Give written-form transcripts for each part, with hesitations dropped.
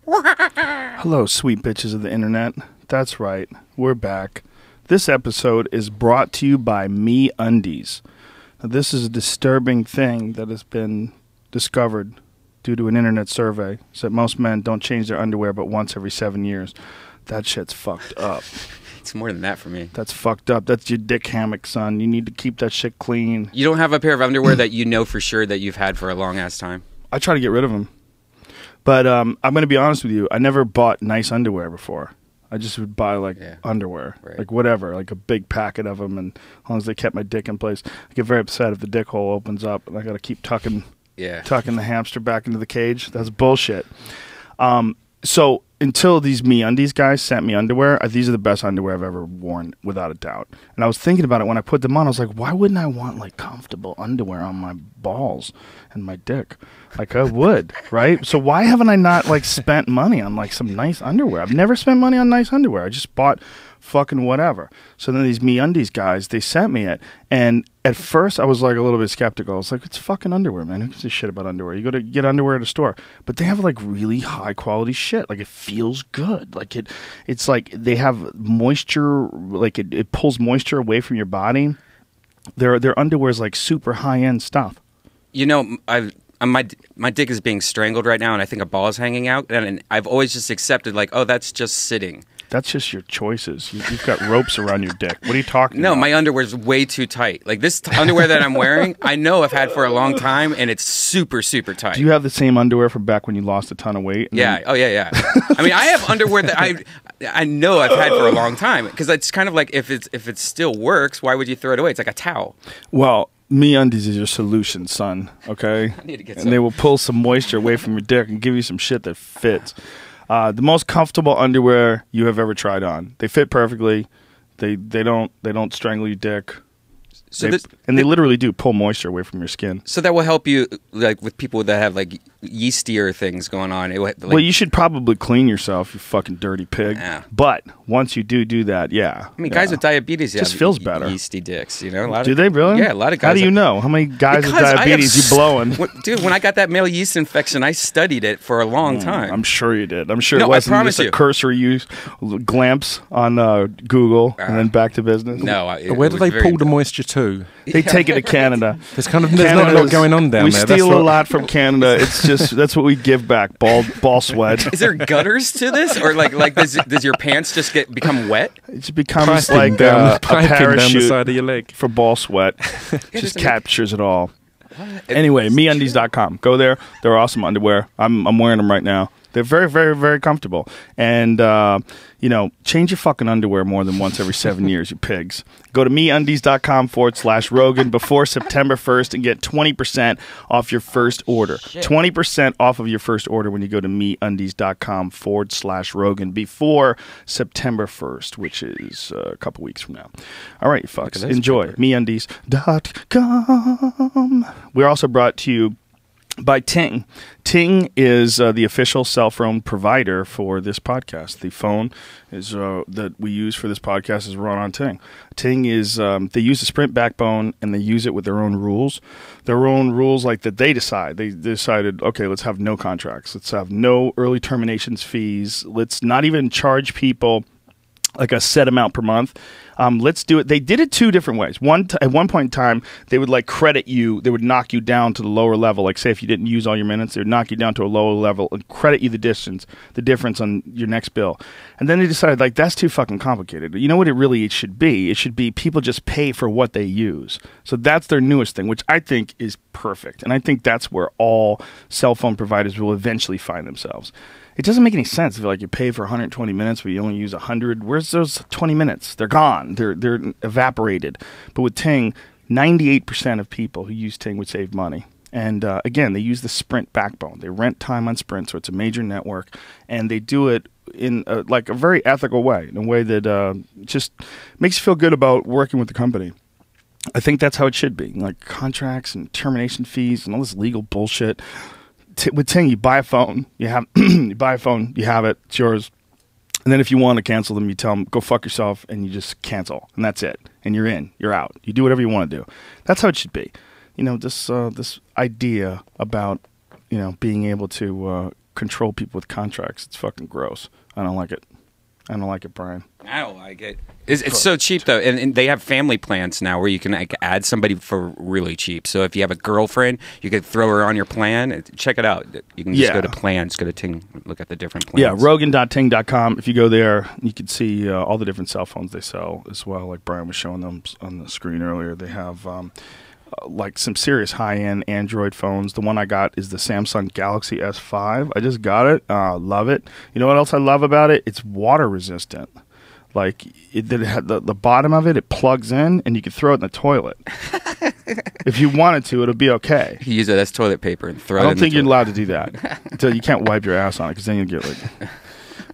Hello, sweet bitches of the internet. That's right, we're back. This episode is brought to you by MeUndies. Now, this is a disturbing thing that has been discovered due to an internet survey. So that most men don't change their underwear but once every 7 years. That shit's fucked up. It's more than that for me. That's fucked up. That's your dick hammock, son. You need to keep that shit clean. You don't have a pair of underwear that you know for sure that you've had for a long ass time? I try to get rid of them. But I'm going to be honest with you. I never bought nice underwear before. I just would buy, like, underwear. Right. Like, whatever. Like, a big packet of them. And as long as they kept my dick in place. I get very upset if the dick hole opens up. And I got to keep tucking the hamster back into the cage. That's bullshit. So until these MeUndies guys sent me underwear, these are the best underwear I've ever worn, without a doubt. And I was thinking about it when I put them on. I was like, why wouldn't I want, like, comfortable underwear on my balls and my dick? Like, I would, right? So why haven't I not, like, spent money on, like, some nice underwear? I've never spent money on nice underwear. I just bought fucking whatever. So then these MeUndies guys, they sent me it. And at first, I was, like, a little bit skeptical. I was like, it's fucking underwear, man. Who gives a shit about underwear? You go to get underwear at a store. But they have, like, really high-quality shit. Like, it feels good. Like, it's like they have moisture. Like, it pulls moisture away from your body. Their underwear is, like, super high-end stuff. You know, my dick is being strangled right now, and I think a ball is hanging out, and I've always just accepted, like, oh, that's just sitting. That's just your choices. You've got ropes around your dick. What are you talking about? No, my underwear is way too tight. Like, this underwear that I'm wearing, I know I've had for a long time, and it's super, super tight. Do you have the same underwear from back when you lost a ton of weight? Yeah. Oh, yeah. I mean, I have underwear that I know I've had for a long time, because it's kind of like, if it still works, why would you throw it away? It's like a towel. Well, MeUndies is your solution, son, okay? I need to get some. And they will pull some moisture away from your dick and give you some shit that fits. The most comfortable underwear you have ever tried on. They fit perfectly. They don't strangle your dick. So they literally do pull moisture away from your skin. So that will help you, like, with people that have, like, yeastier things going on. Well, you should probably clean yourself, you fucking dirty pig. Yeah. But once you do that, I mean, guys with diabetes just feels better. Yeasty dicks, you know. Do they really? Yeah, a lot of guys. How do you know? How many guys with diabetes you blowing? Dude, when I got that male yeast infection, I studied it for a long time. I'm sure you did. I'm sure it wasn't just a cursory use glance on Google and then back to business. No. Where do they pull the moisture to? They take it to Canada. There's not a lot going on down there. We steal a lot from Canada. It's just that's what we give back. Ball sweat. Is there gutters to this, or like does your pants just become wet? It becomes like a parachute down the side of your leg for ball sweat. It just captures it all. Anyway, MeUndies.com. Go there. They're awesome underwear. I'm wearing them right now. They're very, very, very comfortable. And, change your fucking underwear more than once every 7 years, you pigs. Go to MeUndies.com/Rogan before September 1st and get 20% off your first order. 20% off of your first order when you go to MeUndies.com/Rogan before September 1st, which is a couple weeks from now. All right, you fucks. Enjoy. MeUndies.com. We're also brought to you by Ting. Ting is the official cell phone provider for this podcast. The phone is that we use for this podcast is run on Ting. Ting is they use the Sprint backbone and they use it with their own rules. Their own rules like that they decide. They decided, okay, let's have no contracts. Let's have no early terminations fees. Let's not even charge people like a set amount per month. Let's do it. They did it two different ways. At one point in time, they would like credit you. They would knock you down to the lower level. Like say if you didn't use all your minutes, they would knock you down to a lower level and credit you the difference on your next bill. And then they decided like that's too fucking complicated. You know what it should be? It should be people just pay for what they use. So that's their newest thing, which I think is perfect. And I think that's where all cell phone providers will eventually find themselves. It doesn't make any sense if like you pay for 120 minutes but you only use 100. Where's those 20 minutes? They're gone. They're evaporated. But with Ting, 98% of people who use Ting would save money. And again, they use the Sprint backbone. They rent time on Sprint, so it's a major network, and they do it in like a very ethical way, in a way that just makes you feel good about working with the company. I think that's how it should be. Like contracts and termination fees and all this legal bullshit. With Ting, you buy a phone, you have you have it, it's yours. And then if you want to cancel them, you tell them, go fuck yourself, and you just cancel. And that's it. And you're in. You're out. You do whatever you want to do. That's how it should be. You know, this idea about, you know, being able to control people with contracts. It's fucking gross. I don't like it. I don't like it, Brian. I don't like it. It's so cheap though, and they have family plans now where you can like add somebody for really cheap. So if you have a girlfriend, you could throw her on your plan. Check it out. You can just go to plans, go to Ting, look at the different plans. Yeah, Rogan.ting.com. If you go there, you can see all the different cell phones they sell as well. Like Brian was showing them on the screen earlier. They have like some serious high-end Android phones. The one I got is the Samsung Galaxy S5. I just got it. Love it. You know what else I love about it? It's water resistant. Like the bottom of it, it plugs in, and you can throw it in the toilet. If you wanted to, it'll be okay. You use it as toilet paper and throw it in I don't the think you're toilet. allowed to do that. Until you can't wipe your ass on it, because then you get like...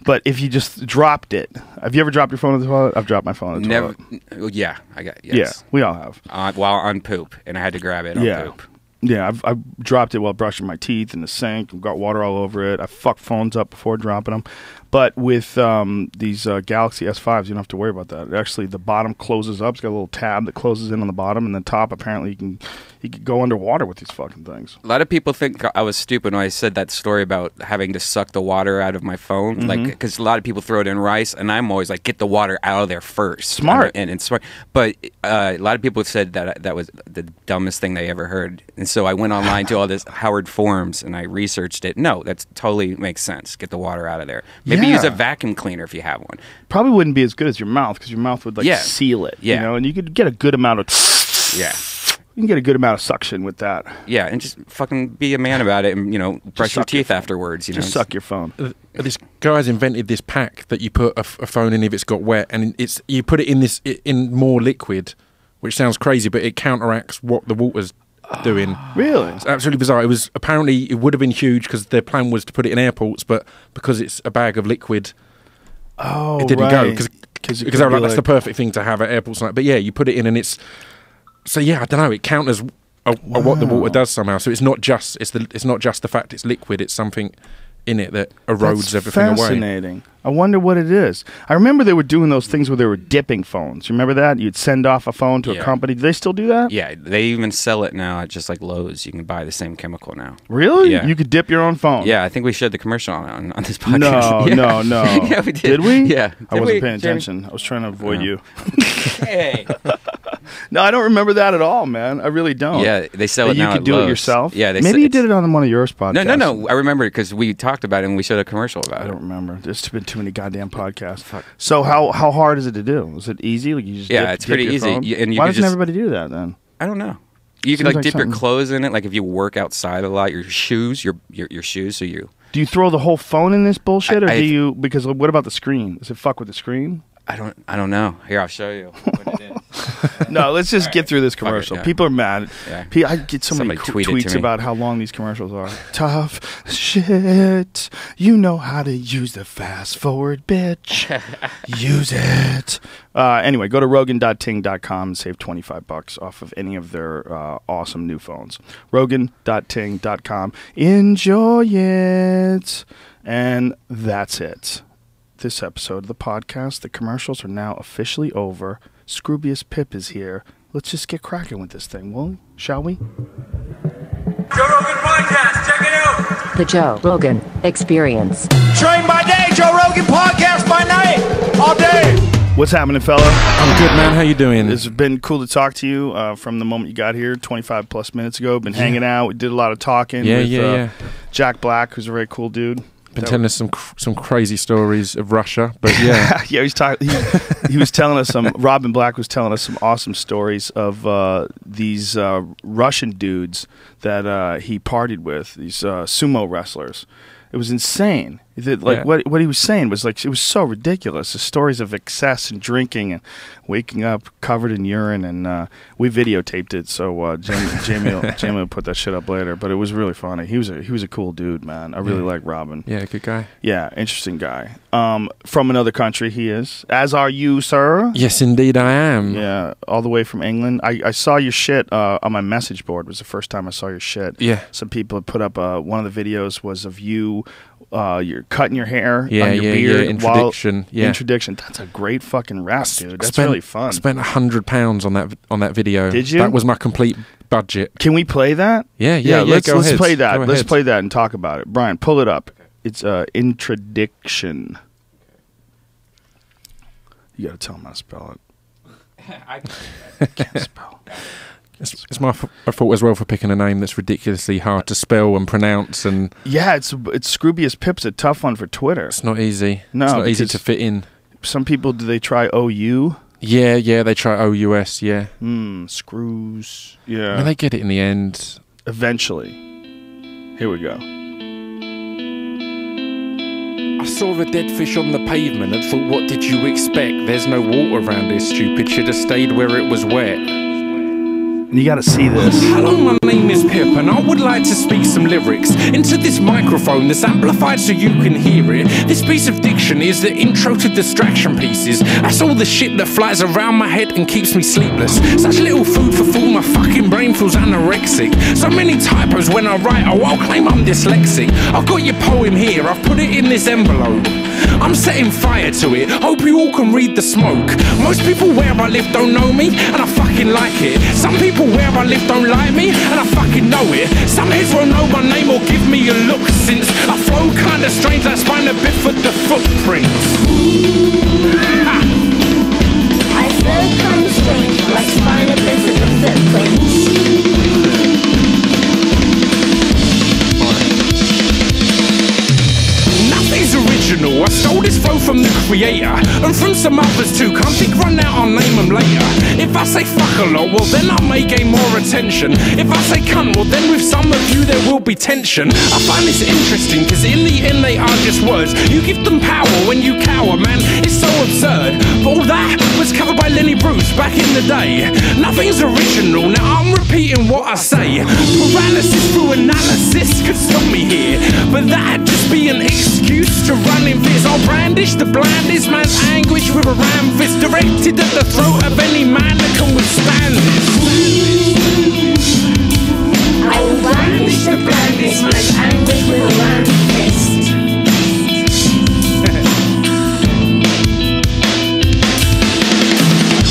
But if you just dropped it, have you ever dropped your phone in the toilet? I've dropped my phone in the toilet. Never. Yeah, I got. Yes. Yeah, we all have. While on poop, and I had to grab it on poop. Yeah, I've dropped it while brushing my teeth in the sink. I've got water all over it. I fucked phones up before dropping them. But with these Galaxy S5s, you don't have to worry about that. Actually, the bottom closes up. It's got a little tab that closes in on the bottom, and the top, apparently, you can go underwater with these fucking things. A lot of people think I was stupid when I said that story about having to suck the water out of my phone. Like, because a lot of people throw it in rice, and I'm always like, get the water out of there first. Smart. And smart. But a lot of people said that was the dumbest thing they ever heard. And so I went online to all this Howard Forums, and I researched it. No, that totally makes sense. Get the water out of there. Maybe use a vacuum cleaner if you have one. Probably wouldn't be as good as your mouth, because your mouth would like seal it. Yeah. You know, and you could get a good amount of... Yeah. You can get a good amount of suction with that. Yeah, and just fucking be a man about it, and brush your teeth afterwards. Just suck your phone. This guy's invented this pack that you put a phone in if it's got wet, and you put it in more liquid, which sounds crazy, but it counteracts what the water's doing. Really? It's absolutely bizarre. It would have been huge because their plan was to put it in airports, but because it's a bag of liquid, it didn't go because that's the perfect thing to have at airports. But yeah, you put it in, and it's. So yeah, I don't know. It counters what the water does somehow. So it's not just the fact it's liquid. It's something in it that erodes everything away. Fascinating. I wonder what it is. I remember they were doing those things where they were dipping phones. You remember that? You'd send off a phone to a company. Do they still do that? Yeah, they even sell it now at just like Lowe's. You can buy the same chemical now. Really? Yeah. You could dip your own phone? Yeah, I think we showed the commercial on this podcast. No. Yeah, we did. Did we? Yeah. I wasn't paying attention. I was trying to avoid you. Hey. No, I don't remember that at all, man. I really don't. Yeah, they sell it now you could at do Lowe's. It yourself? Yeah. Maybe you did it on one of yours podcasts. No. I remember it because we talked about it and we showed a commercial about it. I don't remember. There's been too many goddamn podcasts. Fuck. So how hard is it to do? Is it easy? Like you just it's pretty your easy. Phone? Why doesn't everybody do that then? I don't know. You can like dip your clothes in it. Like if you work outside a lot, your shoes, your shoes. So you. Do you throw the whole phone in this bullshit, or do you? Because what about the screen? Does it fuck with the screen? I don't know. Here, I'll show you what it is. No, let's just get through this commercial. People are mad. Yeah. I get so many Somebody tweets about how long these commercials are. Tough shit. You know how to use the fast forward, bitch. Use it. Anyway, go to Rogan.ting.com and save $25 off of any of their awesome new phones. Rogan.ting.com. Enjoy it. And that's it. This episode of the podcast. The commercials are now officially over. Scroobius Pip is here. Let's just get cracking with this thing, shall we? Joe Rogan Podcast, check it out. The Joe Rogan Experience. Train by day, Joe Rogan Podcast by night, all day. What's happening, fella? I'm good, man. How you doing? It's been cool to talk to you from the moment you got here 25 plus minutes ago. Been hanging out. We did a lot of talking with Jack Black, who's a very cool dude. Been telling us some crazy stories of Russia, but yeah. Yeah, he was telling us some, Robin Black was telling us some awesome stories of these Russian dudes that he partied with, these sumo wrestlers. It was insane. What he was saying was like, it was so ridiculous. The stories of excess and drinking and waking up covered in urine, and we videotaped it. So Jamie will put that shit up later. But it was really funny. He was a cool dude, man. I really like Robin. Yeah, good guy. Yeah, interesting guy. From another country, he is. As are you, sir. Yes, indeed, I am. Yeah, all the way from England. I saw your shit on my message board. It was the first time I saw your shit. Yeah. Some people had put up one of the videos was of you. You're cutting your hair on your beard. Introduction. Introduction. That's a great fucking rap, dude. That's really fun. I spent £100 on that video. Did you? That was my complete budget. Can we play that? Yeah. Let's go ahead. play that. Go Let's ahead. play that and talk about it. Brian, pull it up. It's intradiction. You got to tell them how to spell it. I can't spell. It's my fault as well for picking a name that's ridiculously hard to spell and pronounce. And yeah, it's Scroobius Pip's a tough one for Twitter. It's not easy. No, it's not easy to fit in. Some people, do they try OU? Yeah, they try OUS, yeah. Screws. Yeah. I mean, they get it in the end. Eventually. Here we go. I saw a dead fish on the pavement and thought, what did you expect? There's no water around here, stupid. Should have stayed where it was wet. And you gotta see this. Hello, my name is Pip, and I would like to speak some lyrics into this microphone that's amplified so you can hear it. This piece of diction is the intro to distraction pieces. That's all the shit that flies around my head and keeps me sleepless. Such little food for thought, my fucking brain feels anorexic. So many typos when I write, I'll claim I'm dyslexic. I've got your poem here, I've put it in this envelope. I'm setting fire to it, hope you all can read the smoke. Most people where I live don't know me, and I fucking like it. Some people where I live don't like me, and I fucking know it. Some heads won't know my name or give me a look, since I flow kinda strange like Spina Bifida footprints. I flow kinda strange like Spina Bifida footprints. Nothing's original, I stole this flow from the creator, and from some others too. Can't think right now, I'll name them later. If I say fuck a lot, well then I may gain more attention. If I say cunt, well then with some of you there will be tension. I find this interesting, cause in the end they are just words. You give them power when you cower, man, it's so absurd. But all that was covered by Lenny Bruce back in the day. Nothing's original, now I'm repeating what I say. Paralysis through analysis could stop me here, but that'd just be an excuse to run in fits. I'll brandish the blandest man's anguish with a ram fist, directed at the throat of any man that can withstand this. I will brandish the blandest man's anguish with a ram fist.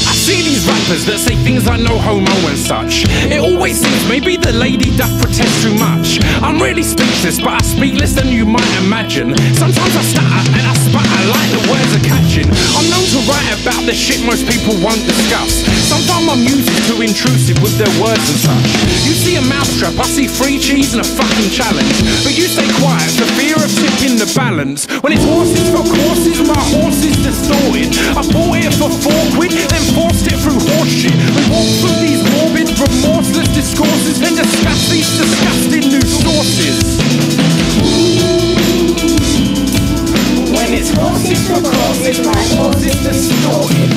I see these rappers that say things like no homo and such. It always seems maybe the lady doth protest too much. I'm really speechless, but I speak less than you might imagine. Sometimes I stutter and I sputter like the words are catching. I'm known to write about the shit most people won't discuss. Sometimes my music's too intrusive with their words and such. You see a mousetrap, I see free cheese and a fucking challenge. But you stay quiet for fear of tipping the balance. When it's horses for courses, my horse is distorted. I bought it for £4, then forced it through horseshit. We walk through these morbid, remorseless discourses and discuss these disgusting new sources. When it's horses for courses, my horse is distorted.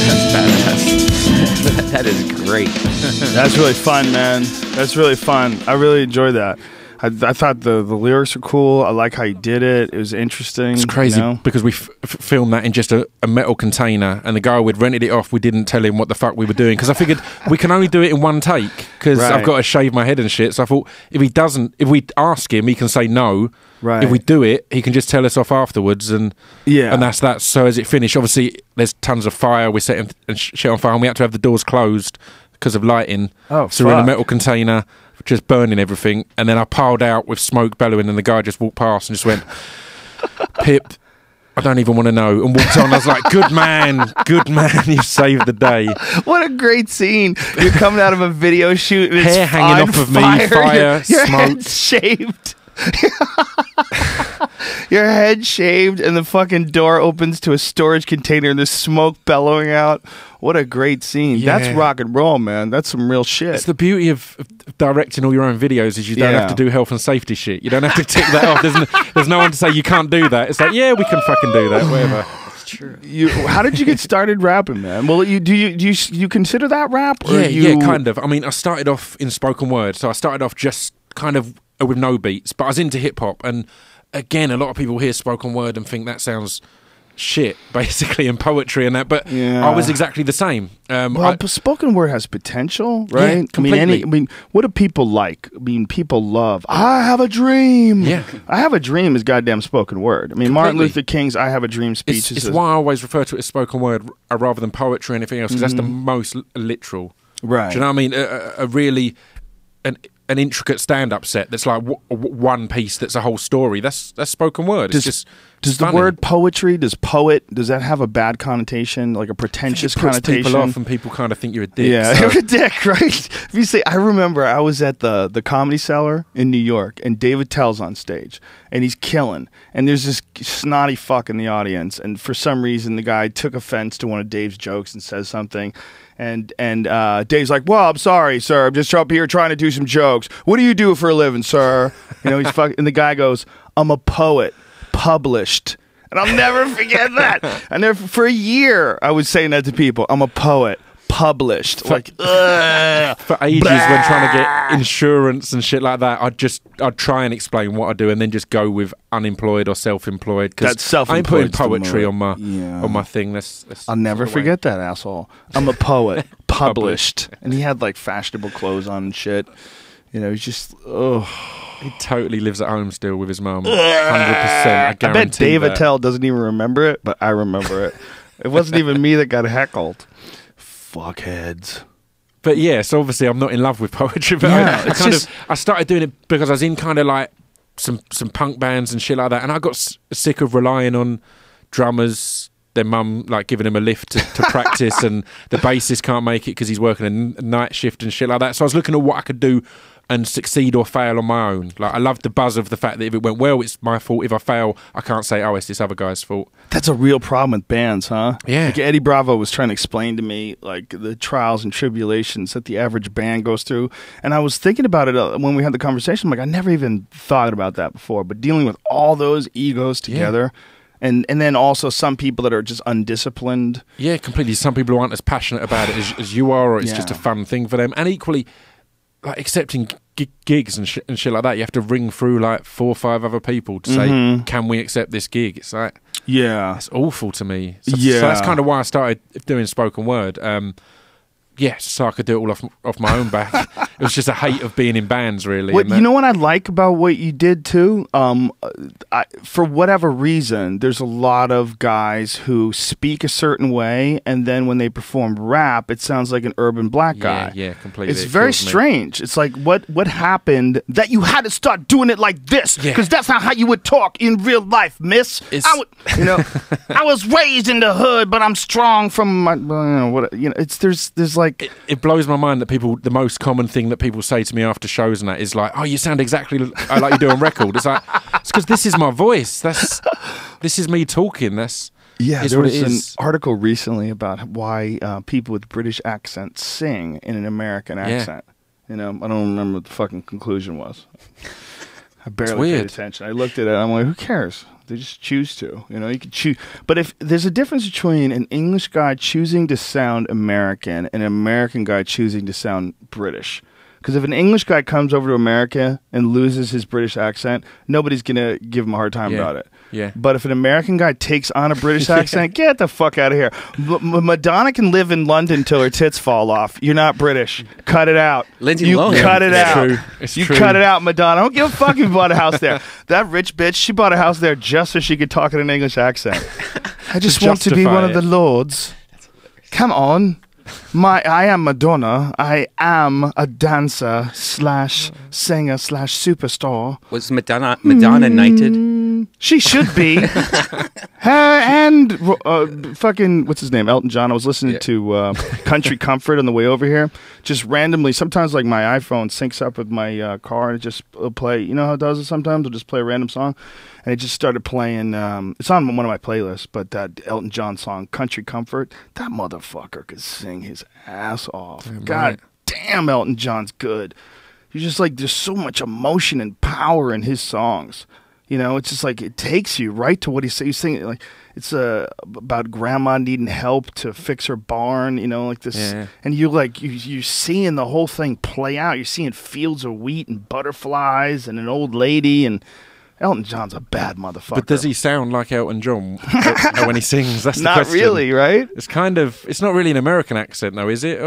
That's badass. That is great. That's really fun, man. That's really fun. I really enjoyed that. I thought the lyrics were cool. I like how he did it. It was interesting. It's crazy, you know? because we filmed that in just a metal container, and the guy we'd rented it off, we didn't tell him what the fuck we were doing, because I figured we can only do it in one take, because Right. I've got to shave my head and shit. So I thought if we ask him, he can say no. Right. If we do it, he can just tell us off afterwards, and Yeah. and that's that. So as it finished, obviously there's tons of fire. We're setting shit on fire, and we had to have the doors closed because of lighting. Oh, so we're in a fuck. metal container, just burning everything, and then I piled out with smoke bellowing, and the guy just walked past and just went, "Pip, I don't even want to know," and walked on. I was like, good man, you saved the day. What a great scene. You're coming out of a video shoot and Hair it's hanging on off of me, fire. fire, your smoke. head's shaved. Your head shaved, and the fucking door opens to a storage container and there's smoke bellowing out. What a great scene. Yeah. That's rock and roll, man. That's some real shit. It's the beauty of directing all your own videos, is you don't Yeah. have to do health and safety shit. You don't have to tick that off. There's no one to say you can't do that. It's like, yeah, we can fucking do that, whatever. How did you get started rapping, man? Well, do you consider that rap? Or Yeah, kind of. I mean, I started off in spoken word, so I started off just kind of with no beats, but I was into hip hop, and again, a lot of people hear spoken word and think that sounds shit, basically, and poetry and that. But Yeah. I was exactly the same. Spoken word has potential, right? Yeah, completely. What do people like? I mean, people love "I Have a Dream." Yeah. "I Have a Dream" is goddamn spoken word. I mean, Martin Completely. Luther King's "I Have a Dream" speech It's is why I always refer to it as spoken word rather than poetry or anything else, because that's the most literal. right. Do you know what I mean? A really, and an intricate stand-up set that's like one piece that's a whole story. That's spoken word. Does the word poetry, does that have a bad connotation, like a pretentious connotation? People off, and people kind of think you're a dick. Yeah, so. You're a dick, right? If you say, I remember I was at the Comedy Cellar in New York, and David Tell's on stage, and he's killing, and there's this snotty fuck in the audience, and for some reason the guy took offense to one of Dave's jokes and says something. And Dave's like, well, I'm sorry, sir. I'm just up here trying to do some jokes. What do you do for a living, sir? He's and the guy goes, I'm a poet, published. And I'll never forget that. And there for a year, I was saying that to people. I'm a poet, published. For ages, when trying to get insurance and shit like that, I'd try and explain what I do, and then just go with unemployed or self-employed. Because I'm putting poetry on my thing. That's I'll never forget that, asshole. I'm a poet, published. And he had like fashionable clothes on and shit. He's just He totally lives at home still with his mum. 100%. I bet David Tell doesn't even remember it, but I remember it. It wasn't even me that got heckled. Fuckheads. But yeah, so obviously I'm not in love with poetry. But I started doing it because I was in kind of like some punk bands and shit like that, and I got sick of relying on drummers, their mum like giving him a lift to practice, and the bassist can't make it because he's working a night shift and shit like that. So I was looking at what I could do and succeed or fail on my own. Like, I loved the buzz of the fact that if it went well, it's my fault. If I fail, I can't say, oh, it's this other guy's fault. That's a real problem with bands, huh? Yeah. Like Eddie Bravo was trying to explain to me, like, the trials and tribulations that the average band goes through. And I was thinking about it when we had the conversation. I'm like, I never even thought about that before. But dealing with all those egos together... Yeah. And then also some people that are just undisciplined. Yeah, completely. Some people who aren't as passionate about it as you are, or it's just a fun thing for them. And equally... like accepting gigs and shit like that, you have to ring through like 4 or 5 other people to say, can we accept this gig? It's like, it's awful to me. So that's kind of why I started doing spoken word. So I could do it all off my own back. It was just a hate of being in bands, really. You know what I like about what you did too? For whatever reason, there's a lot of guys who speak a certain way, and then when they perform rap, it sounds like an urban black guy. Yeah, completely. It's very strange. It's like, what happened that you had to start doing it like this? Because that's not how you would talk in real life, miss. I was raised in the hood, but I'm strong from my, there's like, it blows my mind that the most common thing that people say to me after shows and that is like, oh, you sound exactly like you do on record. It's like, it's because this is my voice. This is me talking. There was an article recently about why people with British accents sing in an American accent. I don't remember what the fucking conclusion was. I barely paid attention. I looked at it and I'm like, who cares? They just choose to. You can choose. But if there's a difference between an English guy choosing to sound American and an American guy choosing to sound British. Because if an English guy comes over to America and loses his British accent, nobody's going to give him a hard time about it. Yeah. But if an American guy takes on a British accent, get the fuck out of here. Madonna can live in London till her tits fall off. You're not British. Cut it out. Lindsay you Lohan. cut it out. True. You cut it out, Madonna. I don't give a fuck if you bought a house there. That rich bitch, she bought a house there just so she could talk in an English accent. I just want to be one of the lords. Come on. I am Madonna. I am a dancer / singer / superstar. Was Madonna knighted? She should be. Her and fucking what's his name, Elton John. I was listening to Country Comfort on the way over here. Just randomly, sometimes like my iPhone syncs up with my car and it just will play. You know how it does it sometimes? It'll just play a random song. And it just started playing. It's on one of my playlists, but that Elton John song, Country Comfort, that motherfucker could sing his ass off. Damn God right. damn, Elton John's good. You're just like, there's so much emotion and power in his songs. It's just like, it takes you right to what he's saying. He's singing, like, it's about grandma needing help to fix her barn, like this. Yeah. And you're seeing the whole thing play out. You're seeing fields of wheat and butterflies and an old lady, and Elton John's a bad motherfucker. But does he sound like Elton John when he sings? That's the not question. Really, right? It's not really an American accent, though, is it?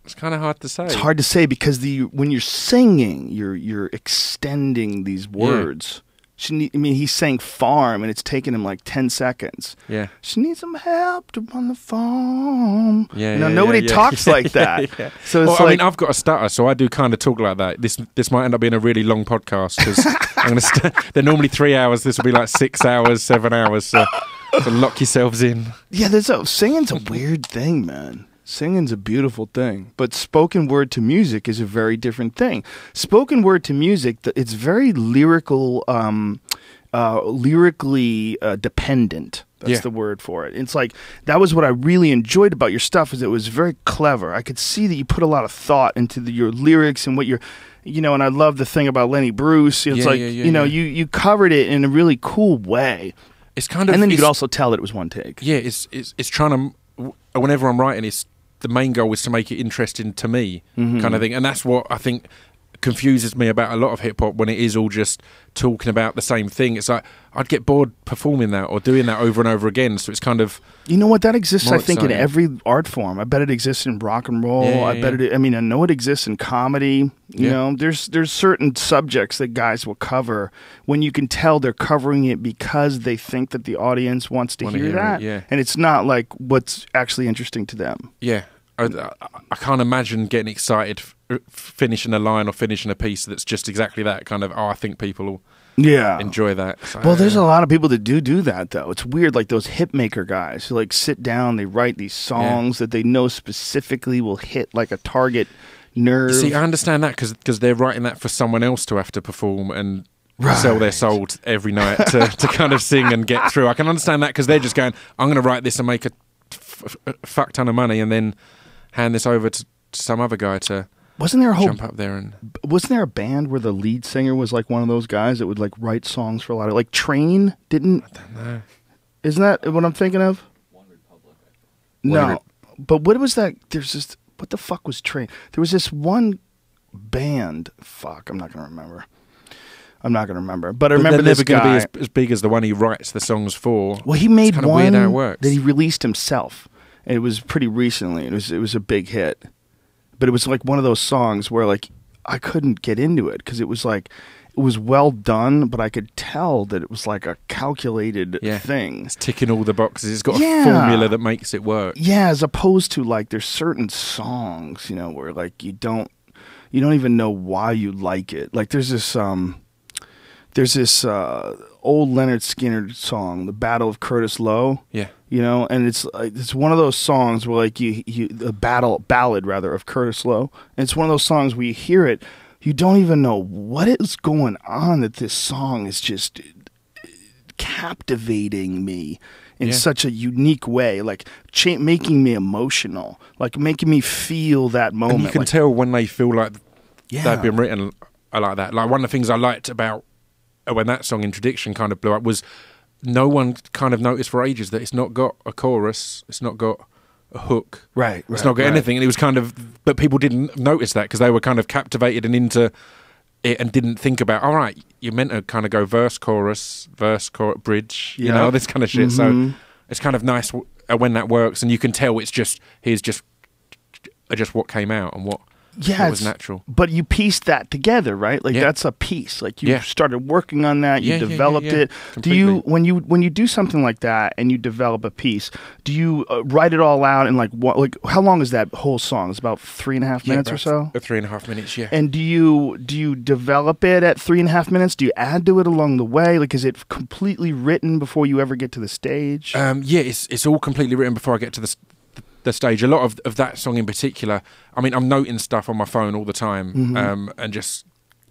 It's kind of hard to say. It's hard to say because when you're singing, you're extending these words. He's saying farm, and it's taking him like 10 seconds. Yeah. She needs some help to run the farm. Yeah. Nobody talks like that. Yeah. So it's I've got a stutter, so I do kind of talk like that. This might end up being a really long podcast because they're normally 3 hours. This will be like 6 hours, 7 hours. So lock yourselves in. Yeah, singing's a weird thing, man. Singing's a beautiful thing, but spoken word to music is a very different thing. Spoken word to music, it's very lyrical, lyrically dependent. That's the word for it. It's like, that was what I really enjoyed about your stuff, is it was very clever. I could see that you put a lot of thought into your lyrics and what you're, and I love the thing about Lenny Bruce. It's you covered it in a really cool way. It's kind of, and then you could also tell that it was one take. Yeah, it's trying to, whenever I'm writing, the main goal is to make it interesting to me, kind of thing. And that's what I think confuses me about a lot of hip hop, when it is all just talking about the same thing. It's like, I'd get bored performing that or doing that over and over again. So it's kind of, that exists, I think, in every art form. I bet it exists in rock and roll. I know it exists in comedy. You know, there's certain subjects that guys will cover when you can tell they're covering it because they think that the audience wants to hear that. And it's not like what's actually interesting to them. Yeah. I can't imagine getting excited finishing a line or finishing a piece that's just exactly that kind of, I think people will enjoy that. So, well, there's a lot of people that do that, though. It's weird, like those hit maker guys who like sit down, they write these songs that they know specifically will hit like a target nerve. See, I understand that because they're writing that for someone else to have to perform and sell their soul every night to kind of sing and get through. I can understand that because they're just going, I'm going to write this and make a fuck ton of money and then hand this over to some other guy to jump up there. And wasn't there a band where the lead singer was like one of those guys that would like write songs for a lot of, like, Train didn't? I don't know. Isn't that what I'm thinking of? One Republic. No, but what was that? There's this. What the fuck was Train? There was this one band. Fuck, I'm not gonna remember. But I remember this guy. They're never going to be as big as the one he writes the songs for. Well, he made one weird how it works. that he released himself. And it was pretty recently. It was a big hit. But it was like one of those songs where like I couldn't get into it because it was like, it was well done, but I could tell that it was like a calculated thing. It's ticking all the boxes. It's got a formula that makes it work. Yeah, as opposed to like there's certain songs, where like you don't even know why you like it. Like there's this old Leonard Skinner song, "The Battle of Curtis Lowe." Yeah. And it's one of those songs where like the ballad rather of Curtis Lowe. And it's one of those songs where you hear it, you don't even know what is going on, that this song is just captivating me in such a unique way, like making me emotional, like making me feel that moment. And you can tell when they feel like they've been written like that. Like one of the things I liked about when that song Introduction kind of blew up was no one kind of noticed for ages that it's not got a chorus, it's not got a hook, it's not got anything, and it was kind of, but people didn't notice that because they were kind of captivated and into it and didn't think about, all right, you're meant to kind of go verse, chorus, bridge, this kind of shit. So it's kind of nice when that works, and you can tell it's just what came out and what was natural. But you pieced that together, right? Like that's a piece. Like you started working on that, you developed it. Completely. Do you when you do something like that and you develop a piece, do you write it all out in like what? Like how long is that whole song? It's about 3.5 minutes or so. 3.5 minutes, yeah. And do you develop it at 3.5 minutes? Do you add to it along the way? Like is it completely written before you ever get to the stage? It's all completely written before I get to the stage. A lot of that song in particular, I mean, I'm noting stuff on my phone all the time, and just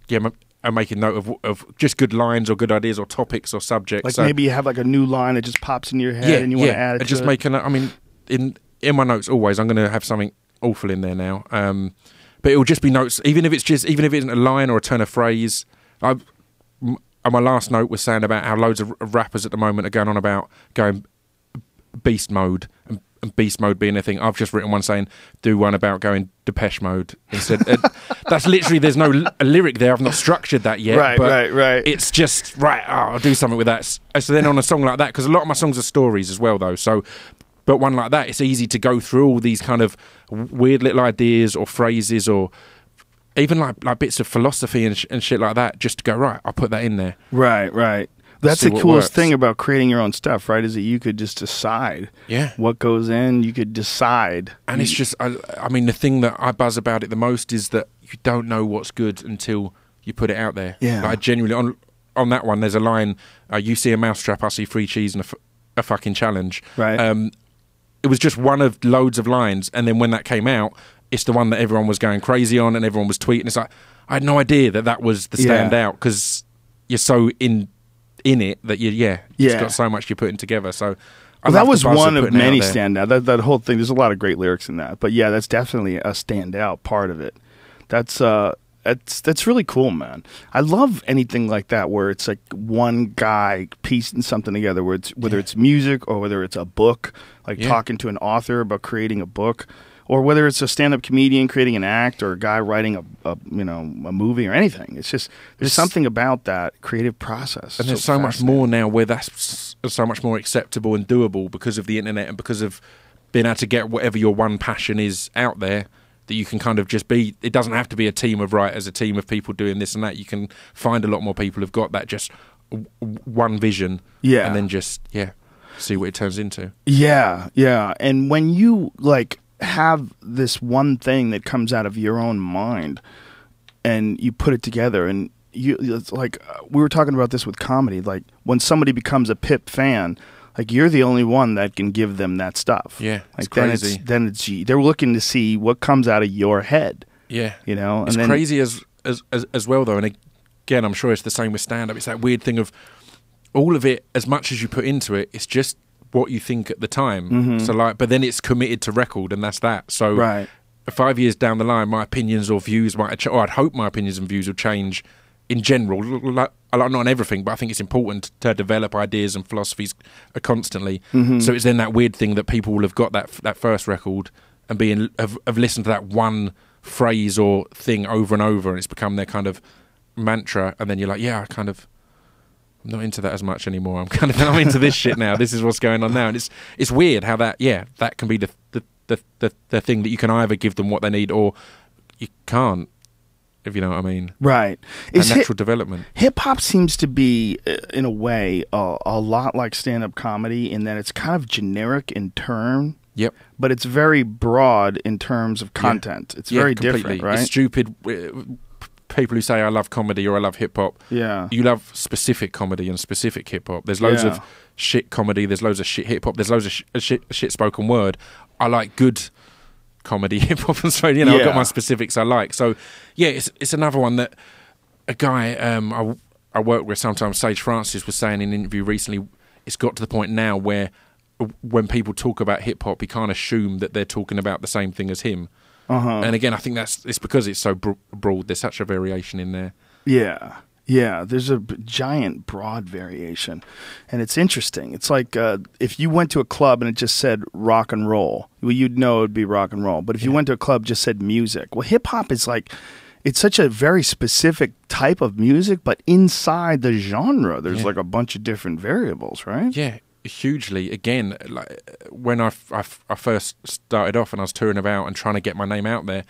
I'm making note of just good lines or good ideas or topics or subjects. Like maybe you have like a new line that just pops into your head and you want to add it. Just making. I mean, in my notes always, I'm going to have something awful in there now. But it will just be notes, even if it isn't a line or a turn of phrase. My last note was saying about how loads of rappers at the moment are going on about going beast mode and beast mode being a thing. I've just written one saying do one about going Depeche mode instead. That's literally, there's no lyric there. I've not structured that yet. Right. It's just I'll do something with that. So then on a song like that, because a lot of my songs are stories as well, though. So, but one like that, it's easy to go through all these kind of weird little ideas or phrases or even like bits of philosophy and shit like that, just to go, right, I'll put that in there. Right. That's the coolest thing about creating your own stuff, right? Is that you could just decide what goes in. You could decide. And it's just, I mean, the thing that I buzz about it the most is that you don't know what's good until you put it out there. Yeah. Like, I genuinely, on that one, there's a line, you see a mousetrap, I see free cheese and a fucking challenge. Right. It was just one of loads of lines. And then when that came out, it's the one that everyone was going crazy on and everyone was tweeting. It's like, I had no idea that was the standout because you're so in it that it's got so much you're putting together. So that was one of many standout. That whole thing, there's a lot of great lyrics in that. But yeah, that's definitely a standout part of it. That's really cool, man. I love anything like that where it's like one guy piecing something together, whether it's music or whether it's a book, like talking to an author about creating a book, or whether it's a stand-up comedian creating an act or a guy writing a movie or anything. It's just there's something about that creative process. And there's so much more now where that's so much more acceptable and doable because of the internet and because of being able to get whatever your one passion is out there, that you can kind of just be. It doesn't have to be a team of writers, a team of people doing this and that. You can find a lot more people who've got that just one vision, and then just see what it turns into. Yeah. And when you have this one thing that comes out of your own mind and you put it together, and it's like we were talking about this with comedy, like when somebody becomes a Pip fan, like you're the only one that can give them that stuff. It's crazy. Then they're looking to see what comes out of your head. And it's crazy as well though. And again, I'm sure it's the same with stand-up. It's that weird thing of all of it, as much as you put into it, it's just what you think at the time. So but then it's committed to record, and that's that. So 5 years down the line, my opinions or views might, or I'd hope my opinions and views will change in general. Not on everything, but I think it's important to develop ideas and philosophies constantly. So it's then that weird thing that people will have got that first record and have listened to that one phrase or thing over and over, and it's become their kind of mantra. And then you're like, I'm not into that as much anymore. I'm into this shit now. This is what's going on now, and it's weird how that can be the thing that you can either give them what they need or you can't, if you know what I mean. Right. It's natural development. Hip hop seems to be, in a way, a lot like stand up comedy in that it's kind of generic in term. Yep. But it's very broad in terms of content. It's very completely different, right? It's stupid. People who say I love comedy or I love hip hop, you love specific comedy and specific hip hop. There's loads of shit comedy. There's loads of shit hip hop. There's loads of shit spoken word. I like good comedy hip hop, and so I've got my specifics I like. So it's another one that a guy I work with sometimes, Sage Francis, was saying in an interview recently. It's got to the point now where when people talk about hip hop, you can't assume that they're talking about the same thing as him. And again, I think it's because it's so broad. There's such a variation in there. Yeah, there's a giant broad variation, and it's interesting. It's like if you went to a club and it just said rock and roll, well, you'd know it'd be rock and roll. But if you went to a club just said music, well, hip hop is like, it's such a very specific type of music, but inside the genre, there's like a bunch of different variables, right? Yeah. Hugely. Again, like when I first started off and I was touring about and trying to get my name out there,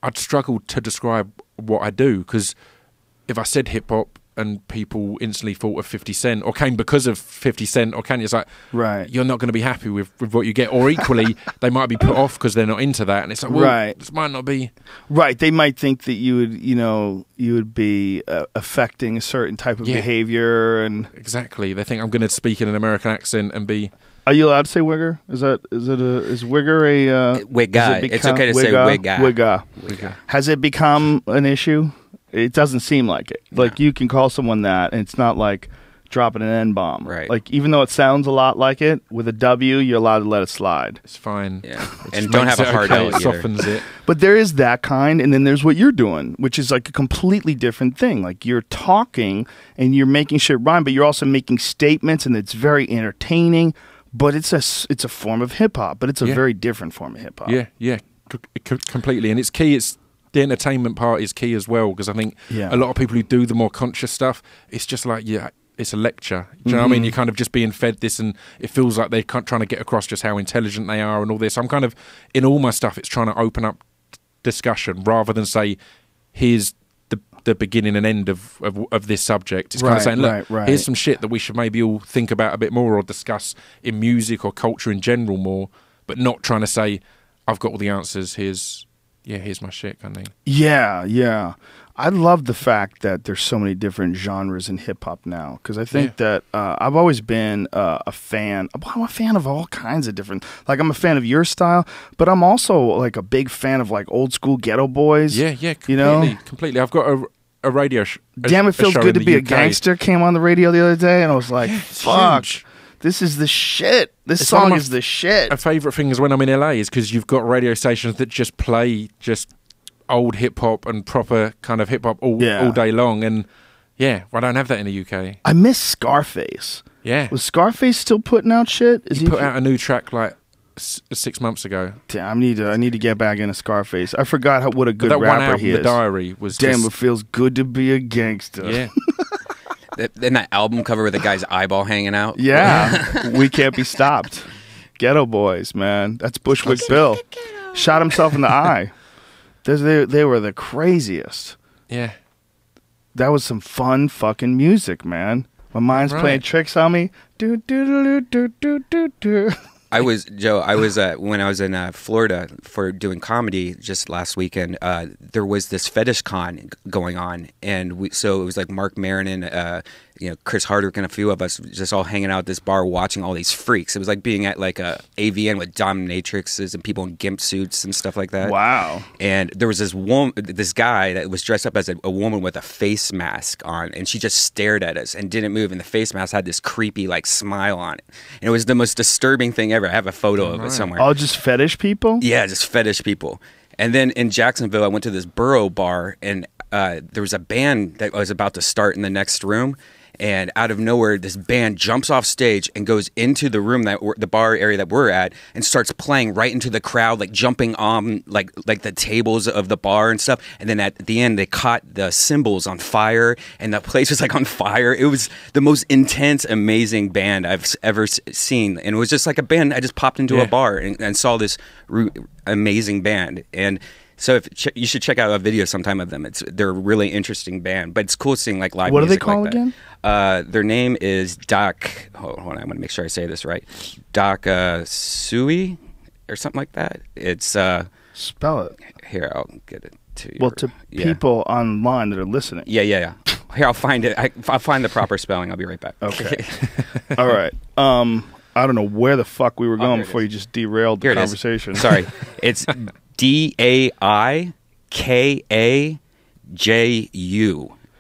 I'd struggled to describe what I do, because if I said hip hop and people instantly thought of 50 Cent or came because of 50 Cent or Kanye, it's like, you're not going to be happy with what you get. Or equally, they might be put off because they're not into that, and it's like, well, this might not be right. They might think that you would be affecting a certain type of behavior, and exactly, they think I'm going to speak in an American accent and be. Are you allowed to say wigger? Is wigger a wigga? It's okay to say wigga. Wigga. Has it become an issue? It doesn't seem like it. Like, you can call someone that, and it's not like dropping an N-bomb. Right. Like, even though it sounds a lot like it, with a W, you're allowed to let it slide. It's fine. Yeah. And don't have a hard L either. It softens it. But there is that kind, and then there's what you're doing, which is like a completely different thing. Like, you're talking, and you're making shit rhyme, but you're also making statements, and it's very entertaining. But it's a form of hip-hop, but it's a very different form of hip-hop. Yeah, completely. And it's key. The entertainment part is key as well, because I think a lot of people who do the more conscious stuff, it's just like, it's a lecture. Do you know what I mean? You're kind of just being fed this, and it feels like they're trying to get across just how intelligent they are and all this. I'm kind of, in all my stuff, it's trying to open up discussion rather than say, here's the beginning and end of this subject. It's kind of saying, look, here's some shit that we should maybe all think about a bit more or discuss in music or culture in general more, but not trying to say, I've got all the answers, here's my shit kind of thing. Yeah. I love the fact that there's so many different genres in hip-hop now, because I think that I've always been a fan. I'm a fan of all kinds of different, like I'm a fan of your style, but I'm also like a big fan of like old school Ghetto Boys. Yeah, completely. I've got a radio show. Damn, It Feels Good to Be a Gangster came on the radio the other day, and I was like, fuck. Huge. This is the shit. This song is the shit. My favourite thing is when I'm in LA is because you've got radio stations that just play old hip hop and proper kind of hip hop all day long, and I don't have that in the UK. I miss Scarface. Yeah, was Scarface still putting out shit? He put out a new track like 6 months ago. Damn, I need to get back into Scarface. I forgot what a good rapper one album, he is. The Diary was. Damn, it feels good to be a gangster. Yeah. Then that album cover with the guy's eyeball hanging out. Yeah, We Can't Be Stopped. Ghetto Boys, man. That's Bushwick Bill. Shot himself in the eye. They were the craziest. Yeah. That was some fun fucking music, man. My mind's playing tricks on me. Do do do do do do do. I was when I was in Florida for doing comedy just last weekend. There was this fetish con going on, and so it was like Mark Maron and Chris Hardwick and a few of us just all hanging out at this bar watching all these freaks. It was like being at like a AVN with dominatrixes and people in gimp suits and stuff like that. Wow! And there was this guy that was dressed up as a woman with a face mask on, and she just stared at us and didn't move. And the face mask had this creepy like smile on it, and it was the most disturbing thing ever. I have a photo of it somewhere. Oh, just fetish people? Yeah, just fetish people. And then in Jacksonville, I went to this Burrow bar, and there was a band that was about to start in the next room. And out of nowhere, this band jumps off stage and goes into the room the bar area that we're at, and starts playing right into the crowd, like jumping on like the tables of the bar and stuff. And then at the end, they caught the cymbals on fire, and the place was like on fire. It was the most intense, amazing band I've ever seen, and it was just like a band. I just popped into a bar and saw this amazing band. And so you should check out a video sometime of them. They're a really interesting band, but it's cool seeing like live music. What are they called like again? Their name is Doc. Hold on, I want to make sure I say this right. Doc Sui or something like that. It's spell it. Here, I'll get it to you. Well, to people online that are listening. Yeah. Here, I'll find it. I'll find the proper spelling. I'll be right back. Okay. All right. I don't know where the fuck we were going before you just derailed the conversation. Sorry. It's DAIKAJU.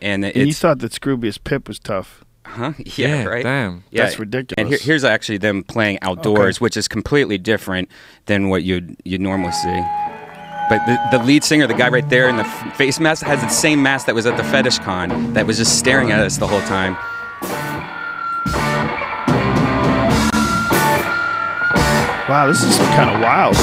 And you thought that Scroobius Pip was tough. Huh? Yeah, right? Damn. Yeah. That's ridiculous. And here's actually them playing outdoors, which is completely different than what you'd normally see. But the lead singer, the guy right there in the face mask, has the same mask that was at the fetish con that was just staring at us the whole time. Wow, this is kind of wild.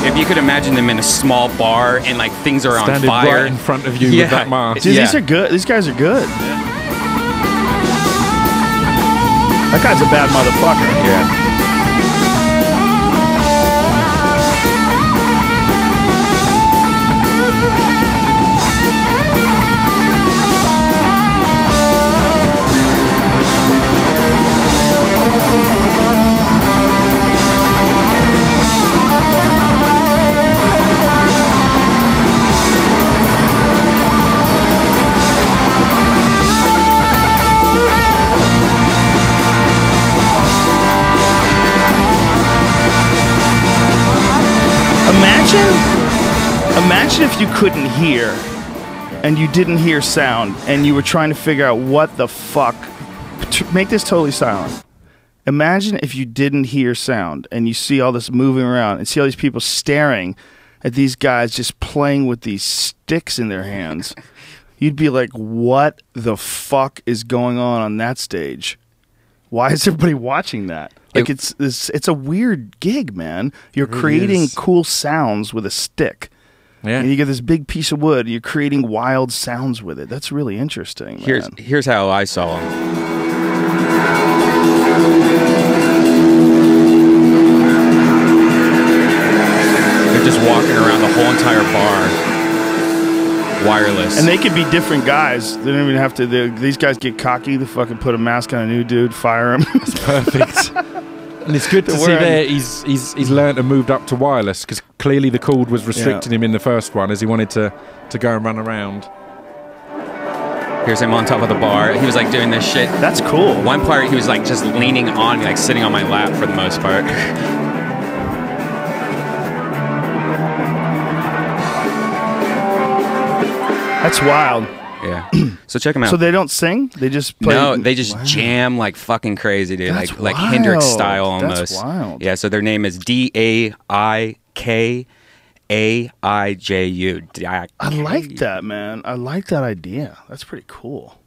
If you could imagine them in a small bar and like things are Standing on fire right in front of you with that mask. Dude, these are good. These guys are good. That guy's a bad motherfucker. Yeah. Imagine if you couldn't hear and you didn't hear sound and you were trying to figure out what the fuck. Make this totally silent. Imagine if you didn't hear sound and you see all this moving around and see all these people staring at these guys just playing with these sticks in their hands. You'd be like, what the fuck is going on that stage? Why is everybody watching that? Like it's a weird gig, man. You're creating cool sounds with a stick. Yeah. And you get this big piece of wood, and you're creating wild sounds with it. That's really interesting, man. Here's how I saw him. They're just walking around the whole entire bar, wireless. And they could be different guys. They don't even have to. These guys get cocky. They fucking put a mask on a new dude, fire him. That's perfect. And it's good to see there he's learned and moved up to wireless, because clearly the cord was restricting him in the first one as he wanted to go and run around. Here's him on top of the bar. He was like doing this shit. That's cool. One part he was like just leaning on me, like sitting on my lap for the most part. That's wild. Yeah. So check them out. So they don't sing? They just play? No, they just jam like fucking crazy, dude. That's like Hendrix wild. style almost. That's wild. Yeah, so their name is DAIKAIJU. I like that, man. I like that idea. That's pretty cool.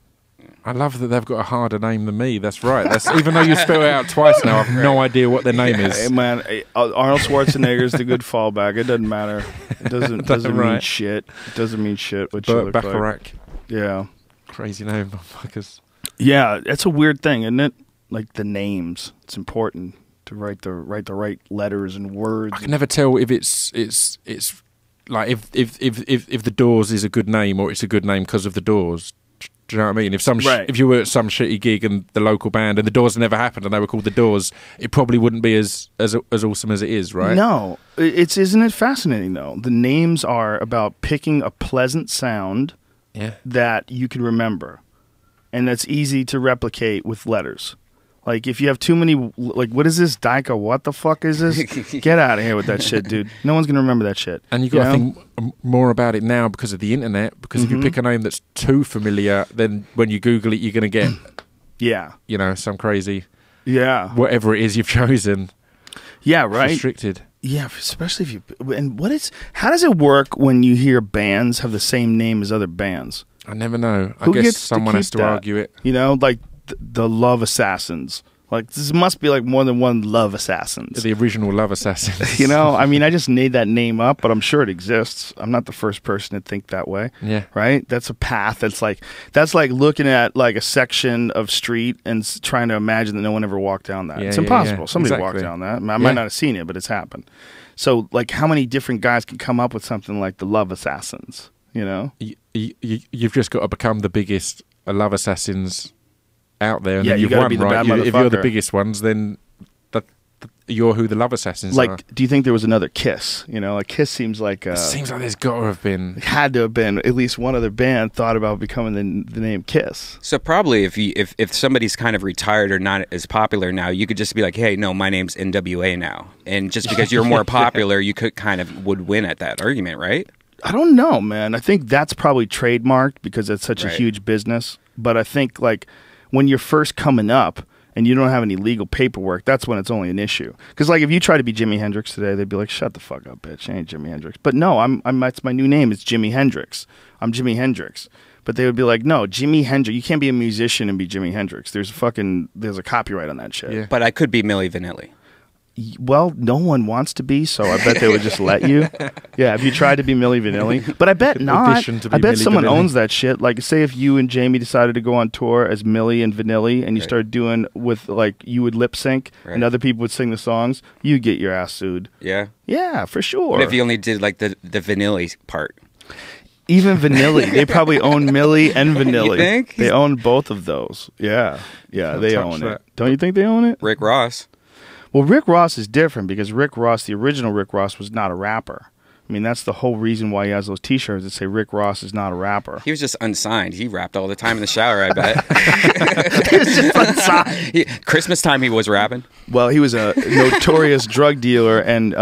I love that they've got a harder name than me. That's right. That's even though you spell it out twice now, I've no idea what their name is. Hey, man, Arnold Schwarzenegger's the good fallback. It doesn't matter. It doesn't mean shit. It doesn't mean shit what you look Bacharach. like. Yeah. Crazy name, motherfuckers. Yeah, it's a weird thing, isn't it? Like the names. It's important to write the right letters and words. I can never tell if it's like if the Doors is a good name or it's a good name because of the Doors. Do you know what I mean? If if you were at some shitty gig and the local band and the Doors never happened and they were called the Doors, it probably wouldn't be as awesome as it is, right? No, isn't it fascinating though? The names are about picking a pleasant sound that you can remember, and that's easy to replicate with letters. Like if you have too many, like what is this Daika? What the fuck is this? Get out of here with that shit, dude. No one's gonna remember that shit. And you got to think more about it now because of the internet. Because if you pick a name that's too familiar, then when you Google it, you're gonna get some crazy whatever it is you've chosen. Yeah, right. Restricted. Yeah, especially if you. And how does it work when you hear bands have the same name as other bands? I never know. Who I guess gets someone has to argue it. You know, like the Love Assassins. Like this must be like more than one Love Assassins. The original Love Assassins. You know, I mean, I just made that name up, but I'm sure it exists. I'm not the first person to think that way. Yeah. Right? That's a path. That's like looking at like a section of street and trying to imagine that no one ever walked down that. It's impossible. Yeah. Somebody walked down that. I might not have seen it, but it's happened. So like how many different guys can come up with something like the Love Assassins, you know? You've just got to become the biggest Love Assassins out there, and then you you've won, be the right? bad If you're the biggest ones, then you're who the Love Assassins are. Do you think there was another Kiss? You know, like Kiss seems like it seems like there's got to have been. Had to have been at least one other band thought about becoming the name Kiss. So probably if somebody's kind of retired or not as popular now, you could just be like, hey, no, my name's NWA now, and just because you're more popular, you would win at that argument, right? I don't know, man. I think that's probably trademarked because it's such a huge business. But I think like when you're first coming up and you don't have any legal paperwork, that's when it's only an issue. Because like if you try to be Jimi Hendrix today, they'd be like, "Shut the fuck up, bitch! I ain't Jimi Hendrix." But no, that's my new name. It's Jimi Hendrix. I'm Jimi Hendrix. But they would be like, "No, Jimi Hendrix. You can't be a musician and be Jimi Hendrix. There's a copyright on that shit." Yeah. But I could be Milli Vanilli. Well, no one wants to be, so I bet they would just let you. Yeah, have you tried to be Milli Vanilli? But I bet not. I bet someone owns that shit. Like, say if you and Jamie decided to go on tour as Milli and Vanilli, and you started doing with, like, you would lip sync, and other people would sing the songs, you'd get your ass sued. Yeah? Yeah, for sure. What if you only did, like, the Vanilli part? Even Vanilli. They probably own Milli and Vanilli. You think? They own both of those. Yeah. Yeah, they own it. Don't you think they own it? Rick Ross. Well, Rick Ross is different because Rick Ross, the original Rick Ross, was not a rapper. I mean, that's the whole reason why he has those T-shirts that say Rick Ross is not a rapper. He was just unsigned. He rapped all the time in the shower, I bet. He was just unsigned. Christmas time he was rapping. Well, he was a notorious drug dealer and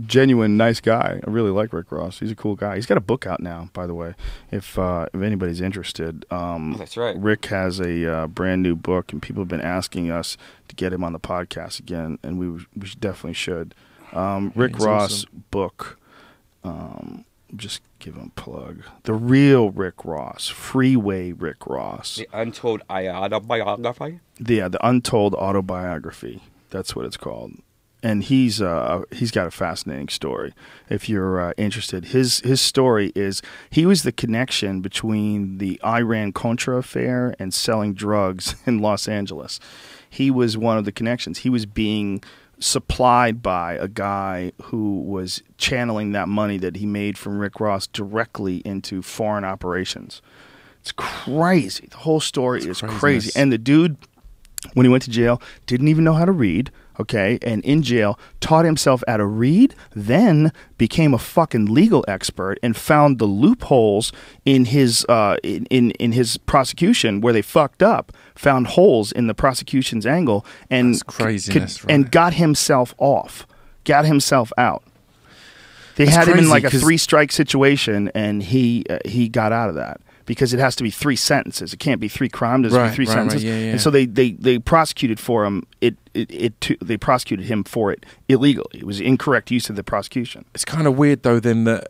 genuine nice guy. I really like Rick Ross. He's a cool guy. He's got a book out now, by the way, if anybody's interested. That's right. Rick has a brand new book, and people have been asking us to get him on the podcast again, and we definitely should. Rick Ross' book just give him a plug. The real Rick Ross, Freeway Rick Ross. The Untold Autobiography? Yeah, the Untold Autobiography. That's what it's called. And he's got a fascinating story. If you're interested, his story is he was the connection between the Iran-Contra affair and selling drugs in Los Angeles. He was one of the connections. He was being supplied by a guy who was channeling that money that he made from Rick Ross directly into foreign operations. It's crazy. The whole story is crazy. And the dude, when he went to jail, didn't even know how to read. Okay, and in jail, taught himself how to read, then became a fucking legal expert and found the loopholes in his in his prosecution where they fucked up. Found holes in the prosecution's angle and That's craziness, right. and got himself off, got himself out. They That's had him in crazy, like a 'cause- 3-strike situation, and he got out of that. Because it has to be 3 sentences. It can't be 3 crimes. It has to be 3 sentences. Right, yeah. And so they prosecuted for him. They prosecuted him for it illegally. It was incorrect use of the prosecution. It's kind of weird though then that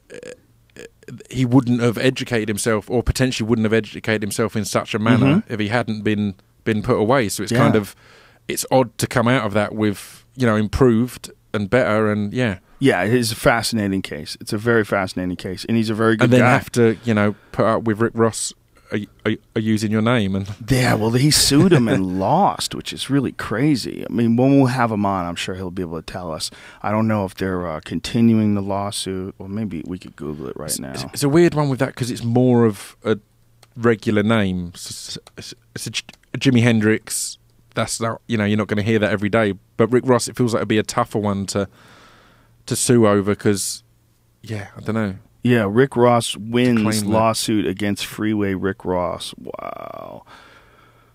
he wouldn't have educated himself, or potentially wouldn't have educated himself in such a manner if he hadn't been put away. So it's kind of it's odd to come out of that with improved and better and Yeah, it is a fascinating case. It's a very fascinating case, and he's a very good and then guy. have to put up with Rick Ross using your name and Yeah, well, he sued him and lost, which is really crazy. I mean, when we'll have him on, I'm sure he'll be able to tell us. I don't know if they're continuing the lawsuit, or maybe we could Google it right now. It's a weird one with that because it's more of a regular name. It's a Jimi Hendrix. That's not you're not going to hear that every day. But Rick Ross, it feels like it'd be a tougher one to sue over because I don't know. Yeah, Rick Ross wins claim that. lawsuit against Freeway Rick Ross. Wow.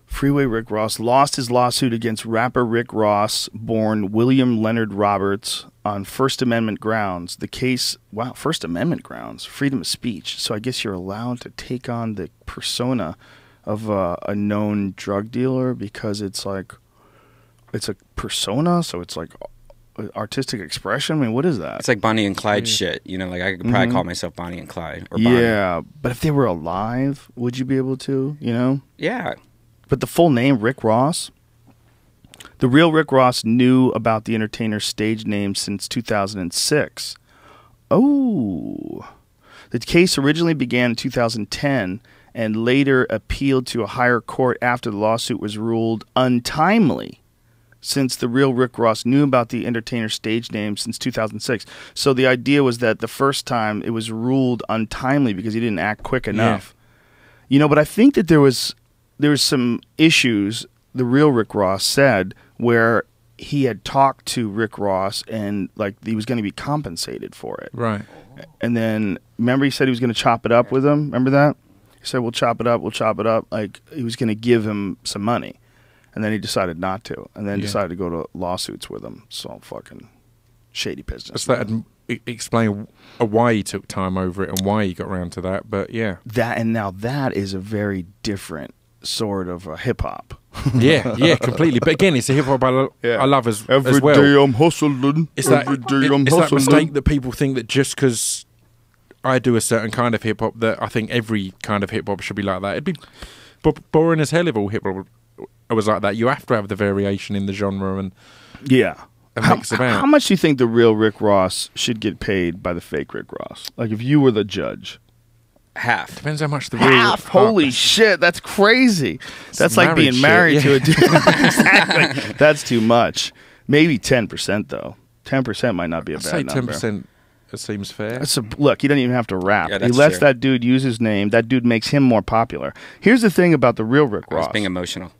Freeway Rick Ross lost his lawsuit against rapper Rick Ross, born William Leonard Roberts, on First Amendment grounds. The case, First Amendment grounds, freedom of speech. So I guess you're allowed to take on the persona of a known drug dealer because it's a persona, so it's like artistic expression. I mean, what is that? It's like Bonnie and Clyde shit. Like I could probably call myself Bonnie and Clyde. Or Bonnie. Yeah, but if they were alive, would you be able to? Yeah. But the full name, Rick Ross. The real Rick Ross knew about the entertainer's stage name since 2006. Oh. The case originally began in 2010 and later appealed to a higher court after the lawsuit was ruled untimely, since the real Rick Ross knew about the entertainer's stage name since 2006. So the idea was that the first time it was ruled untimely because he didn't act quick enough. But I think that there was some issues, the real Rick Ross said, where he had talked to Rick Ross and he was going to be compensated for it. Right. And then, remember he said he was going to chop it up with him? Remember that? He said, we'll chop it up. Like, he was going to give him some money. And then he decided not to. And then decided to go to lawsuits with him. So fucking shady business. So that'd explain why he took time over it and why he got around to that. But Now that is a very different sort of hip-hop. yeah, completely. But again, it's a hip-hop I love as well. Every day I'm hustling. It's that mistake that people think that just because I do a certain kind of hip-hop that I think every kind of hip-hop should be like that. It'd be boring as hell if all hip-hop was like that. You have to have the variation in the genre and mix about. How much do you think the real Rick Ross should get paid by the fake Rick Ross? Like, if you were the judge. Half. Depends how much the Half? Holy shit, that's crazy. That's like being married to a dude. Exactly. That's too much. Maybe 10%, though. 10% might not be a bad number. 10% seems fair. Look, he doesn't even have to rap. Yeah, he lets that dude use his name. That dude makes him more popular. Here's the thing about the real Rick Ross. I was being emotional.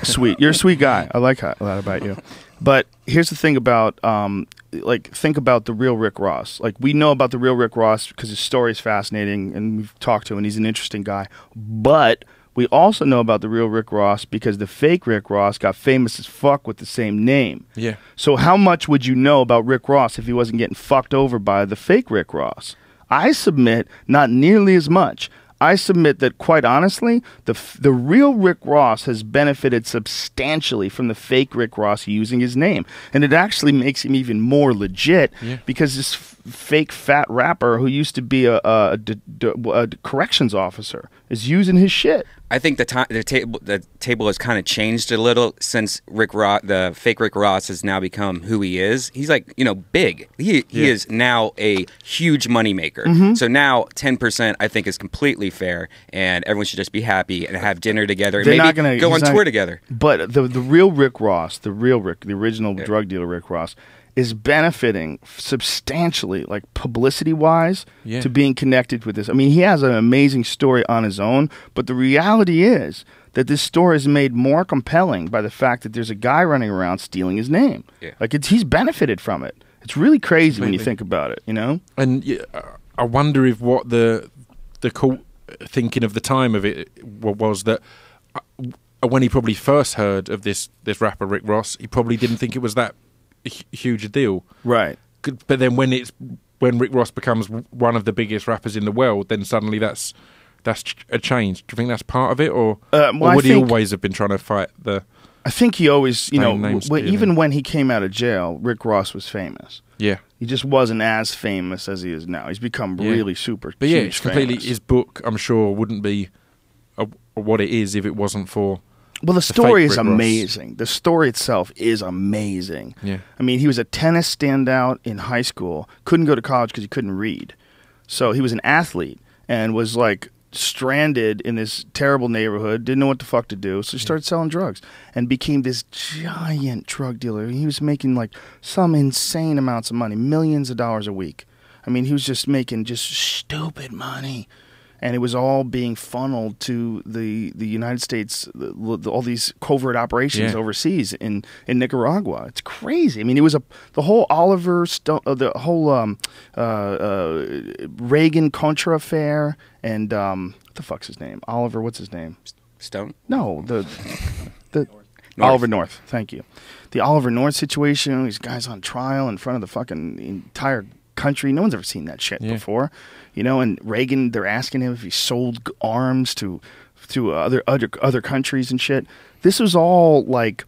Sweet. You're a sweet guy. I like that about you. But here's the thing about, think about the real Rick Ross. Like, we know about the real Rick Ross because his story is fascinating, and we've talked to him, and he's an interesting guy. But we also know about the real Rick Ross because the fake Rick Ross got famous as fuck with the same name. Yeah. So how much would you know about Rick Ross if he wasn't getting fucked over by the fake Rick Ross? I submit not nearly as much. I submit that, quite honestly, the real Rick Ross has benefited substantially from the fake Rick Ross using his name. And it actually makes him even more legit because this fake fat rapper who used to be a corrections officer is using his shit. I think the table has kind of changed a little since the fake Rick Ross has now become who he is. He's like, you know, big. He is now a huge moneymaker. So now 10% I think is completely fair, and everyone should just be happy and have dinner together and maybe go on tour together. But the real Rick Ross, the original drug dealer Rick Ross, is benefiting substantially, like publicity-wise, to being connected with this. I mean, he has an amazing story on his own, but the reality is that this story is made more compelling by the fact that there's a guy running around stealing his name. Like, he's benefited from it. It's really crazy when you think about it, you know? And I wonder if what the court thinking of the time of it was that when he probably first heard of this rapper Rick Ross, he probably didn't think it was that huge a deal, right? But then when Rick Ross becomes one of the biggest rappers in the world, then suddenly that's a change. Do you think that's part of it, or would he always have been trying to fight the? I think he always, you know, even when he came out of jail, Rick Ross was famous. Yeah, he just wasn't as famous as he is now. He's become really super. But it's completely famous. His book, I'm sure, wouldn't be what it is if it wasn't for. Well, the story is amazing. The story itself is amazing. Yeah. I mean, he was a tennis standout in high school, couldn't go to college because he couldn't read. So he was an athlete and was like stranded in this terrible neighborhood, didn't know what the fuck to do. So he started selling drugs and became this giant drug dealer. He was making like some insane amounts of money, millions of dollars a week. I mean, he was just making just stupid money. And it was all being funneled to the United States, all these covert operations overseas in Nicaragua. It's crazy. I mean, it was the whole Reagan Contra affair, and what the fuck's his name? Oliver, what's his name? Stone? No, the Oliver North. Thank you. The Oliver North situation. These guys on trial in front of the fucking entire country. No one's ever seen that shit before, you know. And Reagan, they're asking him if he sold arms to other countries and shit. This was all like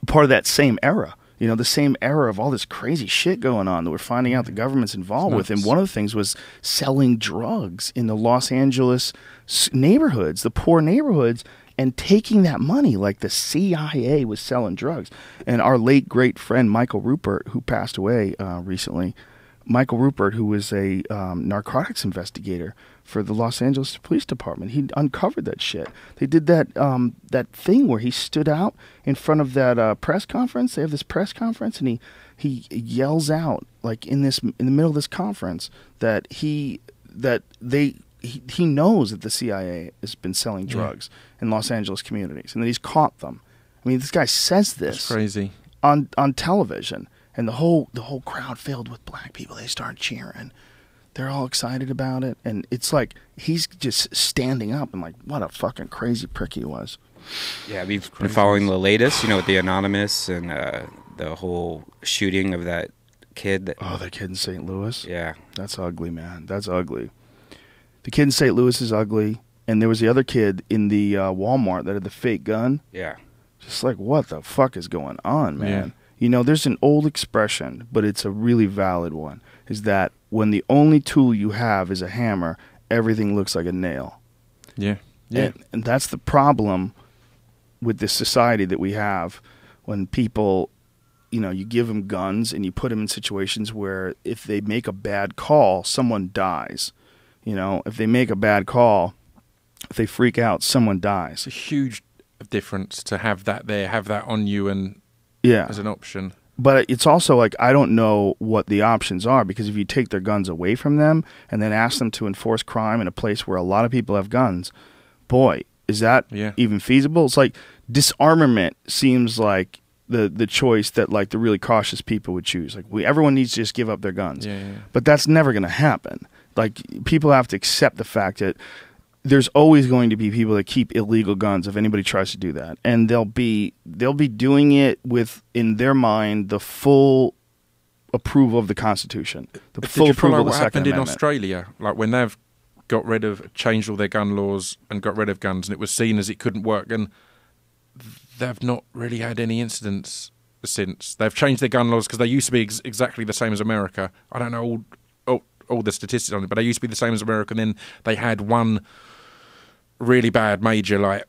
part of that same era, you know, the same era of all this crazy shit going on that we're finding out the government's involved with. And one of the things was selling drugs in the Los Angeles neighborhoods, the poor neighborhoods, and taking that money like the CIA was selling drugs. And our late great friend Michael Rupert, who passed away recently. Michael Rupert, who was a narcotics investigator for the Los Angeles Police Department, he uncovered that shit. They did that thing where he stood out in front of that press conference. They have this press conference, and he yells out like in the middle of this conference that he knows that the CIA has been selling drugs in Los Angeles communities, and that he's caught them. I mean, this guy says this. That's crazy on television. And the whole crowd filled with black people. They start cheering. They're all excited about it. And it's like he's just standing up and like, what a fucking crazy prick he was. Yeah, we've been following the latest, you know, with the Anonymous and the whole shooting of that kid. That kid in St. Louis? Yeah. That's ugly, man. That's ugly. The kid in St. Louis is ugly. And there was the other kid in the Walmart that had the fake gun. Yeah. Just like, what the fuck is going on, man? Yeah. You know, there's an old expression, but it's a really valid one, is that when the only tool you have is a hammer, everything looks like a nail. Yeah. And that's the problem with this society that we have when people, you know, you give them guns and you put them in situations where if they make a bad call, someone dies. You know, if they make a bad call, if they freak out, someone dies. It's a huge difference to have that there, have that on you and as an option. But it's also like, I don't know what the options are, because if you take their guns away from them and then ask them to enforce crime in a place where a lot of people have guns, boy, is that even feasible? It's like disarmament seems like the choice that like the really cautious people would choose. Like everyone needs to just give up their guns. But that's never going to happen. Like people have to accept the fact that there's always going to be people that keep illegal guns if anybody tries to do that, and they'll be doing it with, in their mind, the full approval of the Constitution, the full approval of the Second Amendment. Did you follow what happened in Australia? Like when they've changed all their gun laws and got rid of guns, and it was seen as it couldn't work. And they've not really had any incidents since. They've changed their gun laws because they used to be exactly the same as America. I don't know all the statistics on it, but they used to be the same as America. And then they had one really bad major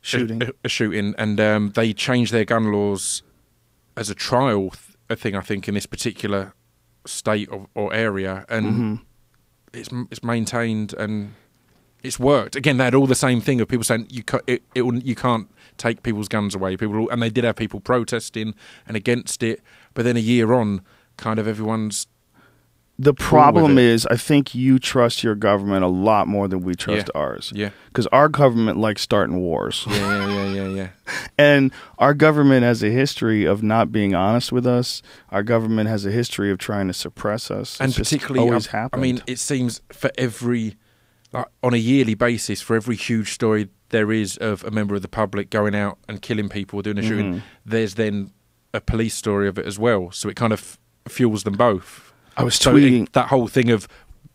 shooting, and they changed their gun laws as a trial thing, I think, in this particular state or area, and it's maintained and it's worked. Again, they had all the same thing of people saying you can't take people's guns away. And they did have people protesting and against it, but then a year on, kind of everyone's. The problem is, I think you trust your government a lot more than we trust ours. Yeah. Because our government likes starting wars. Yeah. And our government has a history of not being honest with us. Our government has a history of trying to suppress us. And particularly, always happened. I mean, it seems for every, on a yearly basis, for every huge story there is of a member of the public going out and killing people or doing a shooting, there's then a police story of it as well. So it kind of fuels them both. I was tweeting that whole thing of,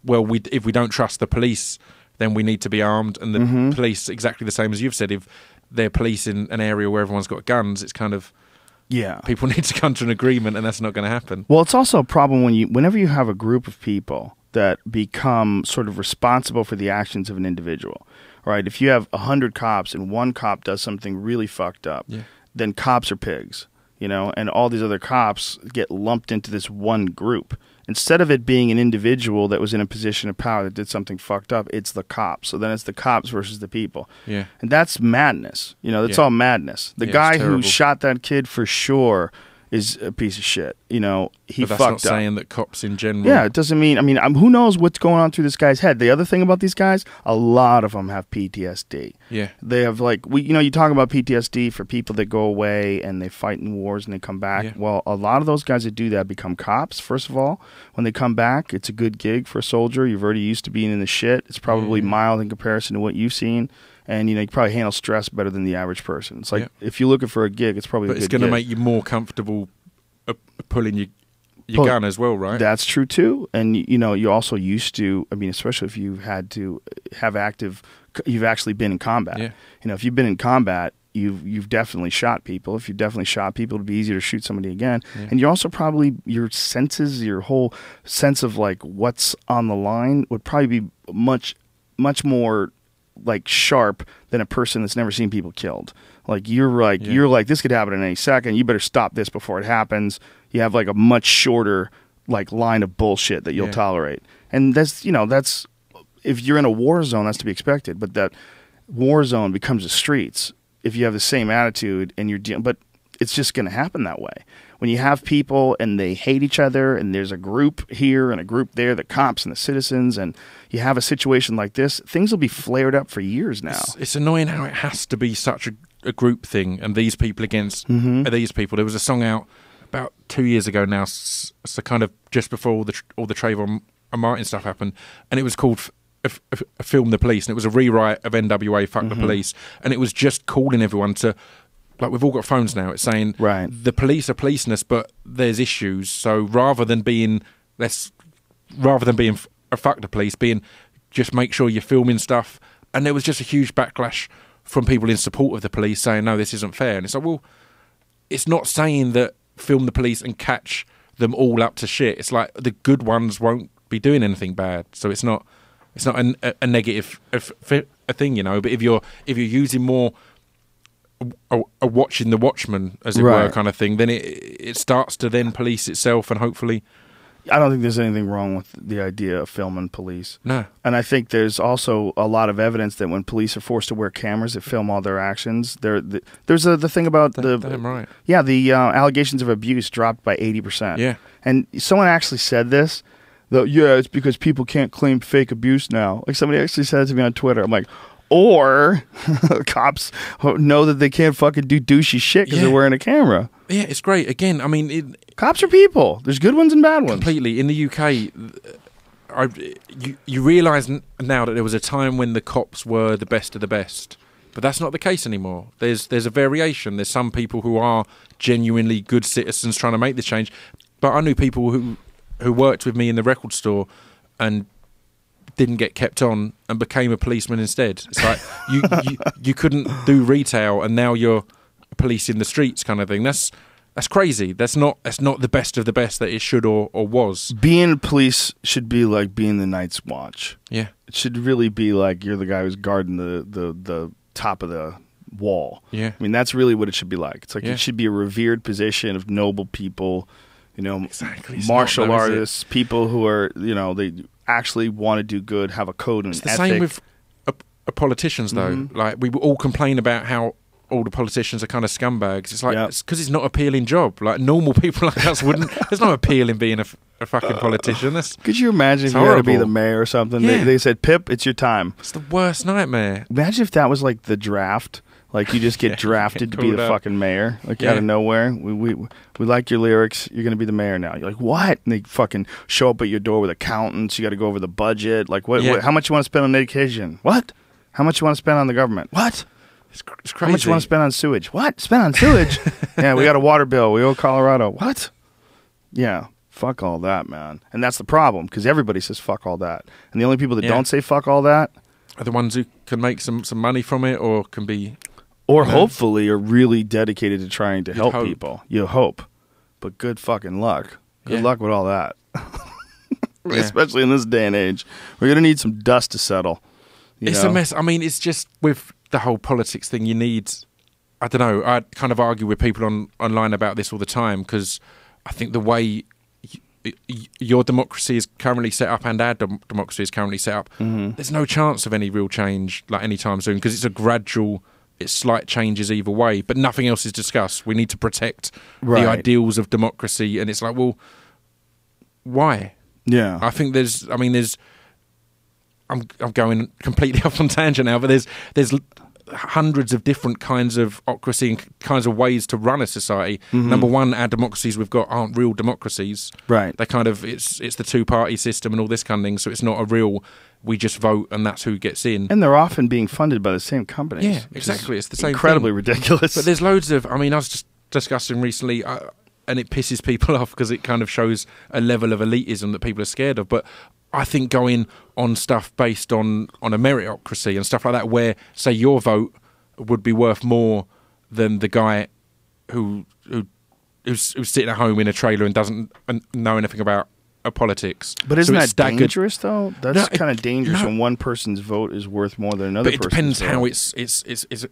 well, if we don't trust the police, then we need to be armed. And the police, exactly the same as you've said, if they're policing an area where everyone's got guns, it's kind of people need to come to an agreement, and that's not going to happen. Well, it's also a problem whenever you have a group of people that become sort of responsible for the actions of an individual, right? If you have 100 cops and one cop does something really fucked up, then cops are pigs, and all these other cops get lumped into this one group. Instead of it being an individual that was in a position of power that did something fucked up, it's the cops. So then it's the cops versus the people. Yeah. And that's madness. That's all madness. The guy who shot that kid for sure is a piece of shit. He but that's fucked not up. Saying that cops in general. Yeah, it doesn't mean. Who knows what's going on through this guy's head? The other thing about these guys, a lot of them have PTSD. Yeah, they have you talk about PTSD for people that go away and they fight in wars and they come back. Yeah. Well, a lot of those guys that do that become cops. First of all, when they come back, it's a good gig for a soldier. You've already used to being in the shit. It's probably mild in comparison to what you've seen. And, you probably handle stress better than the average person. It's like, if you're looking for a gig, it's probably a good gig. But it's going to make you more comfortable pulling your gun as well, right? That's true, too. And, you're also used to, especially if you've had to have you've actually been in combat. Yeah. If you've been in combat, you've definitely shot people. If you've definitely shot people, it'd be easier to shoot somebody again. Yeah. And you're also probably, your senses, your whole sense of, what's on the line would probably be much, much more sharp than a person that's never seen people killed. You're this could happen in any second. You better stop this before it happens. You have a much shorter line of bullshit that you'll tolerate. And that's if you're in a war zone, that's to be expected. But that war zone becomes the streets if you have the same attitude and you're but it's just going to happen that way. When you have people and they hate each other and there's a group here and a group there, the cops and the citizens, and you have a situation like this, things will be flared up for years now. It's annoying how it has to be such a group thing and these people against these people. There was a song out about 2 years ago now, so kind of just before all the Trayvon Martin stuff happened, and it was called Film the Police, and it was a rewrite of NWA Fuck the Police, and it was just calling everyone to... we've all got phones now. It's saying the police are policing us, but there's issues. So rather than being a fuck the police, just make sure you're filming stuff. And there was just a huge backlash from people in support of the police saying, no, this isn't fair. And it's like, well, it's not saying that film the police and catch them all up to shit. It's like the good ones won't be doing anything bad. So it's not a negative thing, But if you're using more a watching the Watchmen, as it were, kind of thing, then it starts to then police itself, and hopefully... I don't think there's anything wrong with the idea of filming police. No. And I think there's also a lot of evidence that when police are forced to wear cameras that film all their actions, there's the thing about the allegations of abuse dropped by 80%. Yeah. And someone actually said this, it's because people can't claim fake abuse now. Somebody actually said it to me on Twitter. I'm like... Or cops know that they can't fucking do douchey shit because they're wearing a camera. Yeah, it's great. Again, cops are people. There's good ones and bad ones. Completely. In the UK, you realise now that there was a time when the cops were the best of the best. But that's not the case anymore. There's a variation. There's some people who are genuinely good citizens trying to make this change. But I knew people who worked with me in the record store, and didn't get kept on and became a policeman instead. It's like you couldn't do retail and now you're policing the streets kind of thing. That's crazy. That's not the best of the best that it should or was. Being police should be like being the Night's Watch. Yeah. It should really be like you're the guy who's guarding the top of the wall. Yeah. I mean, that's really what it should be like. It's like Yeah. it should be a revered position of noble people, Exactly. It's martial not, though, is it? artists, people who are, they actually want to do good, have a code and It's the ethic. same with politicians, though. Mm-hmm. Like, we all complain about how all the politicians are kind of scumbags. It's like, Yeah. it's because it's not an appealing job. Like, normal people like us wouldn't. There's no appeal in being a fucking politician. Could you imagine if It's you had to be horrible. the mayor or something? Yeah. They said, Pip, it's your time. It's the worst nightmare. Imagine if that was like the draft. Like you just get drafted to be called the up. fucking mayor, like Yeah. out of nowhere. We like your lyrics. You're gonna be the mayor now. You're like, what? And they fucking show up at your door with accountants. You got to go over the budget. Like what? Yeah. How much you want to spend on education? What? How much you want to spend on the government? What? It's How crazy. much you want to spend on sewage? What? Spend on sewage? Yeah, we got a water bill. We owe Colorado. What? Yeah. Fuck all that, man. And that's the problem because everybody says fuck all that, and the only people that Yeah. don't say fuck all that, Are the ones who can make some money from it or can be... or Yeah. hopefully are really dedicated to trying to You'd help hope. people. You hope. But good fucking luck. Good Yeah. luck with all that. Yeah. Especially in this day and age. We're going to need some dust to settle. you It's know? a mess. I mean, it's just with the whole politics thing, you need... I don't know. I kind of argue with people online about this all the time because I think the way your democracy is currently set up and our democracy is currently set up, there's no chance of any real change like anytime soon because it's a gradual... It's slight changes either way, but nothing else is discussed. We need to protect Right. the ideals of democracy, and it's like, well, why? Yeah. I think there's. I'm going completely off on tangent now, but there's hundreds of different kinds of ocracy and kinds of ways to run a society. Number one, our democracies we've got aren't real democracies. Right. They kind of it's the two-party system and all this kind of thing. So it's not a real. We just vote and that's who gets in. And they're often being funded by the same companies. Yeah, which exactly. is It's the same incredibly thing. ridiculous. But there's loads of. I mean, I was just discussing recently, and it pisses people off because it kind of shows a level of elitism that people are scared of. But I think going on stuff based on a meritocracy and stuff like that, where say your vote would be worth more than the guy who's sitting at home in a trailer and doesn't know anything about politics. But isn't So that it's staggered. dangerous, though? That's No, kind of dangerous no. when one person's vote is worth more than another But it person's depends vote. how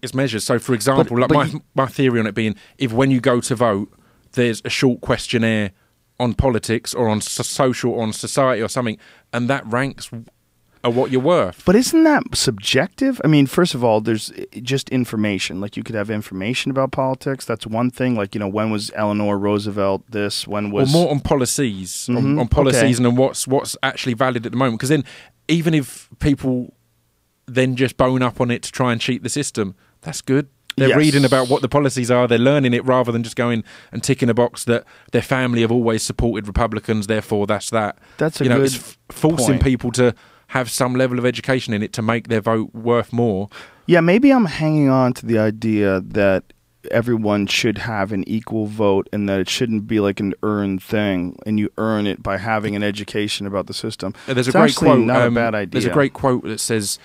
it's measured. So, for example, But like my theory on it being, if when you go to vote, there's a short questionnaire on politics or on social or on society or something, and that ranks what you're worth. But isn't that subjective? I mean, first of all, there's just information. Like you could have information about politics. That's one thing. Like, when was Eleanor Roosevelt this? When Or was... more on policies, Mhm, on policies okay. and what's actually valid at the moment. Because then, even if people then just bone up on it to try and cheat the system, that's good. They're Yes. reading about what the policies are. They're learning it rather than just going and ticking a box that their family have always supported Republicans. Therefore, that's that. That's a you know, good it's forcing point. people to have some level of education in it to make their vote worth more. Yeah, maybe I'm hanging on to the idea that everyone should have an equal vote and that it shouldn't be like an earned thing and you earn it by having an education about the system. There's a It's great actually quote. not a bad idea. There's a great quote that says,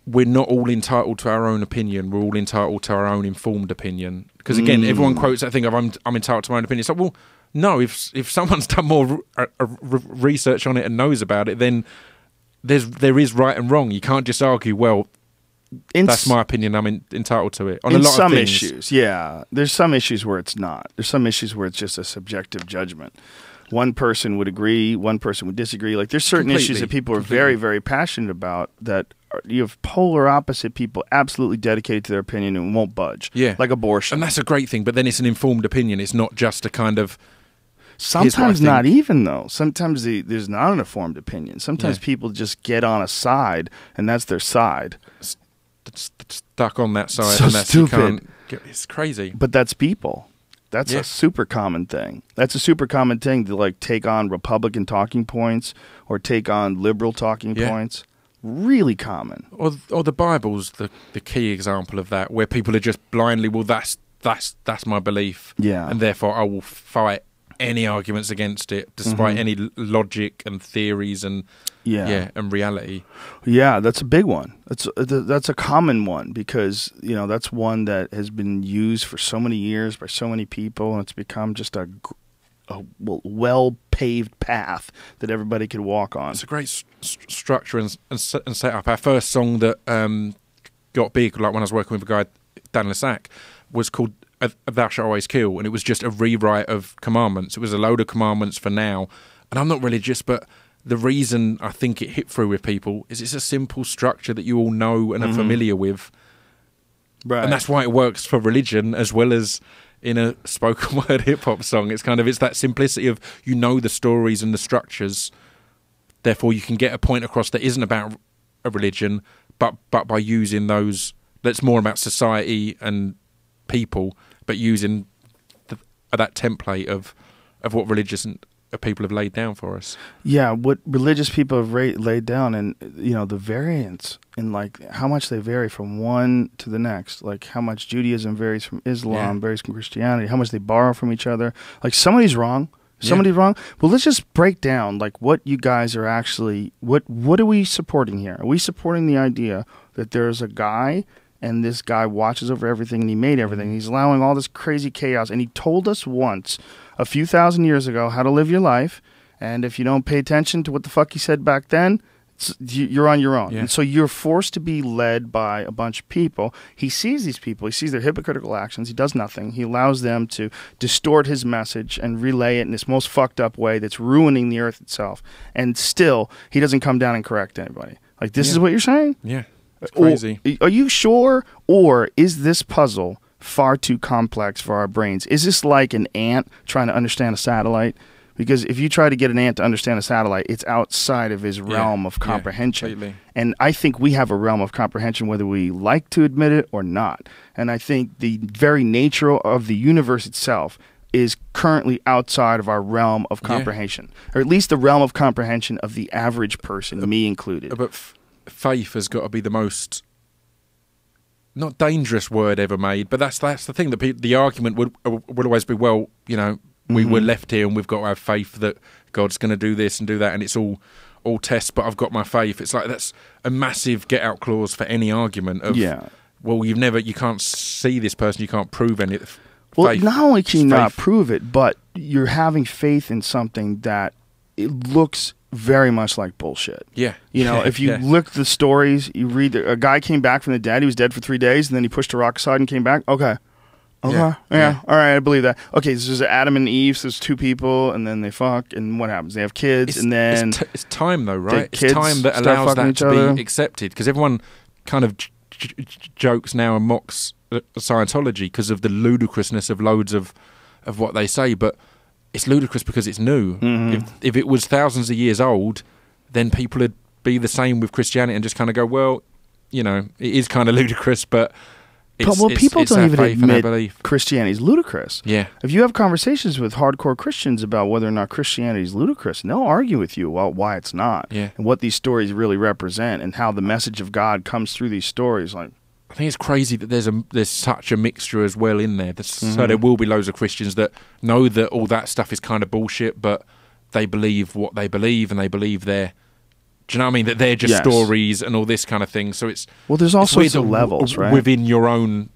"We're not all entitled to our own opinion. We're all entitled to our own informed opinion." Because again, everyone quotes that thing of "I'm entitled to my own opinion." It's like, well, no. If someone's done more research on it and knows about it, then there is right and wrong. You can't just argue, well, that's my opinion. I'm entitled to it on a in lot some of things. issues. Yeah, there's some issues where it's not. There's some issues where it's just a subjective judgment. One person would agree, one person would disagree. Like there's certain issues that people are very, very passionate about that you have polar opposite people absolutely dedicated to their opinion and won't budge. Yeah, like abortion. and that's a great thing. But then it's an informed opinion. It's not just a kind of. Sometimes Here's what I not think. even though. Sometimes there's not an informed opinion. Sometimes Yeah. people just get on a side and that's their side. That's stuck on that side, So and that's stupid. It's crazy. But that's people. That's Yeah. a super common thing. That's a super common thing to like take on Republican talking points or take on liberal talking Yeah. points. Really common. Or the Bible's the key example of that, where people are just blindly, well, that's my belief, Yeah. and therefore I will fight any arguments against it, despite any logic and theories and and reality. Yeah, that's a big one. That's a common one because that's one that has been used for so many years by so many people, and it's become just a well-paved path that everybody could walk on. It's a great structure and setup. Our first song that got big, like when I was working with a guy, Dan Lissac, was called Thou Shalt Always Kill, and it was just a rewrite of commandments. It was a load of commandments for now, and I'm not religious, but the reason I think it hit through with people is it's a simple structure that you all know and are familiar with, right? And that's why it works for religion as well as in a spoken word hip hop song. It's that simplicity of the stories and the structures, therefore you can get a point across that isn't about a religion, but by using those, that's more about society and people, but using that template of what religious people have laid down for us. Yeah, what religious people have laid down, and the variance in like how much they vary from one to the next, like how much Judaism varies from Islam, varies from Christianity, how much they borrow from each other. Like somebody's wrong. Well, let's just break down like what you guys are actually, what are we supporting here? Are we supporting the idea that there's a guy and this guy watches over everything and he made everything? He's allowing all this crazy chaos, and he told us once a few thousand years ago how to live your life, and if you don't pay attention to what the fuck he said back then, you're on your own. And so you're forced to be led by a bunch of people. He sees these people. He sees their hypocritical actions. He does nothing. He allows them to distort his message and relay it in this most fucked up way that's ruining the earth itself. And still, he doesn't come down and correct anybody. Like, this is what you're saying? Yeah. It's crazy. Are you sure? Or is this puzzle far too complex for our brains? Is this like an ant trying to understand a satellite? Because if you try to get an ant to understand a satellite, it's outside of his realm of comprehension. Completely. And I think we have a realm of comprehension whether we like to admit it or not. And I think the very nature of the universe itself is currently outside of our realm of comprehension. Or at least the realm of comprehension of the average person, me included. But faith has got to be the most, not dangerous word ever made, but that's the thing. The argument would always be, well, we're left here and we've got to have faith that God's going to do this and do that, and it's all tests, but I've got my faith. It's like that's a massive get out clause for any argument of, well, you can't see this person, you can't prove any. Well, not only can you not prove it, but you're having faith in something that it looks very much like bullshit. Yeah. If you look at the stories, you read a guy came back from the dead, he was dead for 3 days, and then he pushed a rock aside and came back. Okay. Yeah. All right, I believe that. Okay, so there's Adam and Eve, so there's two people, and then they fuck, and what happens? They have kids, and then... It's time, though, right? It's time that allows that to be accepted, because everyone kind of jokes now and mocks Scientology because of the ludicrousness of loads of what they say, but it's ludicrous because it's new. If it was thousands of years old, then people would be the same with Christianity and just kind of go, well, it is kind of ludicrous, but... people don't even admit Christianity is ludicrous. Yeah. If you have conversations with hardcore Christians about whether or not Christianity is ludicrous, and they'll argue with you about why it's not, and what these stories really represent, and how the message of God comes through these stories. Like, I think it's crazy that there's such a mixture as well in there. So there will be loads of Christians that know that all that stuff is kind of bullshit, but they believe what they believe, and they believe their... Do you know what I mean? That they're just stories and all this kind of thing. So it's... Well, there's all sorts of levels, right? Within your own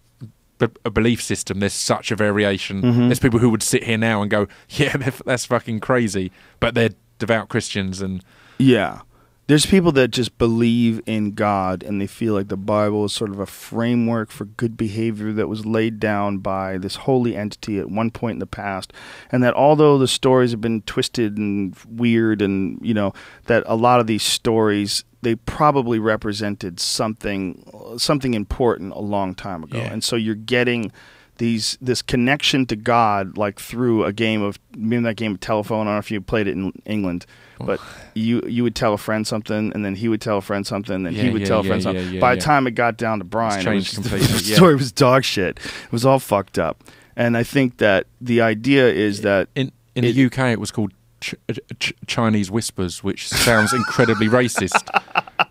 belief system, there's such a variation. There's people who would sit here now and go, yeah, that's fucking crazy. But they're devout Christians and... Yeah. There's people that just believe in God, and they feel like the Bible is sort of a framework for good behavior that was laid down by this holy entity at one point in the past, and that although the stories have been twisted and weird, and that a lot of these stories, they probably represented something important a long time ago. And so you're getting this connection to God, like through a game of, maybe that game of telephone. I don't know if you played it in England, but you would tell a friend something, and then he would tell a friend something, and then he would tell a friend something. By the time it got down to Brian, the story was dog shit. It was all fucked up. And I think that the idea is that in the UK it was called Chinese Whispers, which sounds incredibly racist,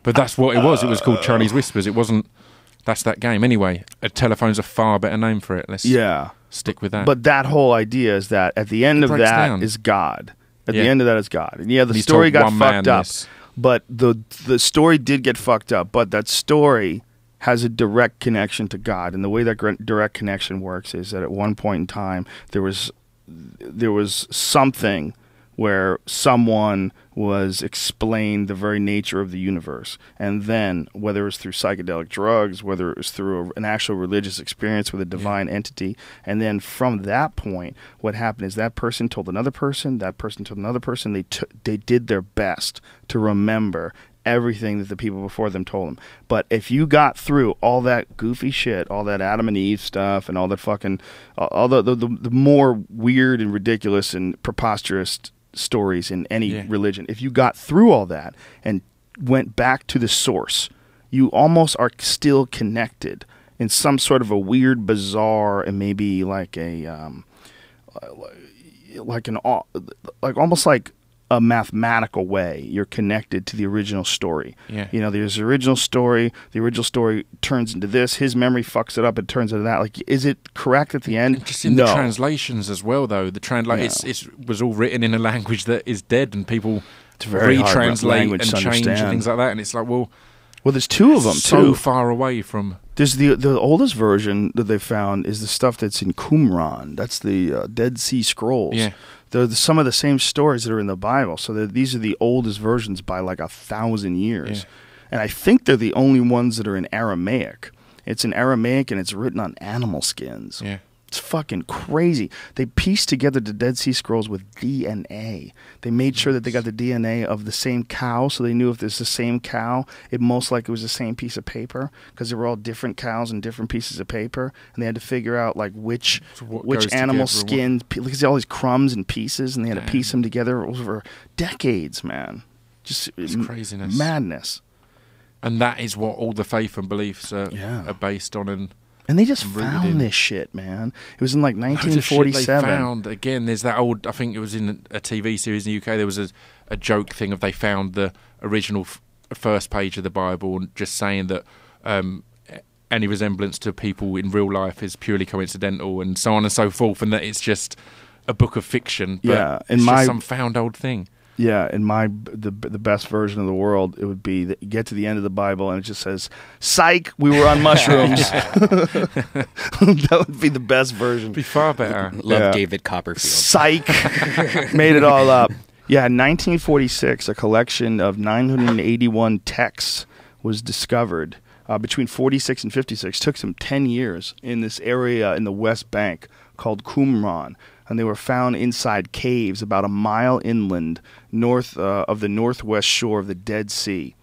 but that's what it was. It was called Chinese Whispers. It wasn't. That's that game. Anyway, a telephone's a far better name for it. stick with that. But that whole idea is that at the end of that is God. At the end of that is God. And yeah, the story got fucked up. But the story did get fucked up. But that story has a direct connection to God. And the way that direct connection works is that at one point in time, there was something where someone was explained the very nature of the universe. And then, whether it was through psychedelic drugs, whether it was through an actual religious experience with a divine entity, and then from that point, what happened is that person told another person, that person told another person, they did their best to remember everything that the people before them told them. But if you got through all that goofy shit, all that Adam and Eve stuff, and all that fucking, all the more weird and ridiculous and preposterous stories in any religion, if you got through all that and went back to the source, you almost are still connected in some sort of a weird, bizarre, and maybe like almost like a mathematical way. You're connected to the original story. You know, there's the original story. The original story turns into this. His memory fucks it up. It turns into that. Like, is it correct at the end? And just in the translations as well, though. It was all written in a language that is dead, and people retranslate and change and things like that. And it's like, well, there's two of them so far away from. There's the oldest version that they found is the stuff that's in Qumran. That's the Dead Sea Scrolls. Yeah. They're some of the same stories that are in the Bible. So these are the oldest versions by like 1,000 years. Yeah. And I think they're the only ones that are in Aramaic. It's in Aramaic and it's written on animal skins. Yeah. It's fucking crazy. They pieced together the Dead Sea Scrolls with DNA. They made sure that they got the DNA of the same cow, so they knew if it's the same cow, it most likely was the same piece of paper, because they were all different cows and different pieces of paper, and they had to figure out like which animal skin, because all these crumbs and pieces, and they had to piece them together over decades, man. Just it's craziness, madness. And that is what all the faith and beliefs are based on. And they just found this shit, man. It was in like 1947. They found, again, there's that old, I think it was in a TV series in the UK, there was a joke thing of they found the original first page of the Bible and just saying that any resemblance to people in real life is purely coincidental and so on and so forth, and that it's just a book of fiction, but it's just some found old thing. Yeah, in the best version of the world, it would be that you get to the end of the Bible and it just says, "Psych, we were on mushrooms." That would be the best version. It'd be far better. Love David Copperfield. Psych, made it all up. Yeah, in 1946, a collection of 981 texts was discovered between 46 and 56. Took some 10 years in this area in the West Bank called Qumran. And they were found inside caves about a mile inland north of the northwest shore of the Dead Sea.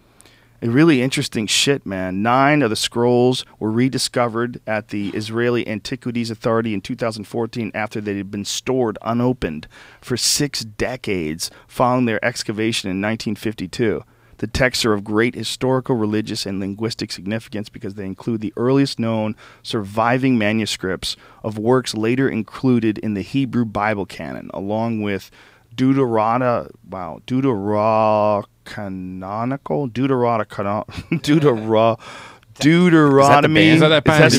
A really interesting shit, man. 9 of the scrolls were rediscovered at the Israeli Antiquities Authority in 2014 after they had been stored unopened for 6 decades following their excavation in 1952. The texts are of great historical, religious, and linguistic significance because they include the earliest known surviving manuscripts of works later included in the Hebrew Bible canon, along with Deuterocanonical. Deuteronomy. Is that that band?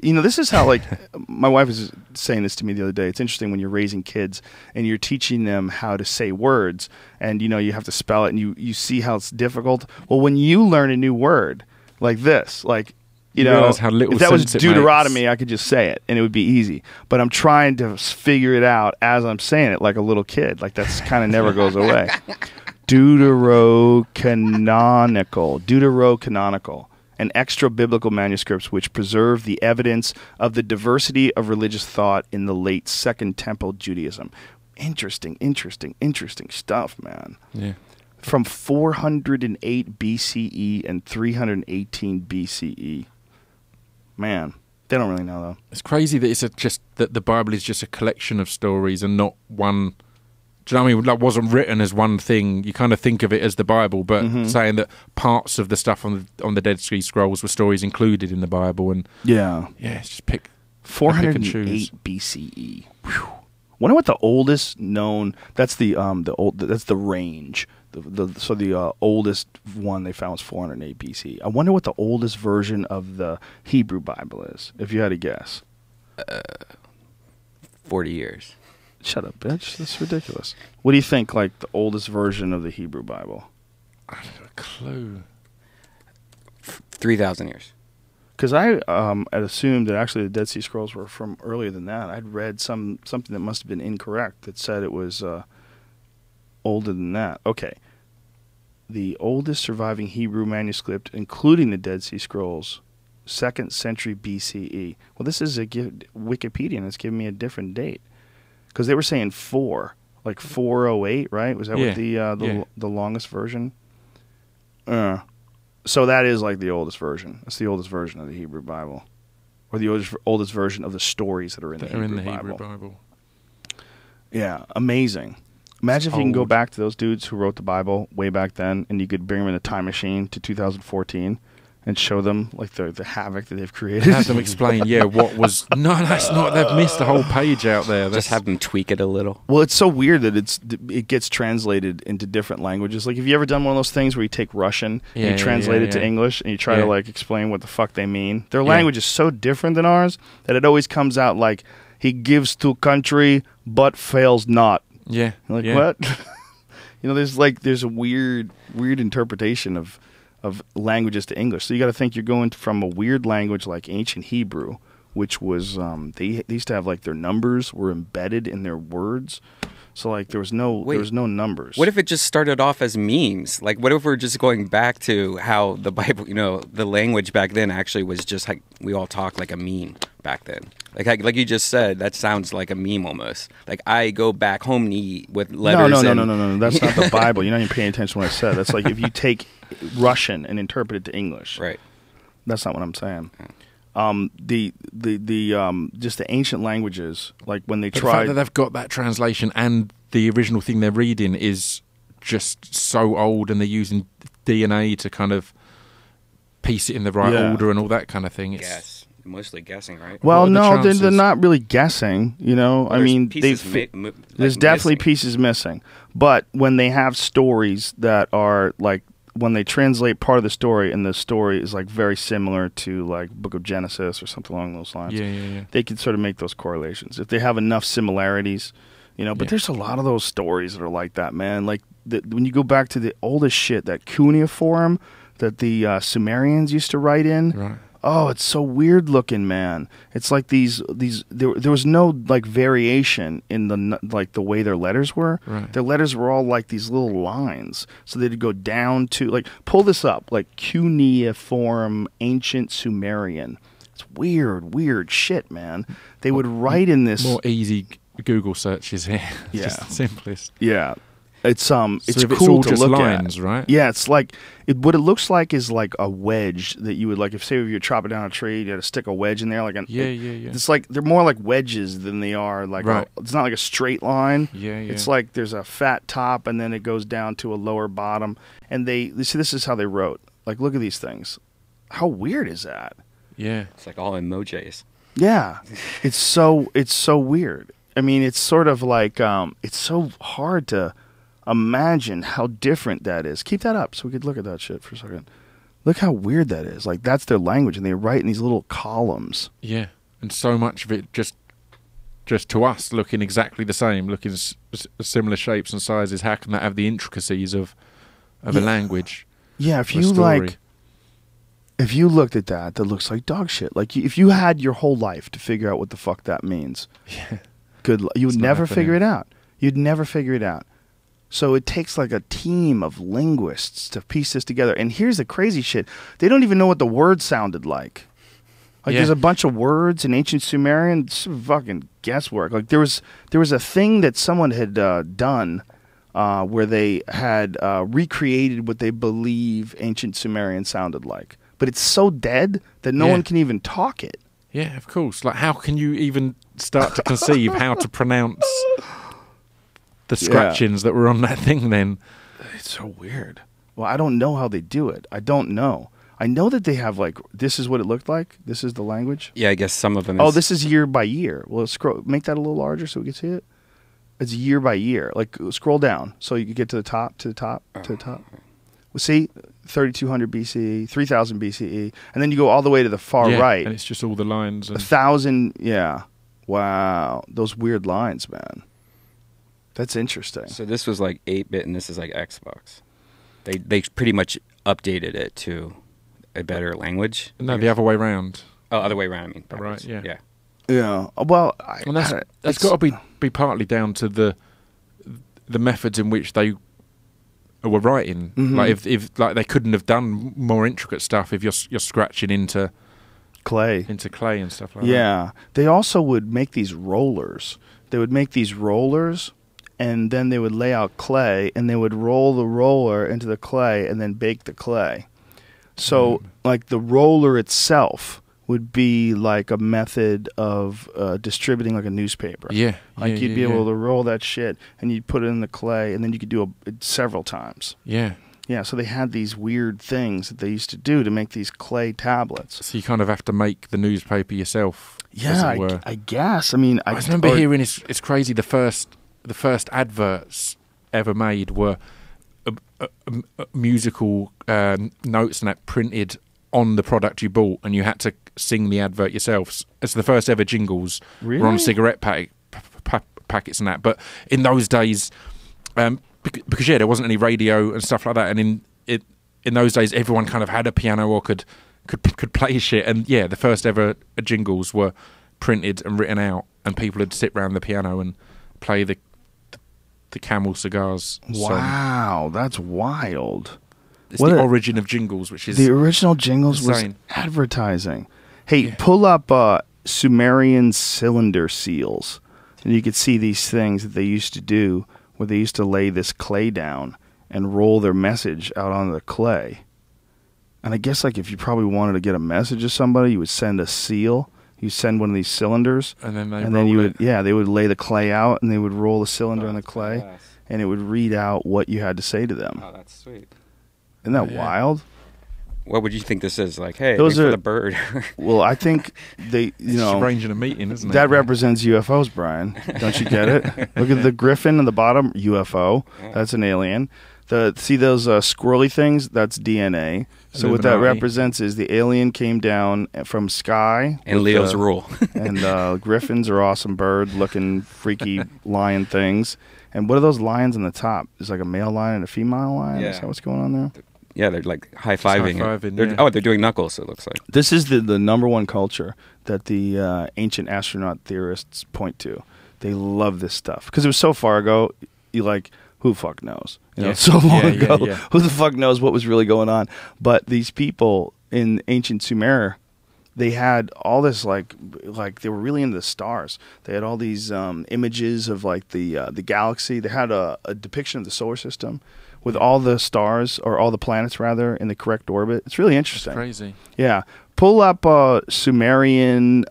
You know, this is how, like, my wife was saying this to me the other day. It's interesting when you're raising kids and you're teaching them how to say words, and, you know, you have to spell it, and you see how it's difficult. Well, when you learn a new word like this, like, you know, if that was Deuteronomy, I could just say it and it would be easy. But I'm trying to figure it out as I'm saying it, like a little kid. Like, that's kind of never goes away. Deuterocanonical, and extra-biblical manuscripts which preserve the evidence of the diversity of religious thought in the late Second Temple Judaism. Interesting stuff, man. Yeah. From 408 BCE and 318 BCE. Man, they don't really know, though. It's crazy that that the Bible is just a collection of stories and not one. Do you know what I mean? Like, wasn't written as one thing. You kind of think of it as the Bible, but saying that parts of the stuff on the Dead Sea Scrolls were stories included in the Bible, and it's just pick 408 BCE. Whew. Wonder what the oldest known. That's the range. The oldest one they found was 408 BC. I wonder what the oldest version of the Hebrew Bible is, if you had to guess. 40 years. Shut up, bitch. That's ridiculous. What do you think, like, the oldest version of the Hebrew Bible? I have a clue. 3,000 years. Because I had assumed that actually the Dead Sea Scrolls were from earlier than that. I'd read something that must have been incorrect that said it was older than that. Okay. The oldest surviving Hebrew manuscript, including the Dead Sea Scrolls, 2nd century BCE. Well, this is Wikipedia, and it's giving me a different date. Because they were saying 408, right? Was that what the longest version? So that is like the oldest version. That's the oldest version of the Hebrew Bible. Or the oldest version of the stories that are in the Hebrew Bible. Yeah, amazing. Imagine if you can go back to those dudes who wrote the Bible way back then, and you could bring them in a time machine to 2014 and show them like the havoc that they've created. Have them explain, what was... No, that's not... They've missed a whole page out there. Just have them tweak it a little. Well, it's so weird that it gets translated into different languages. Like, have you ever done one of those things where you take Russian and you translate it to English and you try to, like, explain what the fuck they mean? Their language is so different than ours that it always comes out like, he gives to country but fails not. Yeah. You're like, what? There's a weird interpretation of languages to English. So you got to think you're going from a weird language like ancient Hebrew, which was they used to have like their numbers were embedded in their words. So like there was no numbers. What if it just started off as memes? Like what if we're just going back to how the Bible, the language back then actually was just like we all talk like a meme back then. Like you just said, that sounds like a meme almost. Like I go back home and eat with letters. No. That's not the Bible. You're not even paying attention to what I said. That's like if you take Russian and interpret it to English. Right. That's not what I'm saying. Just the ancient languages, like when they tried. The fact that they've got that translation and the original thing they're reading is just so old, and they're using DNA to kind of piece it in the right order and all that kind of thing. Yes. Mostly guessing, right? Well, no, they're not really guessing. Well, I mean, there's definitely pieces missing. But when they have stories that are like, when they translate part of the story, and the story is like very similar to like Book of Genesis or something along those lines, they can sort of make those correlations if they have enough similarities. But there's a lot of those stories that are like that, man. Like when you go back to the oldest shit, that cuneiform that the Sumerians used to write in. Right. Oh, it's so weird looking, man. It's like there was no like variation in the way their letters were. Right. Their letters were all like these little lines. So they'd go down to like pull this up, like cuneiform ancient Sumerian. It's weird shit, man. They would write in this more easy Google searches here. Yeah. Just the simplest. Yeah. It's so it's cool all to just look lines, at, right? Yeah, it's like what it looks like is like a wedge that you would like if you're chopping down a tree, you had to stick a wedge in there, like It's like they're more like wedges than they are like it's not like a straight line. Yeah. It's like there's a fat top and then it goes down to a lower bottom, and they see this is how they wrote. Like, look at these things. How weird is that? Yeah, it's like all emojis. Yeah, it's so weird. I mean, it's sort of like it's so hard to imagine how different that is. Keep that up so we could look at that shit for a second. Look how weird that is. Like, that's their language, and they write in these little columns. Yeah, and so much of it just to us looking exactly the same, looking similar shapes and sizes. How can that have the intricacies of a language? Yeah, if you looked at that looks like dog shit. Like, if you had your whole life to figure out what the fuck that means, you would never figure it out. You'd never figure it out. So it takes like a team of linguists to piece this together. And here's the crazy shit. They don't even know what the word sounded like. Like there's a bunch of words in ancient Sumerian. It's fucking guesswork. Like there was a thing that someone had done where they had recreated what they believe ancient Sumerian sounded like. But it's so dead that no one can even talk it. Yeah, of course. Like how can you even start to conceive how to pronounce the scratchings that were on that thing then? It's so weird. Well, I don't know how they do it. I don't know. I know that they have like, this is what it looked like. This is the language. Yeah, I guess some of them. Oh, this is year by year. Well, make that a little larger so we can see it. It's year by year. Like scroll down so you can get to the top, to the top, to the top. Well, see, 3200 BCE, 3000 BCE, and then you go all the way to the far right. And it's just all the lines. And 1000, yeah. Wow, those weird lines, man. That's interesting. So this was like 8-bit, and this is like Xbox. They pretty much updated it to a better language. No, the other way round. Oh, other way around. I mean, right? Yeah. Yeah. Yeah. Well, and that's got to be partly down to the methods in which they were writing. Mm-hmm. Like if like they couldn't have done more intricate stuff if you're scratching into clay and stuff like that. Yeah. They also would make these rollers. They would make these rollers, and then they would lay out clay, and they would roll the roller into the clay and then bake the clay. So, like, the roller itself would be like a method of distributing like a newspaper. Yeah. Like, you'd be able to roll that shit, and you'd put it in the clay, and then you could do it several times. Yeah. Yeah, so they had these weird things that they used to do to make these clay tablets. So you kind of have to make the newspaper yourself. Yeah, I guess. I mean, I remember hearing it's crazy. The first adverts ever made were musical notes and that printed on the product you bought, and you had to sing the advert yourself. It's the first ever jingles were on cigarette packets and that. But in those days, because there wasn't any radio and stuff like that, and in those days everyone kind of had a piano or could play shit, and the first ever jingles were printed and written out, and people would sit around the piano and play the Camel Cigars song. Wow, that's wild. It's the origin of jingles, which is the original jingles insane. Was advertising. Hey, pull up Sumerian cylinder seals, and you could see these things that they used to do, where they used to lay this clay down and roll their message out onto the clay. And I guess, like, if you probably wanted to get a message to somebody, you would send a seal. You send one of these cylinders, and then they would lay the clay out, and they would roll the cylinder in the clay, and it would read out what you had to say to them. Oh, that's sweet. Isn't that wild? What would you think this is? Like, hey, those thanks are for the bird. Well, I think they, it's arranging a meeting, isn't it? That represents UFOs, Brian. Don't you get it? Look at the griffin on the bottom, UFO. Yeah. That's an alien. See those squirrely things? That's DNA. So Illuminati. What that represents is the alien came down from sky. And Leo's rule. And griffins are awesome bird-looking, freaky lion things. And what are those lions on the top? There's like a male lion and a female lion? Yeah. Is that what's going on there? Yeah, they're like high-fiving. Yeah. Oh, they're doing knuckles, it looks like. This is the number one culture that the ancient astronaut theorists point to. They love this stuff. Because it was so far ago, you like... Who the fuck knows? You know, so long ago. Yeah. Who the fuck knows what was really going on? But these people in ancient Sumer, they had all this like they were really into the stars. They had all these images of like the galaxy. They had a depiction of the solar system with all the stars, or all the planets rather, in the correct orbit. It's really interesting. That's crazy. Yeah. Pull up Sumerian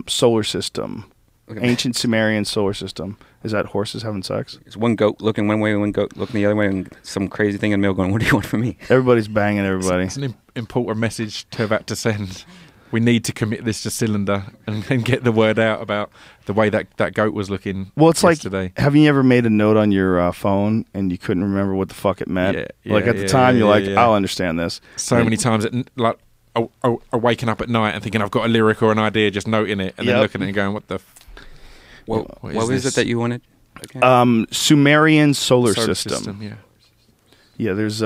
solar system. Ancient Sumerian solar system. Is that horses having sex? It's one goat looking one way, one goat looking the other way, and some crazy thing in the middle going, what do you want from me? Everybody's banging everybody. It's an important message to have to send. We need to commit this to Cylinder and get the word out about the way that goat was looking yesterday. Like, have you ever made a note on your phone and you couldn't remember what the fuck it meant? Like at the time, you're like, I'll understand this. So many times, like, waking up at night and thinking I've got a lyric or an idea, just noting it, and then looking at it and going, what the... What is it that you wanted? Okay. Sumerian solar system. Yeah. Yeah, there's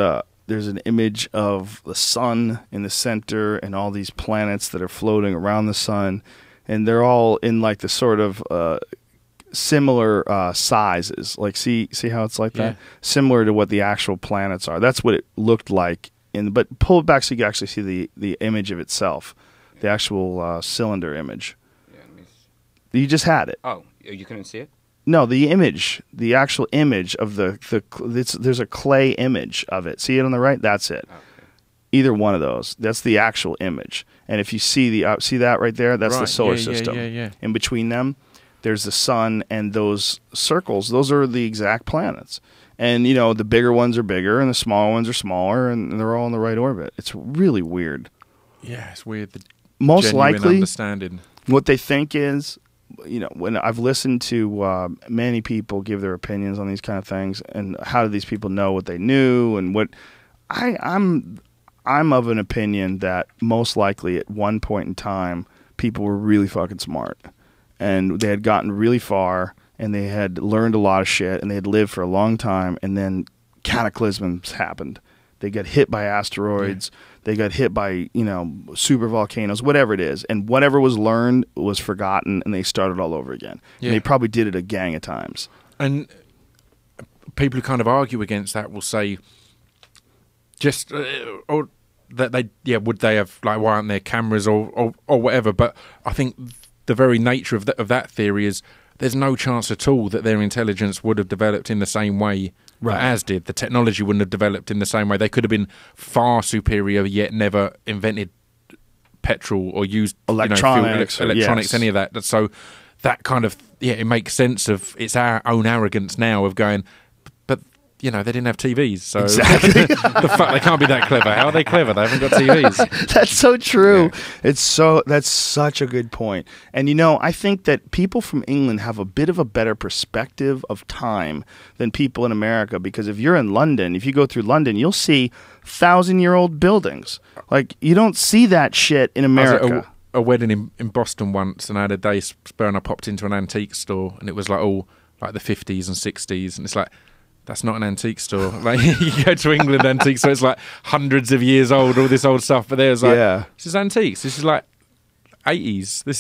an image of the sun in the center and all these planets that are floating around the sun, and they're all in like the sort of similar sizes. Like see how it's like that? Similar to what the actual planets are. That's what it looked like. But pull it back so you can actually see the image of itself, the actual cylinder image. You just had it. Oh, you couldn't see it? No, the image, the actual image of there's a clay image of it. See it on the right? That's it. Okay. Either one of those. That's the actual image. And if you see see that right there, that's the solar system. Yeah. In between them, there's the sun, and those circles, those are the exact planets. And, you know, the bigger ones are bigger, and the smaller ones are smaller, and they're all in the right orbit. It's really weird. Yeah, it's weird. Most likely, understanding. What they think is when I've listened to many people give their opinions on these kind of things, and how do these people know what they knew, and what I'm of an opinion that most likely at one point in time people were really fucking smart, and they had gotten really far, and they had learned a lot of shit, and they had lived for a long time, and then cataclysms happened. They got hit by asteroids. Yeah. They got hit by, super volcanoes, whatever it is. And whatever was learned was forgotten, and they started all over again. Yeah. And they probably did it a gang of times. And people who kind of argue against that will say, just, or that would they have, like, why aren't there cameras or whatever? But I think the very nature of that theory is there's no chance at all that their intelligence would have developed in the same way as did. The technology wouldn't have developed in the same way. They could have been far superior, yet never invented petrol or used electronics, any of that. So that kind of, it makes sense of, it's our own arrogance now of going, but they didn't have TVs, so exactly. The fuck, they can't be that clever. How are they clever? They haven't got TVs. That's so true. Yeah. That's such a good point. And I think that people from England have a bit of a better perspective of time than people in America, because if you're in London, if you go through London, you'll see 1,000-year-old buildings. Like, you don't see that shit in America. I was at a wedding in Boston once, and I had a day spare, and I popped into an antique store, and it was like all like the 50s and 60s, and it's like, that's not an antique store. Like, you go to England antique store, it's like hundreds of years old, all this old stuff. But there's like, this is antiques. This is like 80s. This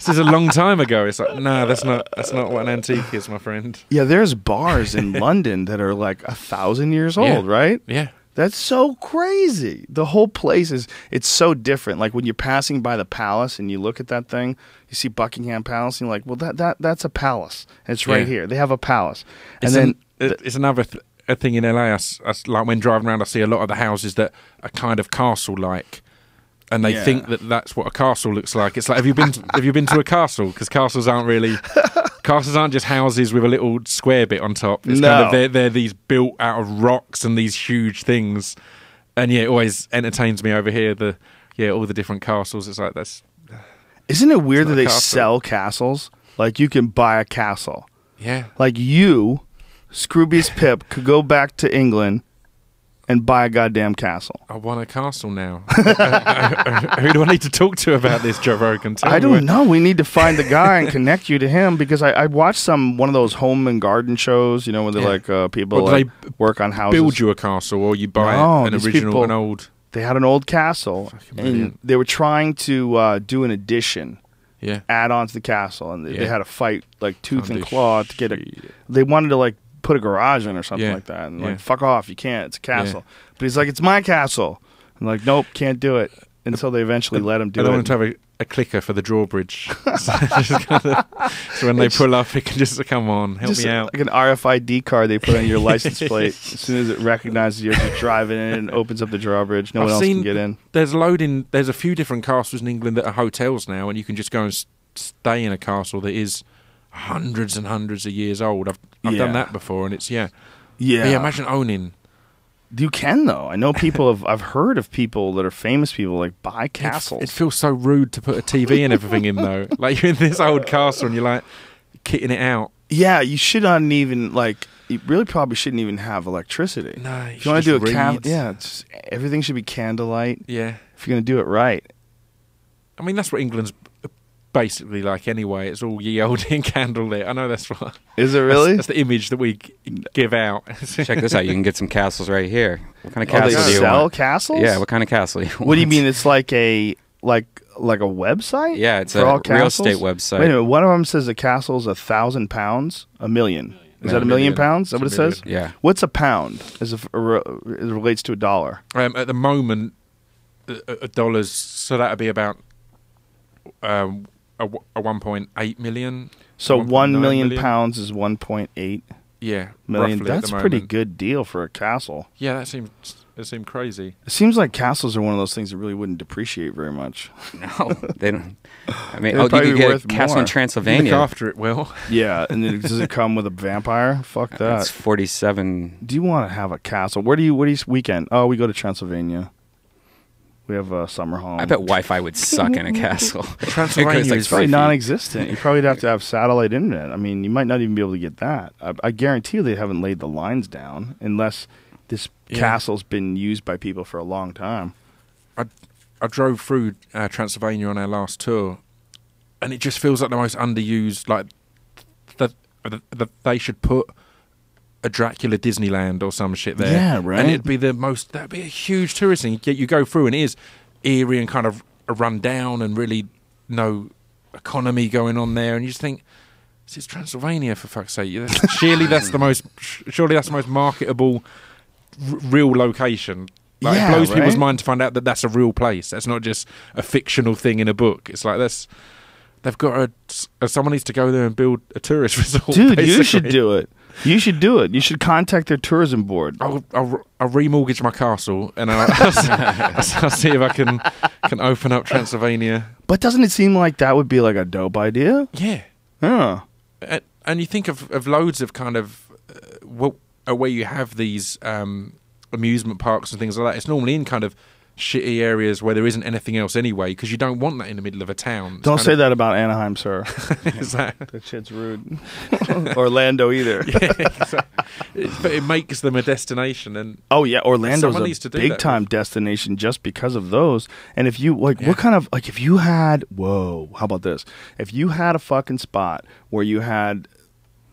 is a long time ago. It's like, no, that's not what an antique is, my friend. Yeah, there's bars in London that are like 1,000 years old, right? Yeah. That's so crazy. The whole place it's so different. Like, when you're passing by the palace and you look at that thing, you see Buckingham Palace, and you're like, well, that's a palace. And it's right here. They have a palace. And it's another thing in LA. I like, when driving around, I see a lot of the houses that are kind of castle-like, and they think that that's what a castle looks like. It's like, have you been to a castle? Because castles aren't just houses with a little square bit on top. It's kind of, they're these built out of rocks and these huge things. And it always entertains me over here. All the different castles. It's like, isn't it weird that they sell castles? Like, you can buy a castle. Yeah. Like, you, Scroobius Pip, could go back to England and buy a goddamn castle. I want a castle now. Who do I need to talk to about this, Joe Rogan? I don't know. We need to find the guy and connect you to him, because I watched one of those home and garden shows, where they're like people work on houses. Build you a castle, or you buy an original, an old. They had an old castle, and they were trying to do an addition. Yeah. Add on to the castle, and they had to fight like tooth and claw to get it. They wanted to like put a garage in or something like that, and like, fuck off, you can't, it's a castle. But he's like, it's my castle. And like, nope, can't do it. Until they eventually let him do it. I don't want to have a clicker for the drawbridge. So when they pull up, it can just, come on, help me out. Like an RFID card they put on your license plate. As soon as it recognizes you're just driving in, and opens up the drawbridge. No one else can get in. There's a few different castles in England that are hotels now, and you can just go and stay in a castle that is hundreds and hundreds of years old. I've done that before, and it's imagine owning. You can, though. I know people I've heard of people that are famous people, like, buy castles. It feels so rude to put a TV and everything in, though. Like, you're in this old castle and you're like kitting it out. Yeah, you should not even, like, you really probably shouldn't even have electricity. No, if you want to do everything should be candlelight. Yeah, if you're going to do it right. I mean, that's what England's basically like anyway. It's all ye olde and candlelit. I know that's what. Is it really? That's the image that we give out. Check this out. You can get some castles right here. What kind of castle do you sell want? Castles? Yeah. What kind of castle do you want? What do you mean? It's like a website? Yeah, it's a real estate website. Wait a minute. One of them says a castle's £1,000, £1 million. Is that £1 million? Is that what it says? Yeah. What's a pound? As it relates to a dollar? At the moment, a dollar's, so that'd be about a 1.8 million. So £1 million pounds is 1.8 million. That's a pretty good deal for a castle. Yeah, that seemed crazy. It seems like castles are one of those things that really wouldn't depreciate very much. No, they don't. I mean, you could get a castle in Transylvania. Look after it well. Yeah, and then does it come with a vampire? Fuck that. That's 47. Do you want to have a castle? What do you weekend? Oh, we go to Transylvania. We have a summer home. I bet Wi-Fi would suck in a castle. Transylvania is probably non-existent. You probably have to have satellite internet. I mean, you might not even be able to get that. I guarantee you they haven't laid the lines down unless this castle's been used by people for a long time. I drove through Transylvania on our last tour, and it just feels like the most underused. Like that they should put a Dracula Disneyland or some shit there. Yeah, right. And it'd be that'd be a huge tourist thing. You go through and it is eerie and kind of run down and really no economy going on there, and you just think, this is Transylvania for fuck's sake. Surely that's the most marketable real location. Like, it blows people's mind to find out that that's a real place. That's not just a fictional thing in a book. It's like they've got someone needs to go there and build a tourist resort. Dude, basically. you should do it. You should do it. You should contact their tourism board. I'll remortgage my castle and I'll see if I can open up Transylvania. But doesn't it seem like that would be like a dope idea? Yeah. Yeah. And you think of loads of kind of where you have these amusement parks and things like that. It's normally in kind of shitty areas where there isn't anything else anyway, because you don't want that in the middle of a town. Don't say that about Anaheim, sir. That shit's rude. Orlando either. Yeah, exactly. But it makes them a destination. And oh yeah, Orlando's a big time with. destination just because of those. And if you what kind of if you had how about this? If you had a fucking spot where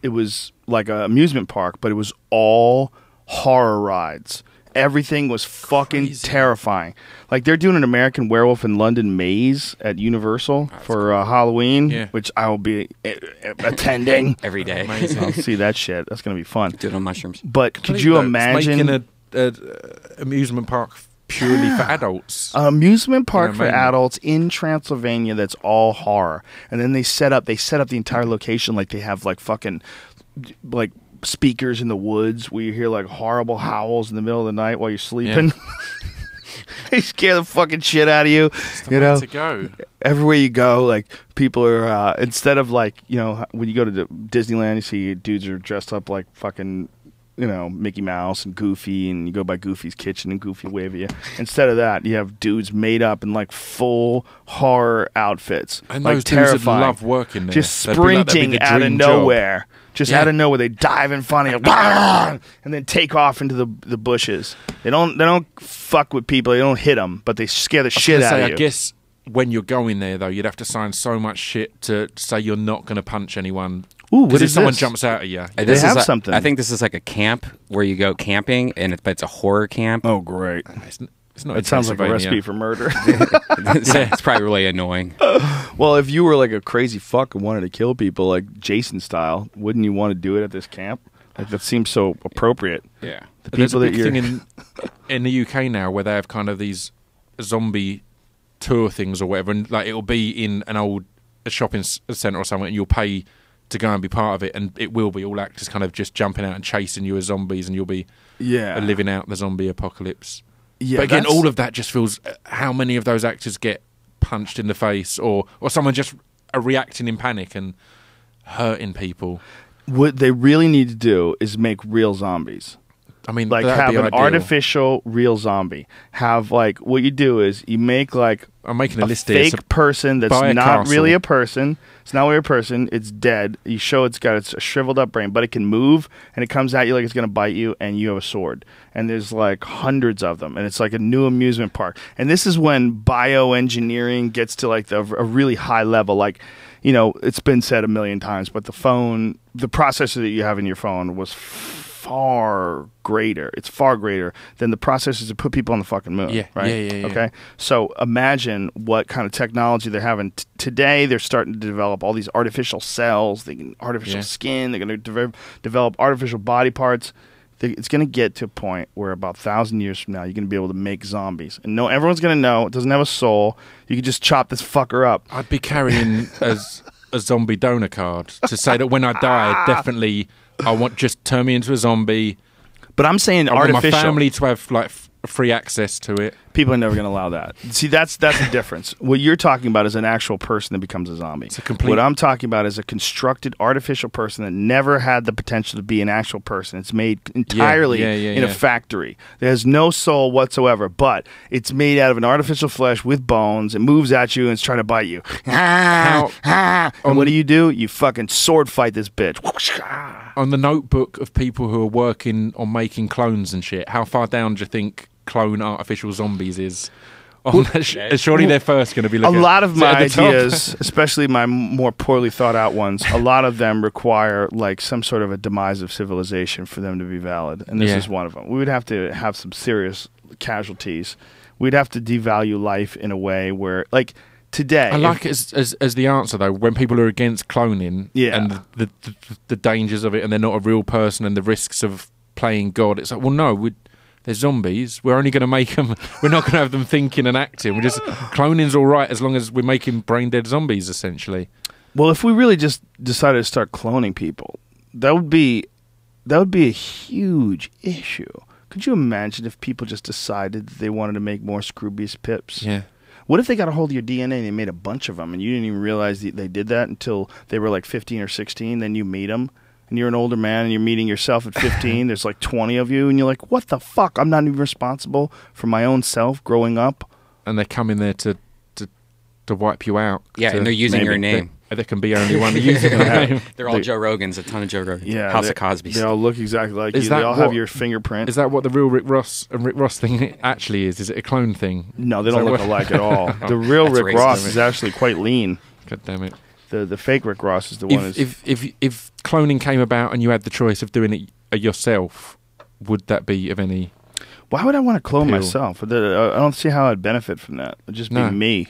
it was like an amusement park, but it was all horror rides. Everything was fucking terrifying. Like they're doing an American Werewolf in London maze at Universal for Halloween, which I will be attending every day. I'll see that shit. That's gonna be fun. Do it on mushrooms. But could you imagine making an amusement park purely for adults? An amusement park for adults in Transylvania that's all horror, and then they set up the entire location like they have like fucking like speakers in the woods where you hear like horrible howls in the middle of the night while you're sleeping. They scare the fucking shit out of you. You know, to go everywhere you go, like people are instead of like, you know, when you go to Disneyland, you see dudes are dressed up like fucking, you know, Mickey Mouse and Goofy, and you go by Goofy's kitchen and Goofy wave at you. Instead of that, you have dudes made up in like full horror outfits, and like those terrifying, dudes would love working there. just sprinting out of nowhere. Just out of nowhere, they dive in front of you, and then take off into the bushes. They don't fuck with people. They don't hit them, but they scare the shit out of you. I guess when you're going there, though, you'd have to sign so much shit to say you're not going to punch anyone. Ooh, what is if someone this? jumps out at you, They have something. I think this is like a camp where you go camping, but it's a horror camp. Oh, great! It's not. It sounds like a recipe for murder. It's probably really annoying. Well, if you were like a crazy fuck and wanted to kill people, like Jason style, wouldn't you want to do it at this camp? Like that seems so appropriate. Yeah. The There's a people big thing in the UK now where they have kind of these zombie tour things or whatever, and like it'll be in an old shopping centre or something, and you'll pay to go and be part of it, and it will be all actors kind of just jumping out and chasing you as zombies, and you'll be living out the zombie apocalypse. Yeah, but again, all of that just feels. How many of those actors get punched in the face, or someone just reacting in panic and hurting people? What they really need to do is make real zombies. I mean, like have an artificial real zombie. Have like what you do is you make like I'm making a list fake here. person that's not really a person. It's not really a person. It's dead. You show it's a shriveled up brain, but it can move and it comes at you like it's gonna bite you, and you have a sword. And there's like hundreds of them, and it's like a new amusement park. And this is when bioengineering gets to like a really high level. Like, you know, it's been said a million times, but the processor that you have in your phone was far greater. It's far greater than the processors that put people on the fucking moon. Yeah, right? Yeah. Okay, so imagine what kind of technology they're having today. They're starting to develop all these artificial cells, artificial skin. They're going to develop artificial body parts. It's going to get to a point where about 1,000 years from now, you're going to be able to make zombies, and everyone's going to know it doesn't have a soul. You can just chop this fucker up. I'd be carrying a zombie donor card to say that when I die, definitely. I want just turn me into a zombie. But I'm saying I want artificial. my family to have like free access to it. People are never going to allow that. See, that's the difference. What you're talking about is an actual person that becomes a zombie. What I'm talking about is a constructed artificial person that never had the potential to be an actual person. It's made entirely in a factory. It has no soul whatsoever, but it's made out of an artificial flesh with bones. It moves at you and it's trying to bite you. And what do? You fucking sword fight this bitch. On the notebook of people who are working on making clones and shit, how far down do you think clone artificial zombies is? Surely they're first going to be looking a lot of my ideas, especially my more poorly thought out ones, a lot of them require like some sort of a demise of civilization for them to be valid, and this is one of them. We would have to have some serious casualties. We'd have to devalue life in a way where, like, today, I like it as the answer though. When people are against cloning, and the dangers of it, and they're not a real person, and the risks of playing God, it's like, well, no, they're zombies. We're only going to make them. We're not going to have them thinking and acting. We're just cloning's all right as long as we're making brain dead zombies, essentially. Well, if we really just decided to start cloning people, that would be a huge issue. Could you imagine if people just decided that they wanted to make more Scroobius Pips? Yeah. What if they got a hold of your DNA and they made a bunch of them and you didn't even realize they did that until they were like 15 or 16? Then you meet them and you're an older man and you're meeting yourself at 15. There's like 20 of you and you're like, what the fuck? I'm not even responsible for my own self growing up. And they come in there to wipe you out. Yeah, and they're using your name. There can be only one using their name. They're all Joe Rogans, a ton of Joe Rogans. Yeah, House of Cosby's. They all look exactly like you. They all have your fingerprint. Is that what the real Rick Ross and Rick Ross thing actually is? Is it a clone thing? No, they don't look alike at all. The real Rick Ross is actually quite lean. God damn it. The fake Rick Ross is the one. If cloning came about and you had the choice of doing it yourself, would that be of any? Why would I want to clone myself? I don't see how I'd benefit from that. It'd just be me.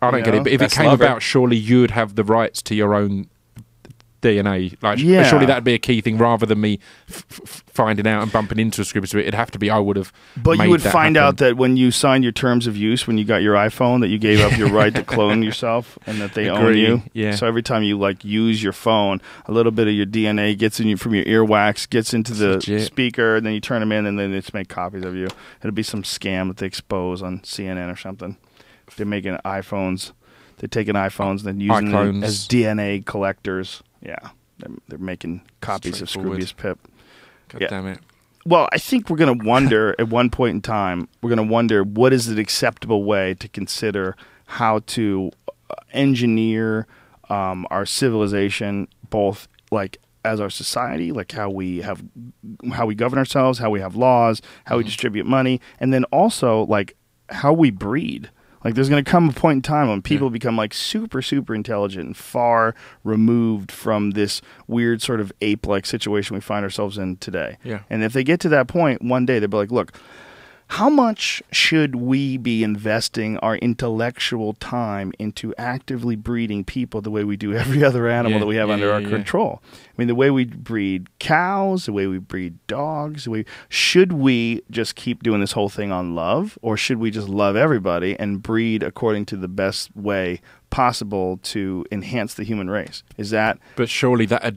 I don't get it, but if it came about, surely you'd have the rights to your own DNA. Like, surely that'd be a key thing rather than me finding out and bumping into a Scroobius. It'd have to be I would have. But you would find out that when you signed your terms of use, when you got your iPhone, that you gave up your right to clone yourself and that they own you. Yeah. So every time you like use your phone, a little bit of your DNA gets in you from your earwax, gets into the speaker, and then you turn them in, and then they just make copies of you. It'll be some scam that they expose on CNN or something. They're making iPhones. They're taking iPhones and then using them as DNA collectors. Yeah, they're making copies of Scroobius Pip. God damn it. Well, I think we're going to wonder at one point in time, we're going to wonder what is an acceptable way to consider how to engineer our civilization, both like as our society, like how we govern ourselves, how we have laws, how we distribute money, and then also like how we breed. Like, there's going to come a point in time when people become, like, super, super intelligent and far removed from this weird sort of ape-like situation we find ourselves in today. Yeah. And if they get to that point, one day they'll be like, look, how much should we be investing our intellectual time into actively breeding people the way we do every other animal that we have under our control? I mean, the way we breed cows, the way we breed dogs, should we just keep doing this whole thing on love, or should we just love everybody and breed according to the best way possible to enhance the human race? But surely that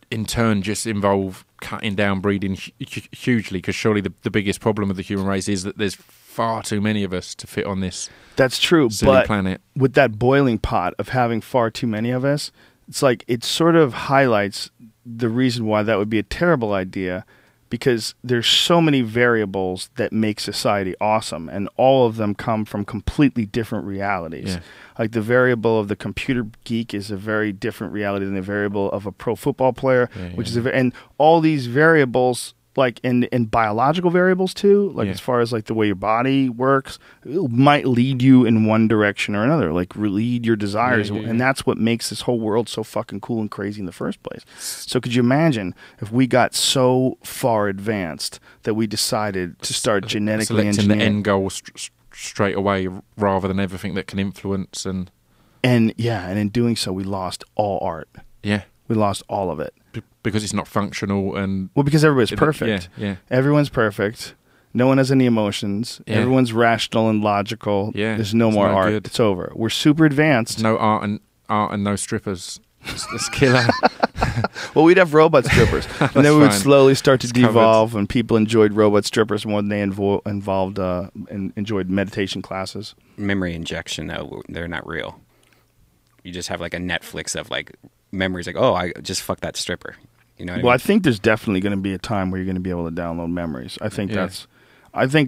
in turn just involve cutting down breeding hugely, because surely the biggest problem of the human race is that there's far too many of us to fit on this. That's true, silly planet. With that boiling pot of having far too many of us, it's like it sort of highlights the reason why that would be a terrible idea, because there's so many variables that make society awesome, and all of them come from completely different realities. Yeah. Like the variable of the computer geek is a very different reality than the variable of a pro football player, which is and all these variables, like in biological variables too, like as far as like the way your body works, it might lead you in one direction or another, like lead your desires, and that's what makes this whole world so fucking cool and crazy in the first place. So could you imagine if we got so far advanced that we decided to start genetically engineering the end goal straight away rather than everything that can influence and in doing so we lost all art. Yeah, we lost all of it. Because it's not functional and... Well, because everybody's perfect. Yeah. Everyone's perfect. No one has any emotions. Yeah. Everyone's rational and logical. Yeah. There's no more art. Good. It's over. We're super advanced. No art and no strippers. Let's kill her. Well, we'd have robot strippers, and then we would fine. slowly start to It's devolve, and people enjoyed robot strippers more than they enjoyed meditation classes. Memory injection, though, they're not real. You just have like a Netflix of like memories, like, oh, I just fucked that stripper. You know what Well, I I mean? think there's definitely going to be a time where you're going to be able to download memories. I think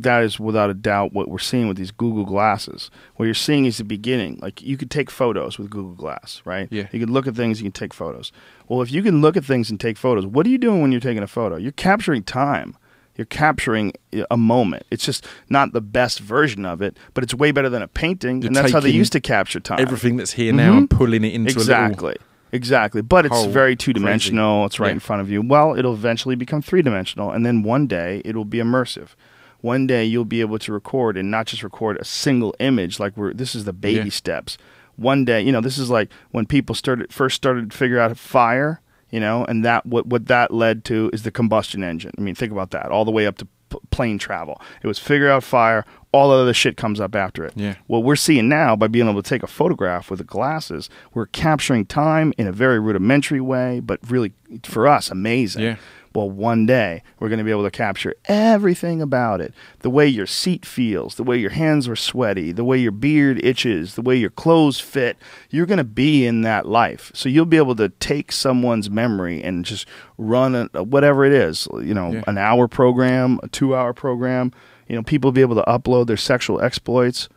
that is without a doubt what we're seeing with these Google Glasses. What you're seeing is the beginning. Like, you could take photos with Google Glass, right? Yeah. You can look at things, you can take photos. Well, if you can look at things and take photos, what are you doing when you're taking a photo? You're capturing time. You're capturing a moment. It's just not the best version of it, but it's way better than a painting, and that's how they taking used to capture time. Everything that's here now and pulling it into a little... Exactly. But it's hole. very two-dimensional. Crazy. It's right Yeah. in front of you. Well, it'll eventually become three-dimensional, and then one day it'll be immersive. One day you'll be able to record and not just record a single image like this is the baby steps. One day, this is like when people first started to figure out fire, and that what that led to is the combustion engine. I mean, think about that. All the way up to plane travel. It was figure out fire, all the other shit comes up after it. Yeah. What we're seeing now by being able to take a photograph with the glasses, we're capturing time in a very rudimentary way, but really, for us, amazing. Yeah. Well, one day, we're going to be able to capture everything about it. The way your seat feels, the way your hands are sweaty, the way your beard itches, the way your clothes fit. You're going to be in that life. So you'll be able to take someone's memory and just run whatever it is, an hour program, a 2-hour program. People will be able to upload their sexual exploits.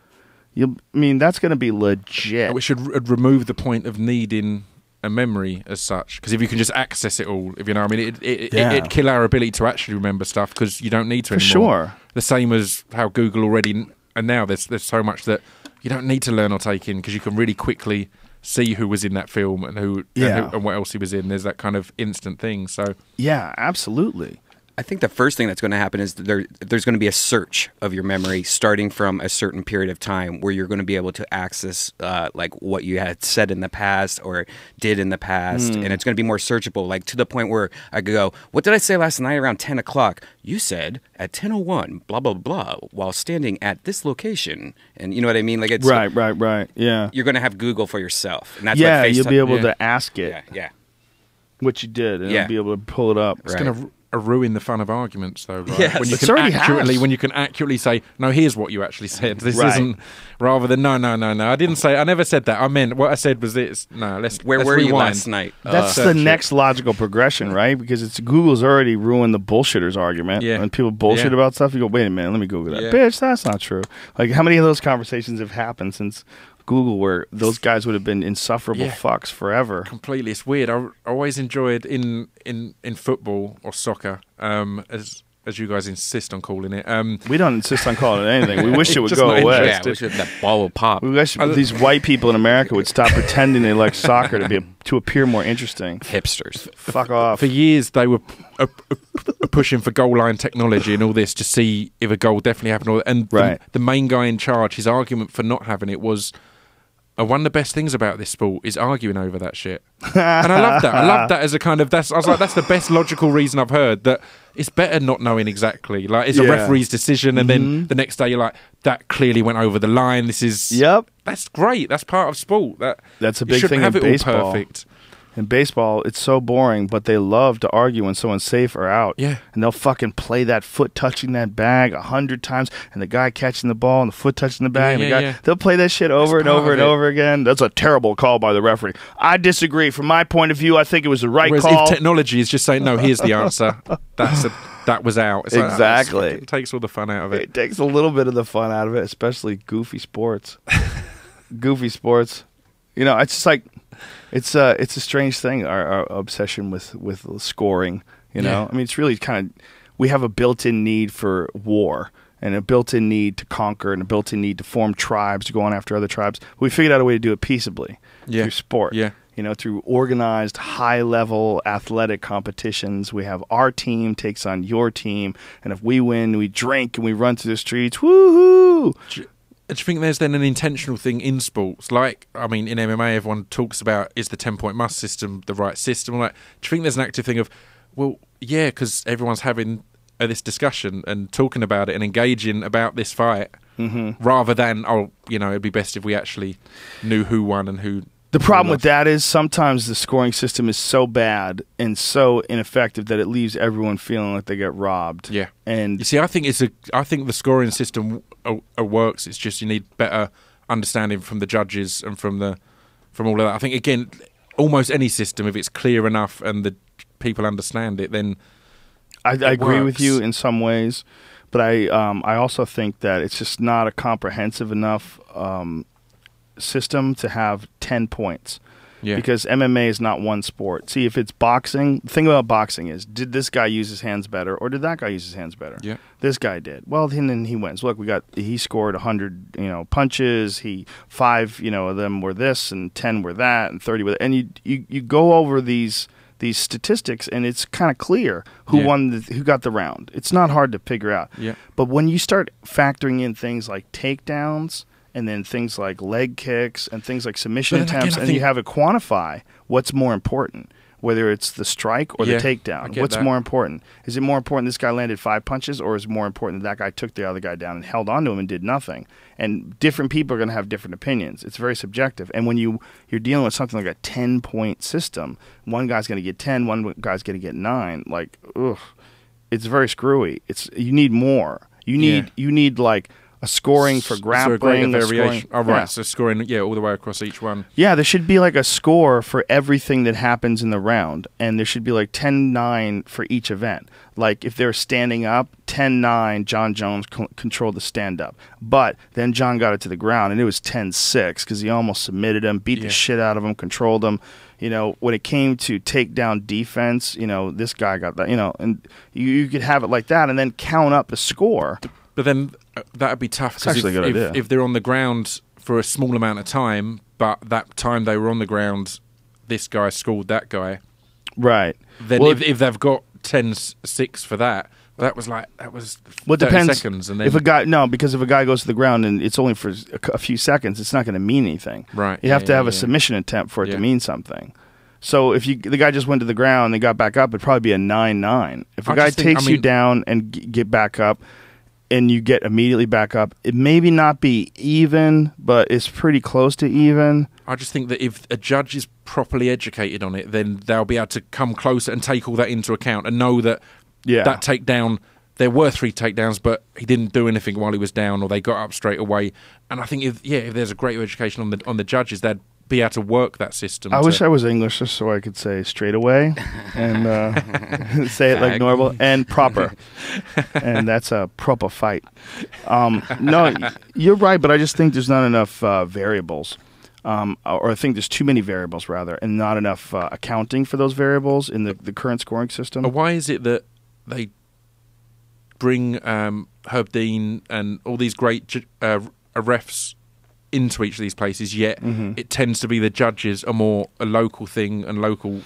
That's going to be legit. We should remove the point of needing a memory as such, because if you can just access it all, if you know what I mean, it'd kill our ability to actually remember stuff, because you don't need to anymore. Sure. The same as how Google already, and now there's so much that you don't need to learn or take in, because you can really quickly see who was in that film and and what else he was in. There's that kind of instant thing. So yeah, absolutely. I think the first thing that's going to happen is there's going to be a search of your memory starting from a certain period of time where you're going to be able to access like what you had said in the past or did in the past, and it's going to be more searchable, like to the point where I could go, what did I say last night around 10 o'clock? You said at 10:01, blah, blah, blah, while standing at this location. And you know what I mean? Like it's Right. Yeah. You're going to have Google for yourself. And that's Yeah, what you'll be able to ask it Yeah. what you did, and Yeah. it'll be able to pull it up. it's going to ruin the fun of arguments, though, right? Yes. When you It already has. when you can accurately say, no, here's what you actually said. This Right. isn't, rather than no. I never said that. I meant what I said was this. No, Where let's were you rewind. last night? That's the next logical progression, right? Because Google's already ruined the bullshitters argument. Yeah. When people bullshit Yeah. about stuff, you go, wait a minute, let me Google that. Yeah. Bitch, that's not true. Like, how many of those conversations have happened since Google, where those guys would have been insufferable fucks forever? Completely, it's weird. I always enjoyed in football or soccer, as you guys insist on calling it. We don't insist on calling it anything. We wish it would Just go not away. Yeah, interested. we should, that ball will pop. We wish these white people in America would stop pretending they like soccer to appear more interesting. Hipsters. Fuck off. For years, they were pushing for goal line technology and all this to see if a goal definitely happened. And Right. the main guy in charge, his argument for not having it was, one of the best things about this sport is arguing over that shit. And I love that. I love that as a kind of, I was like, that's the best logical reason I've heard, that it's better not knowing exactly. Like, it's a referee's decision, and then the next day you're like, that clearly went over the line. This is... Yep. That's great. That's part of sport. That's a you big shouldn't thing have in it all baseball. perfect. In baseball, it's so boring, but they love to argue when someone's safe or out. Yeah. And they'll fucking play that foot touching that bag 100 times, and the guy catching the ball and the foot touching the bag, and the guy, they'll play that shit over and part over of and it. over again. That's a terrible call by the referee. I disagree. From my point of view, I think it was the right Whereas call. if technology is just saying, no, here's the answer, that was out. It's like, Exactly. it takes all the fun out of it. It takes a little bit of the fun out of it, especially goofy sports. Goofy sports. It's just like, it's a strange thing, our obsession with scoring. Yeah. I mean, it's really kind of, we have a built-in need for war, and a built-in need to conquer, and a built-in need to form tribes, to go on after other tribes. We figured out a way to do it peaceably through sport. Yeah. Through organized, high-level athletic competitions. We have our team takes on your team, and if we win, we drink and we run through the streets. Woohoo! Do you think there's then an intentional thing in sports? Like, I mean, in MMA, everyone talks about, is the 10-point must system the right system? Like, do you think there's an active thing of, well, yeah, because everyone's having this discussion and talking about it and engaging about this fight, rather than, it'd be best if we actually knew who won and who The problem with that is sometimes the scoring system is so bad and so ineffective that it leaves everyone feeling like they get robbed. Yeah, and you see, I think the scoring system works. It's just you need better understanding from the judges and from all of that. I think again, almost any system, if it's clear enough and the people understand it, then I agree with you in some ways, but I also think that it's just not a comprehensive enough system to have 10 points. Yeah. Because MMA is not one sport. See, if it's boxing, the thing about boxing is, did this guy use his hands better or did that guy use his hands better? Yeah. This guy did. Well, then he wins. Look, he scored 100, punches. 5, of them were this and 10 were that and 30 were that. And you go over these statistics and it's kind of clear who won, who got the round. It's not hard to figure out. Yeah. But when you start factoring in things like takedowns, and then things like leg kicks and things like submission attempts, and you have to quantify what's more important, whether it's the strike or the takedown. What's more important? Is it more important this guy landed 5 punches, or is it more important that guy took the other guy down and held on to him and did nothing? And different people are going to have different opinions. It's very subjective. And when you're dealing with something like a 10-point system, one guy's going to get 10, one guy's going to get 9. Like, ugh, it's very screwy. You need more. You need like a scoring for grappling, variation. Right. So scoring, all the way across each one. Yeah, there should be like a score for everything that happens in the round, and there should be like 10-9 for each event. Like if they're standing up, 10-9, John Jones controlled the stand-up. But then John got it to the ground, and it was 10-6 because he almost submitted him, beat the shit out of him, controlled him. When it came to takedown defense, this guy got that, and you could have it like that and then count up the score. But then that would be tough because if they're on the ground for a small amount of time, but that time they were on the ground, this guy scored that guy. Right. Then if they've got 10-6 for that was 30 seconds. And then if a guy goes to the ground and it's only for a few seconds, it's not going to mean anything. Right. You have to have a submission attempt for it to mean something. So if the guy just went to the ground and got back up, it'd probably be a 9-9. If a guy takes you down and get back up, and you get immediately back up, it maybe not be even, but it's pretty close to even. I just think that if a judge is properly educated on it, then they'll be able to come closer and take all that into account and know that that takedown, there were 3 takedowns, but he didn't do anything while he was down, or they got up straight away. And I think if there's a greater education on the judges, they'd be able to work that system. I wish I was English just so I could say straight away and say it like normal and proper. And that's a proper fight. No, you're right, but I just think there's not enough variables. Or I think there's too many variables, rather, and not enough accounting for those variables in the current scoring system. Why is it that they bring Herb Dean and all these great refs into each of these places, yet it tends to be the judges are more a local thing and local.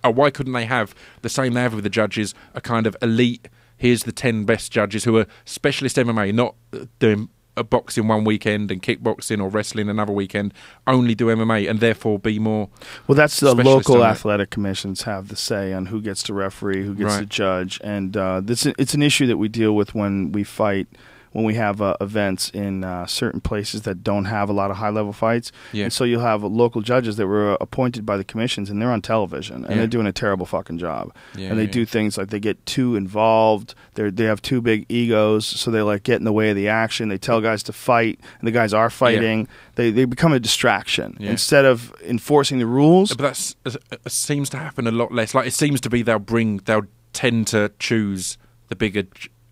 Why couldn't they have the same they have with the judges, a kind of elite, here's the 10 best judges who are specialist MMA, not doing a boxing one weekend and kickboxing or wrestling another weekend, only do MMA and therefore be more. Well, that's the local athletic commissions have the say on who gets to referee, who gets to judge, and it's an issue that we deal with when we fight. When we have events in certain places that don't have a lot of high-level fights. Yeah. And so you'll have local judges that were appointed by the commissions, and they're on television, and they're doing a terrible fucking job. Yeah, and they do things like they get too involved. They have too big egos, so they like get in the way of the action. They tell guys to fight, and the guys are fighting. Yeah. They become a distraction instead of enforcing the rules. But that seems to happen a lot less. Like it seems to be they'll tend to choose the bigger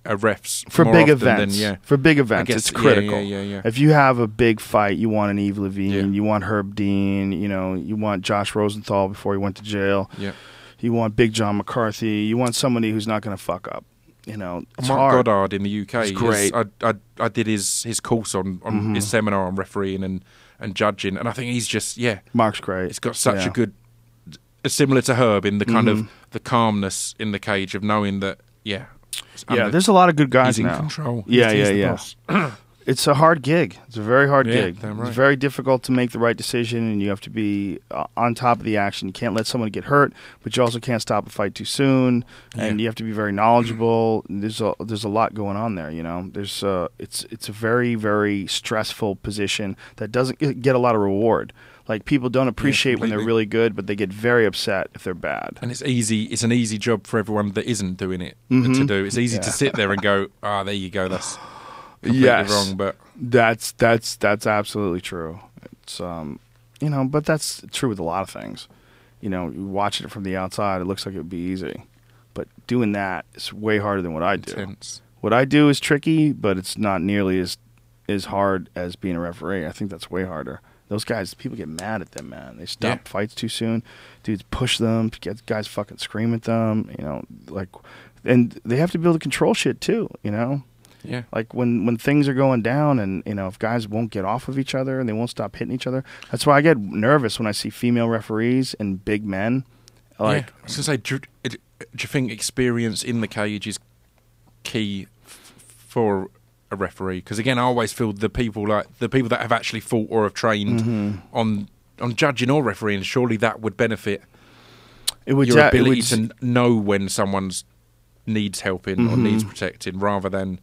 refs for big events. For big events, guess, it's critical. Yeah. If you have a big fight, you want an Eve Levine, you want Herb Dean, you want Josh Rosenthal before he went to jail. Yeah. You want Big John McCarthy. You want somebody who's not going to fuck up. It's Mark hard. Goddard in the UK. It's great. I did his course on his seminar on refereeing and judging, and I think he's just Mark's great. He's got such a good, similar to Herb in the kind of the calmness in the cage of knowing that there's a lot of good guys he's now. In control. Yeah. It's a hard gig. It's a very hard gig. Right. It's very difficult to make the right decision, and you have to be on top of the action. You can't let someone get hurt, but you also can't stop a fight too soon, and you have to be very knowledgeable. There's a lot going on there. It's a very, very stressful position that doesn't get a lot of reward. Like people don't appreciate when they're really good, but they get very upset if they're bad. And it's easy. It's an easy job for everyone that isn't doing it to do. It's easy to sit there and go, there you go. That's completely wrong. But that's absolutely true. It's but that's true with a lot of things. You watching it from the outside, it looks like it would be easy, but doing that is way harder than what I do. Intense. What I do is tricky, but it's not nearly as hard as being a referee. I think that's way harder. Those guys, people get mad at them, man. They stop fights too soon. Dudes push them. Guys fucking scream at them. And they have to be able to control shit too. Yeah. Like when things are going down, and if guys won't get off of each other and they won't stop hitting each other. That's why I get nervous when I see female referees and big men. Like, I was gonna say, do you think experience in the cage is key for a referee? Because again, I always feel the people that have actually fought or have trained on judging or refereeing, surely that would benefit your ability to know when someone's needs helping or needs protecting, rather than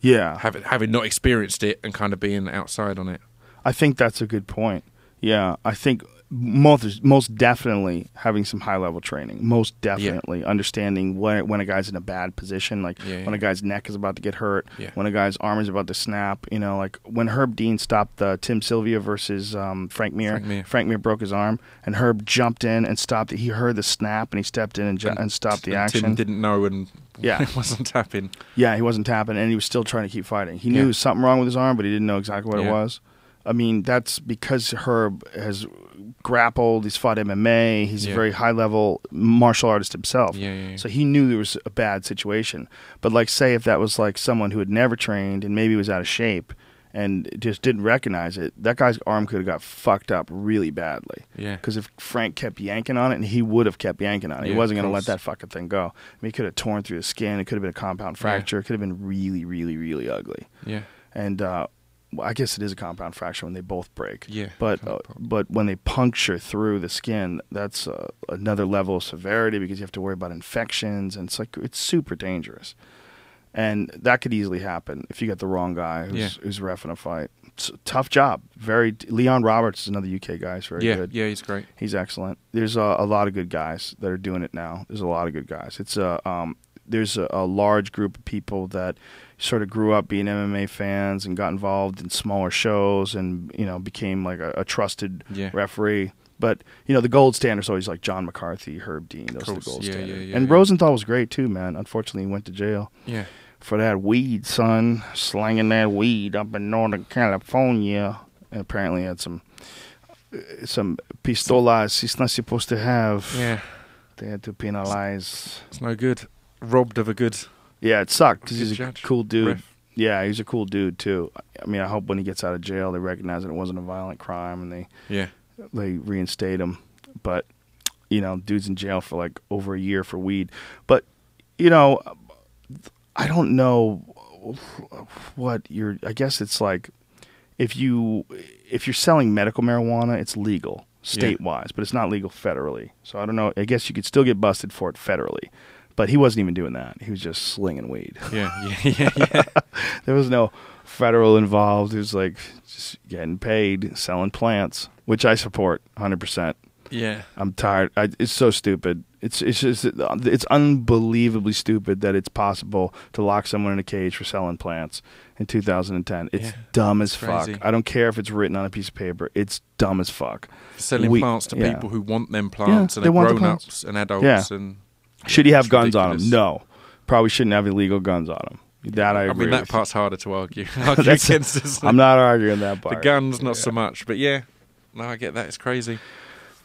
having not experienced it and kind of being outside on it. I think that's a good point. Yeah, I think most definitely having some high level training. Most definitely understanding when a guy's in a bad position, like when a guy's neck is about to get hurt, when a guy's arm is about to snap. Like when Herb Dean stopped Tim Sylvia versus Frank Mir. Frank Mir broke his arm, and Herb jumped in and stopped it. He heard the snap, and he stepped in and stopped the action. Tim didn't know and wasn't tapping. Yeah, he wasn't tapping, and he was still trying to keep fighting. He knew there was something wrong with his arm, but he didn't know exactly what it was. I mean, that's because Herb has grappled, he's fought MMA, he's a very high-level martial artist himself. So he knew there was a bad situation. But, like, say if that was, like, someone who had never trained and maybe was out of shape and just didn't recognize it, that guy's arm could have got fucked up really badly. Because if Frank kept yanking on it, and he would have kept yanking on it. He wasn't going to let that fucking thing go. I mean, he could have torn through the skin. It could have been a compound fracture. It could have been really, really, really ugly. And, I guess it is a compound fracture when they both break. But when they puncture through the skin, that's another level of severity, because you have to worry about infections, and it's super dangerous. And that could easily happen if you get the wrong guy who's reffing a fight. It's a tough job. Leon Roberts is another UK guy. He's very good. Yeah, he's great. He's excellent. There's a lot of good guys that are doing it now. There's a lot of good guys. It's there's a large group of people that sort of grew up being MMA fans and got involved in smaller shows and became like a trusted referee. But the gold standard's always like John McCarthy, Herb Dean. Those are the gold standard. And Rosenthal was great too, man. Unfortunately, he went to jail. For that weed, son, slanging that weed up in Northern California. And apparently had some pistolas he's not supposed to have. They had to penalize. It's no good. Robbed of a good. Yeah, it sucked because he's a cool dude. Ref. Yeah, he's a cool dude too. I mean, I hope when he gets out of jail, they recognize that it wasn't a violent crime and they reinstate him. But dude's in jail for like over a year for weed. But I don't know what I guess it's like if you're selling medical marijuana, it's legal state-wise, but it's not legal federally. So I don't know. I guess you could still get busted for it federally. But he wasn't even doing that. He was just slinging weed. There was no federal involved. It was like just getting paid, selling plants, which I support 100%. I'm tired. It's so stupid. It's unbelievably stupid that it's possible to lock someone in a cage for selling plants in 2010. It's dumb as fuck. I don't care if it's written on a piece of paper. It's dumb as fuck. Selling plants to people who want them plants and are grown-ups and adults and... Should he have guns on him? No. Probably shouldn't have illegal guns on him. That I agree. I mean, that part's harder to argue against, isn't it? I'm not arguing that part. The guns, not so much. But no, I get that. It's crazy.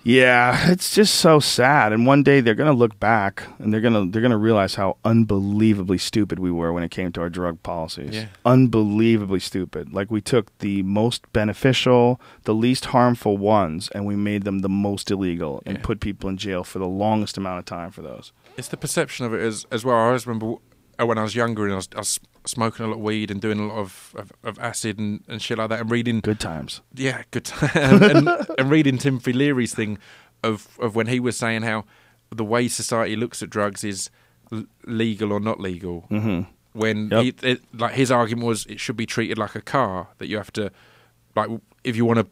Yeah, it's just so sad. And one day they're going to look back and they're going to realize how unbelievably stupid we were when it came to our drug policies. Unbelievably stupid. Like we took the most beneficial, the least harmful ones, and we made them the most illegal and put people in jail for the longest amount of time for those. It's the perception of it as well. I always remember when I was younger and I was smoking a lot of weed and doing a lot of acid and shit like that and reading... Good times. Yeah, good times. and reading Timothy Leary's thing of when he was saying how the way society looks at drugs is legal or not legal. When his argument was it should be treated like a car, that you have to... Like, if you want to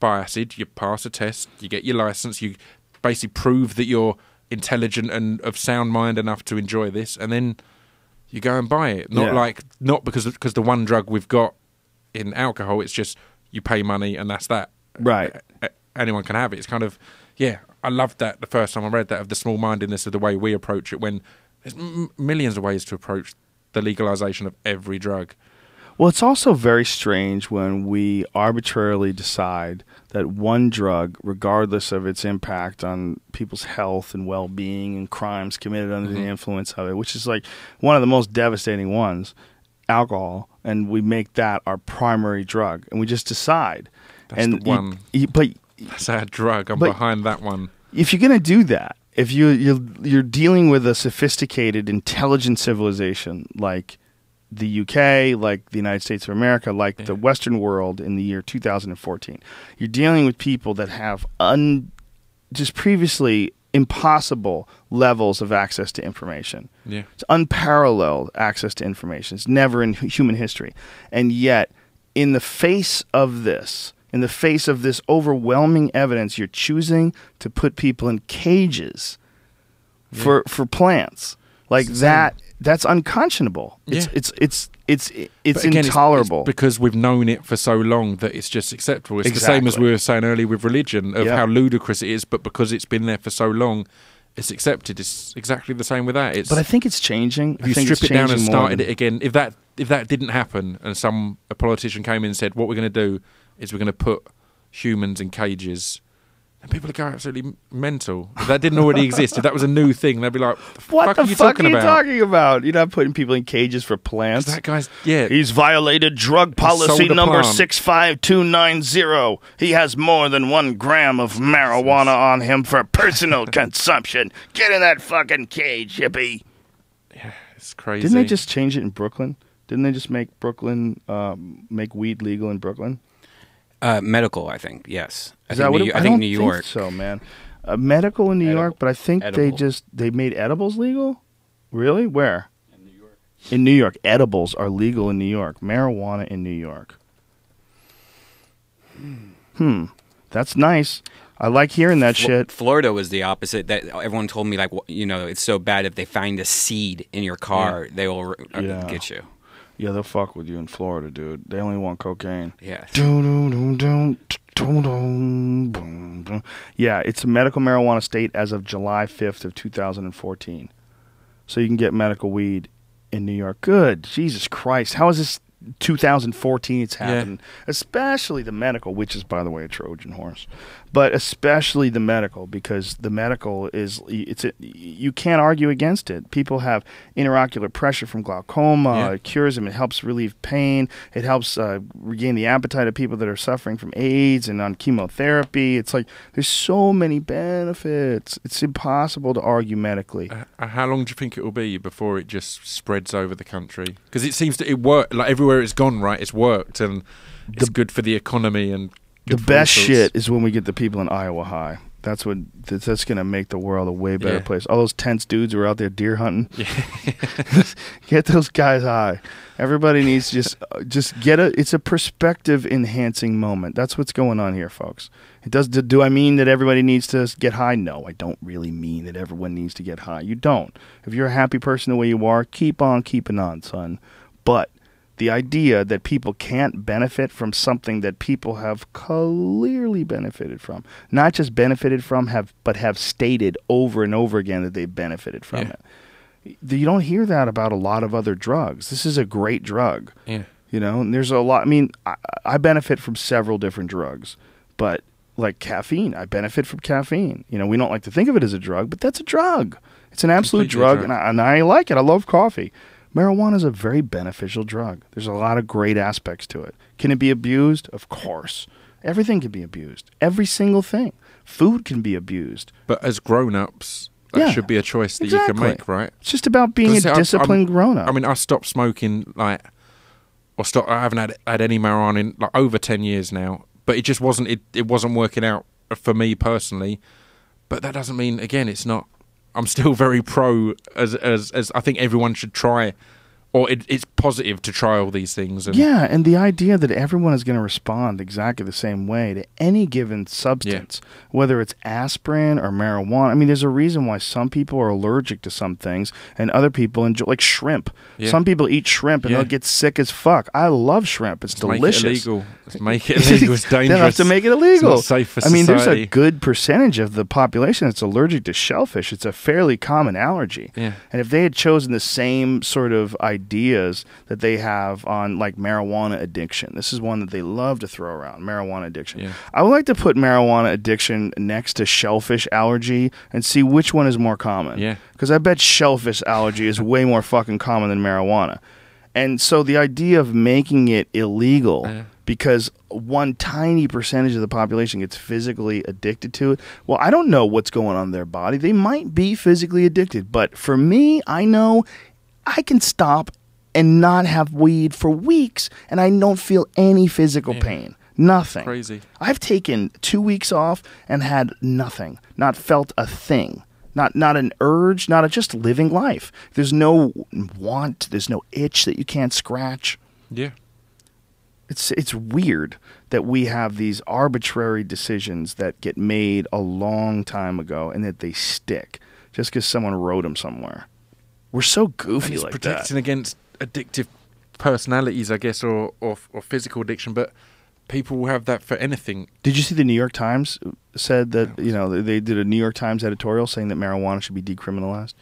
by acid, you pass a test, you get your license, you basically prove that you're intelligent and of sound mind enough to enjoy this, and then you go and buy it. Not because the one drug we've got in alcohol, it's just you pay money and that's that. Right. Anyone can have it. It's kind of, I loved that the first time I read that, of the small-mindedness of the way we approach it, when there's millions of ways to approach the legalization of every drug. Well, it's also very strange when we arbitrarily decide that one drug, regardless of its impact on people's health and well-being and crimes committed under the influence of it, which is like one of the most devastating ones, alcohol, and we make that our primary drug, and we just decide. That's the one. That's our drug. I'm behind that one. If you're going to do that, if you're dealing with a sophisticated, intelligent civilization like the UK, like the United States of America, like the Western world in the year 2014. You're dealing with people that have just previously impossible levels of access to information. Yeah. It's unparalleled access to information. It's never in human history. And yet, in the face of this overwhelming evidence, you're choosing to put people in cages for plants. Like that. That's unconscionable. It's intolerable. It's because we've known it for so long that it's just acceptable. It's the same as we were saying earlier with religion, of how ludicrous it is, but because it's been there for so long, it's accepted. It's exactly the same with that. But I think it's changing. If you strip it down and started it again, if that didn't happen and a politician came in and said, what we're going to do is we're going to put humans in cages, and people would go absolutely mental. If that didn't already exist, if that was a new thing, they'd be like, what the fuck are you talking about? You're not putting people in cages for plants. That guy's, He's violated drug policy number 65290. He has more than 1 gram of marijuana on him for personal consumption. Get in that fucking cage, hippie. Yeah, it's crazy. Didn't they just change it in Brooklyn? Didn't they just make make weed legal in Brooklyn? Medical, I think. Yes. I think New York. Think so, man. Medical in New York, but I think they made edibles legal. Really? Where? In New York. In New York, edibles are legal in New York. Marijuana in New York. That's nice. I like hearing that shit. Florida was the opposite. That everyone told me, like, it's so bad if they find a seed in your car, they will get you. Yeah, they'll fuck with you in Florida, dude. They only want cocaine. Yeah. Yeah, it's a medical marijuana state as of July 5th of 2014. So you can get medical weed in New York. Good. Jesus Christ. How is this 2014 it's happened? Especially the medical, which is, by the way, a Trojan horse. But especially the medical, because the medical you can't argue against it. People have intraocular pressure from glaucoma. It cures them. It helps relieve pain. It helps regain the appetite of people that are suffering from AIDS and on chemotherapy. It's like there's so many benefits. It's impossible to argue medically. How long do you think it will be before it just spreads over the country? Because it seems that it worked. Like everywhere it's gone, right? It's worked, and it's good for the economy and. The best shit is when we get the people in Iowa high. That's going to make the world a way better place. All those tense dudes who are out there deer hunting. Get those guys high. Everybody needs to just get it's a perspective enhancing moment. That's what's going on here, folks. Do I mean that everybody needs to get high? No, I don't really mean that everyone needs to get high. You don't. If you're a happy person the way you are, keep on keeping on, son. But the idea that people can't benefit from something that people have clearly benefited from, not just benefited from, but have stated over and over again that they've benefited from it. You don't hear that about a lot of other drugs. This is a great drug. Yeah. And there's a lot. I mean, I benefit from several different drugs, but like caffeine, I benefit from caffeine. We don't like to think of it as a drug, but that's a drug. It's an absolute drug, and I like it. I love coffee. Marijuana is a very beneficial drug. There's a lot of great aspects to it. Can it be abused? Of course. Everything can be abused. Every single thing. Food can be abused. But as grown-ups, that should be a choice that you can make, right? It's just about being a disciplined grown-up. I mean, I stopped smoking, I haven't had any marijuana in over 10 years now. But it just wasn't, it wasn't working out for me personally. But that doesn't mean, again, it's not. I'm still very pro as I think everyone should try or it's positive to try all these things. And yeah, and the idea that everyone is going to respond exactly the same way to any given substance, whether it's aspirin or marijuana. I mean, there's a reason why some people are allergic to some things and other people enjoy, like shrimp. Yeah. Some people eat shrimp and they'll get sick as fuck. I love shrimp. It's delicious. Make it illegal. Make it illegal. It's dangerous. They have to make it illegal. It's not safe for I mean, society. there's a good percentage of the population that's allergic to shellfish. It's a fairly common allergy. Yeah. And if they had chosen the same sort of ideas that they have on like marijuana addiction, this is one that they love to throw around, marijuana addiction. Yeah. I would like to put marijuana addiction next to shellfish allergy and see which one is more common. Yeah. Because I bet shellfish allergy is way more fucking common than marijuana. And so the idea of making it illegal because one tiny percentage of the population gets physically addicted to it, well, I don't know what's going on in their body. They might be physically addicted. But for me, I know I can stop and not have weed for weeks, and I don't feel any physical pain. Nothing. Crazy. I've taken 2 weeks off and had nothing, not felt a thing. Not an urge, not a just living life. There's no want, there's no itch that you can't scratch. Yeah. It's weird that we have these arbitrary decisions that get made a long time ago and that they stick just because someone wrote them somewhere. We're so goofy like protecting that. against addictive personalities, I guess, or physical addiction, but people will have that for anything. Did you see the New York Times said that, they did a New York Times editorial saying that marijuana should be decriminalized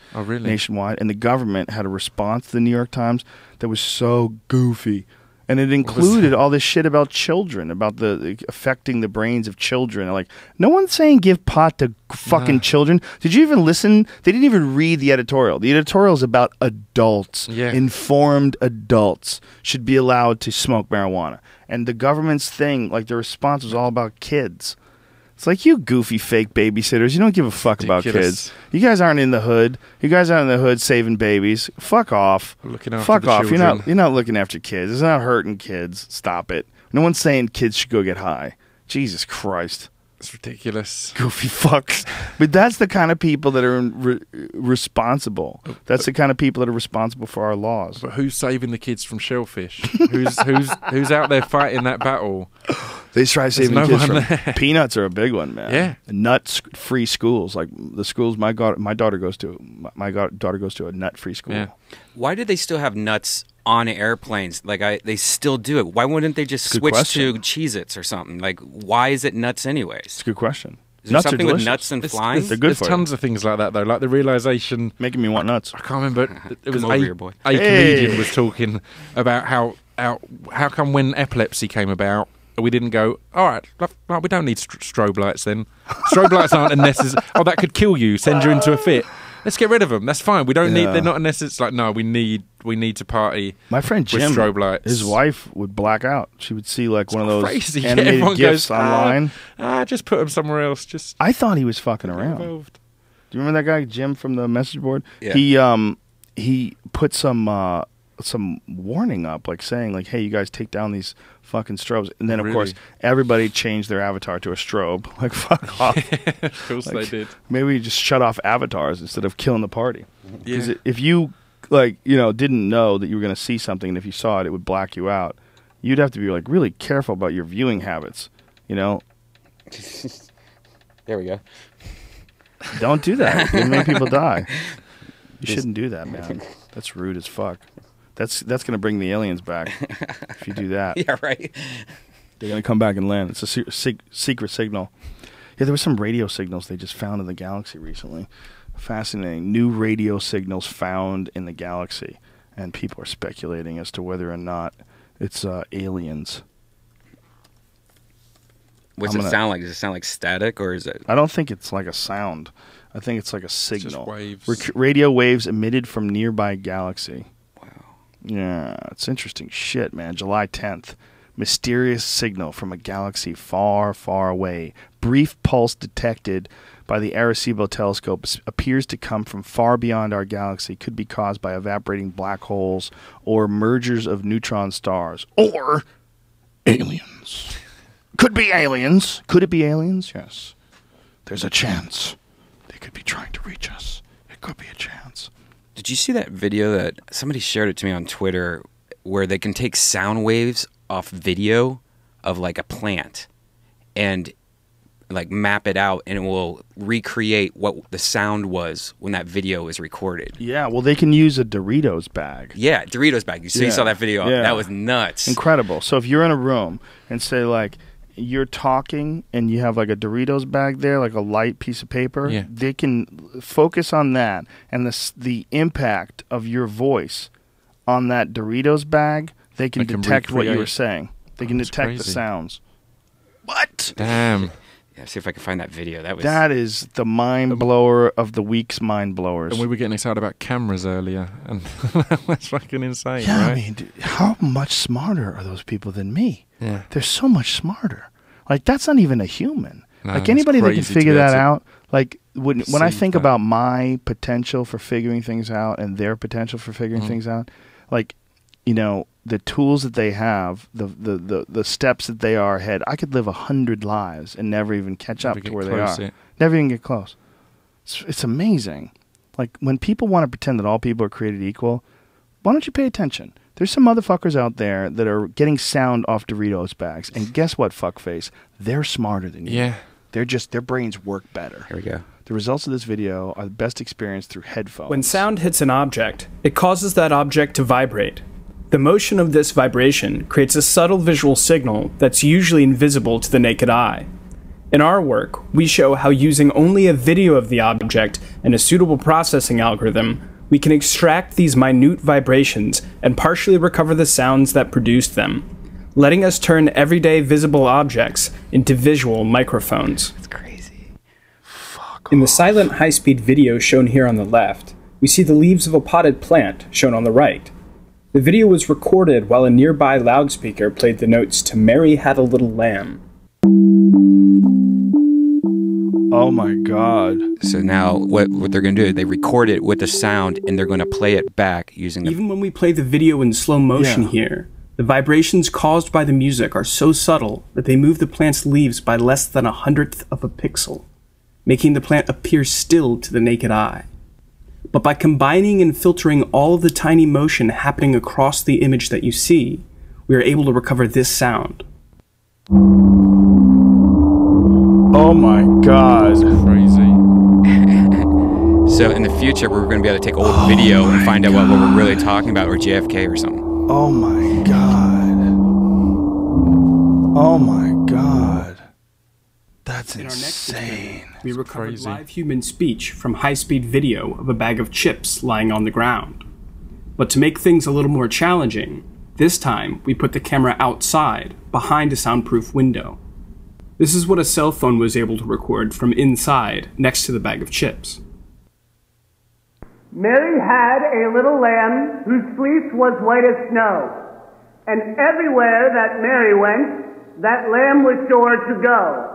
nationwide, and the government had a response to the New York Times that was so goofy. And it included all this shit about children, about the affecting the brains of children. Like, no one's saying give pot to fucking children. Did you even listen? They didn't even read the editorial. The editorial is about adults. Yeah. Informed adults should be allowed to smoke marijuana. And the government's thing, like the response was all about kids. It's like, you goofy fake babysitters. You don't give a fuck about kids. You guys aren't in the hood. You guys aren't in the hood saving babies. Fuck off. Looking after fuck the off. children. You're not looking after kids. It's not hurting kids. Stop it. No one's saying kids should go get high. Jesus Christ. It's ridiculous. Goofy fucks. But that's the kind of people that are responsible. That's the kind of people that are responsible for our laws. But who's saving the kids from shellfish? who's out there fighting that battle? They try saving no kids one from there. peanuts are a big one, man. Yeah. Nut-free schools, like the schools my daughter goes to. My daughter goes to a nut-free school. Yeah. Why do they still have nuts on airplanes? Like they still do it. Why wouldn't they just switch to Cheez-Its or something? Like, why is it nuts anyways? It's a good question. Is there something with nuts and flying? They're good There's for tons of things like that, though. Like the realization. Making me want nuts. I can't remember. It was Come over here, boy. a comedian was talking about how come when epilepsy came about, we didn't go, all right, we don't need strobe lights then. Strobe lights aren't a necessary. Oh, that could kill you, send you into a fit. Let's get rid of them. That's fine. We don't need. They're not a necessary. It's like, no, we need to party. My friend Jim, with strobe lights. His wife would black out. She would see like one of those crazy. animated GIFs online. Just put them somewhere else. Just I thought he was fucking around. involved. Do you remember that guy Jim from the message board? Yeah. He put some warning up, like saying like, hey, you guys take down these fucking strobes, and then of course everybody changed their avatar to a strobe. Like, fuck off. Of course they did. Maybe just shut off avatars instead of killing the party. Because Yeah. if you didn't know that you were going to see something, and if you saw it, it would black you out. You'd have to be like really careful about your viewing habits. There we go. Don't do that. You'll make people die. You shouldn't do that, man. That's rude as fuck. That's going to bring the aliens back if you do that. Yeah, right. They're going to come back and land. It's a secret signal. Yeah, there were some radio signals they just found in the galaxy recently. Fascinating. New radio signals found in the galaxy. And people are speculating as to whether or not it's aliens. What's it sound like? Does it sound like static, or is it? I don't think it's like a sound. I think it's like a signal. Just waves. Radio waves emitted from nearby galaxy. Wow. Yeah, it's interesting shit, man. July 10th. Mysterious signal from a galaxy far, far away. Brief pulse detected by the Arecibo telescope appears to come from far beyond our galaxy. Could be caused by evaporating black holes or mergers of neutron stars. Or aliens. Could be aliens. Could it be aliens? Yes. There's a chance. They could be trying to reach us. It could be a chance. Did you see that video that somebody shared it to me on Twitter where they can take sound waves off video of like a plant and like map it out, and it will recreate what the sound was when that video is recorded? Yeah, well, they can use a Doritos bag. Yeah, Doritos bag. So you saw that video. Yeah. That was nuts. Incredible. So if you're in a room and say like you're talking and you have like a Doritos bag there, like a light piece of paper, they can focus on that, and the impact of your voice on that Doritos bag, they can detect what you were saying. They can detect the sounds. What? Damn. Yeah, see if I can find that video. That is the mind blower of the week's mind blowers. And we were getting excited about cameras earlier, and that's fucking insane, yeah, right? I mean, dude, how much smarter are those people than me? Yeah. They're so much smarter. Like, that's not even a human. No, like, anybody that can figure that out, like, when I think that. about my potential for figuring things out and their potential for figuring things out, like, you know, the tools that they have, the steps that they are ahead, I could live 100 lives and never even catch up to where they are. Never even get close. It's amazing. Like, when people want to pretend that all people are created equal, why don't you pay attention? There's some motherfuckers out there that are getting sound off Doritos bags, and guess what, fuckface? They're smarter than you. Yeah. They're just, their brains work better. Here we go. The results of this video are the best experienced through headphones. When sound hits an object, it causes that object to vibrate. The motion of this vibration creates a subtle visual signal that's usually invisible to the naked eye. In our work, we show how using only a video of the object and a suitable processing algorithm, we can extract these minute vibrations and partially recover the sounds that produced them, letting us turn everyday visible objects into visual microphones. That's crazy. In the silent high-speed video shown here on the left, we see the leaves of a potted plant shown on the right. The video was recorded while a nearby loudspeaker played the notes to "Mary Had a Little Lamb." Oh my God. So now what they're going to do, they record it with the sound, and they're going to play it back using the... Even when we play the video in slow motion here, the vibrations caused by the music are so subtle that they move the plant's leaves by less than 1/100th of a pixel, making the plant appear still to the naked eye. But by combining and filtering all of the tiny motion happening across the image that you see, we are able to recover this sound. Oh my God. Crazy. So in the future, we're going to be able to take old video and find out what we're really talking about, or JFK or something. Oh my God. Oh my God. That's insane. We recovered live human speech from high-speed video of a bag of chips lying on the ground. But to make things a little more challenging, this time we put the camera outside, behind a soundproof window. This is what a cell phone was able to record from inside, next to the bag of chips. Mary had a little lamb whose fleece was white as snow, and everywhere that Mary went, that lamb was sure to go.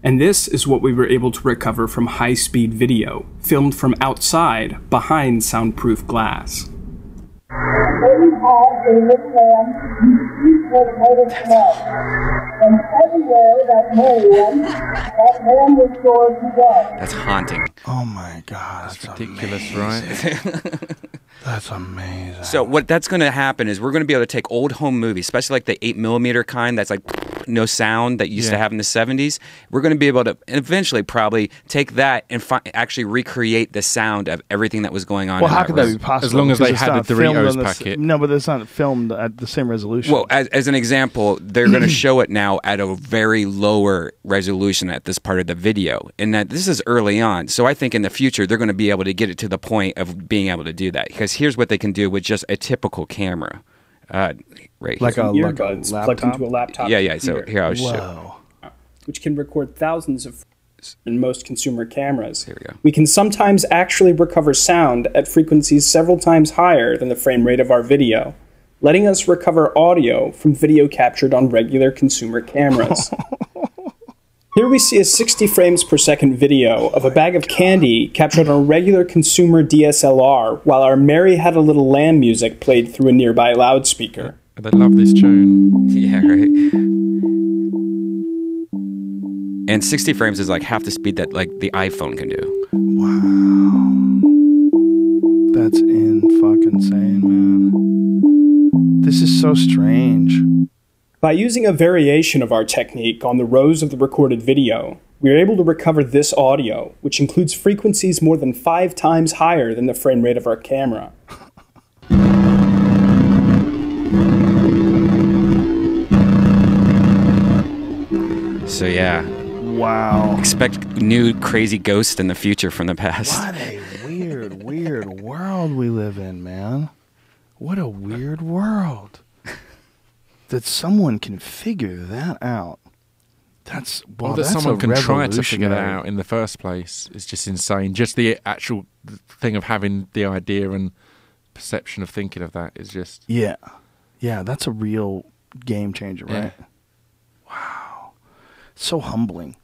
And this is what we were able to recover from high-speed video, filmed from outside, behind soundproof glass. Mary had a little lamb whose fleece was white as snow, and everywhere that Mary went, that lamb was sure to go. That's haunting. Oh my God. That's ridiculous, amazing. right? That's amazing. So what that's going to happen is we're going to be able to take old home movies, especially like the 8mm kind that's like no sound that you used to have in the 70s. We're going to be able to eventually probably take that and actually recreate the sound of everything that was going on. Well, how could that be possible? As long as they had the Doritos packet. No, but it's not filmed at the same resolution. Well, as an example, they're going to show it now at a very lower resolution at this part of the video. And that this is early on. So I think in the future, they're going to be able to get it to the point of being able to do that. Because here's what they can do with just a typical camera. Right Like here. earbuds plugged into a laptop. Yeah. So here I'll show. Which can record thousands of in most consumer cameras. Here we go. We can sometimes actually recover sound at frequencies several times higher than the frame rate of our video, letting us recover audio from video captured on regular consumer cameras. Here we see a 60 frames per second video of a bag of candy captured on a regular consumer DSLR while our Mary Had a Little Lamb music played through a nearby loudspeaker. They love this tune. Yeah, right. And 60 frames is like half the speed that like the iPhone can do. Wow. This is so strange. By using a variation of our technique on the rows of the recorded video, we are able to recover this audio, which includes frequencies more than 5 times higher than the frame rate of our camera. So yeah. Wow. Expect new crazy ghosts in the future from the past. What a weird world we live in, man. What a weird world. That someone can figure that out. That's well, that someone can try to figure that out in the first place is just insane. Just the actual thing of having the idea and perception of thinking of that is just yeah, that's a real game changer, right? Yeah. Wow, so humbling.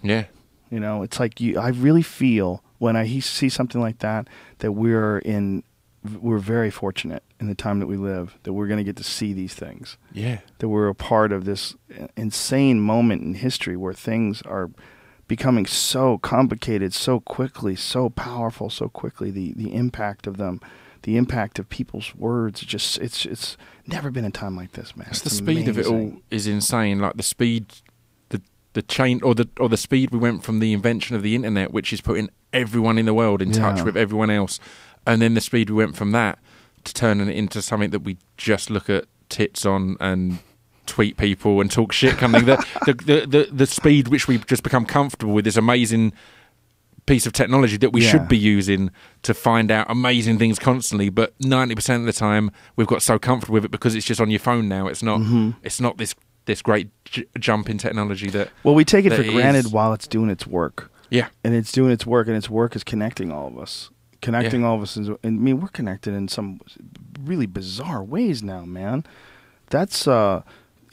Yeah, you know, it's like I really feel when I see something like that we're very fortunate in the time that we live, that we're going to get to see these things. Yeah. That we're a part of this insane moment in history where things are becoming so complicated so quickly, so powerful so quickly. The impact of them, the impact of people's words, it's never been a time like this, man. It's the speed of it all is insane. Like the speed, the chain, or the speed we went from the invention of the internet, which is putting everyone in the world in touch with everyone else. And then the speed we went from that to turning it into something that we just look at tits on and tweet people and talk shit. The speed which we've just become comfortable with this amazing piece of technology that we should be using to find out amazing things constantly. But 90% of the time we've got so comfortable with it because it's just on your phone now. It's not. It's not this great jump in technology that. Well, we take it for granted while it's doing its work. Yeah, and it's doing its work, and its work is connecting all of us. All of us, and I mean, we're connected in some really bizarre ways now, man. That's, I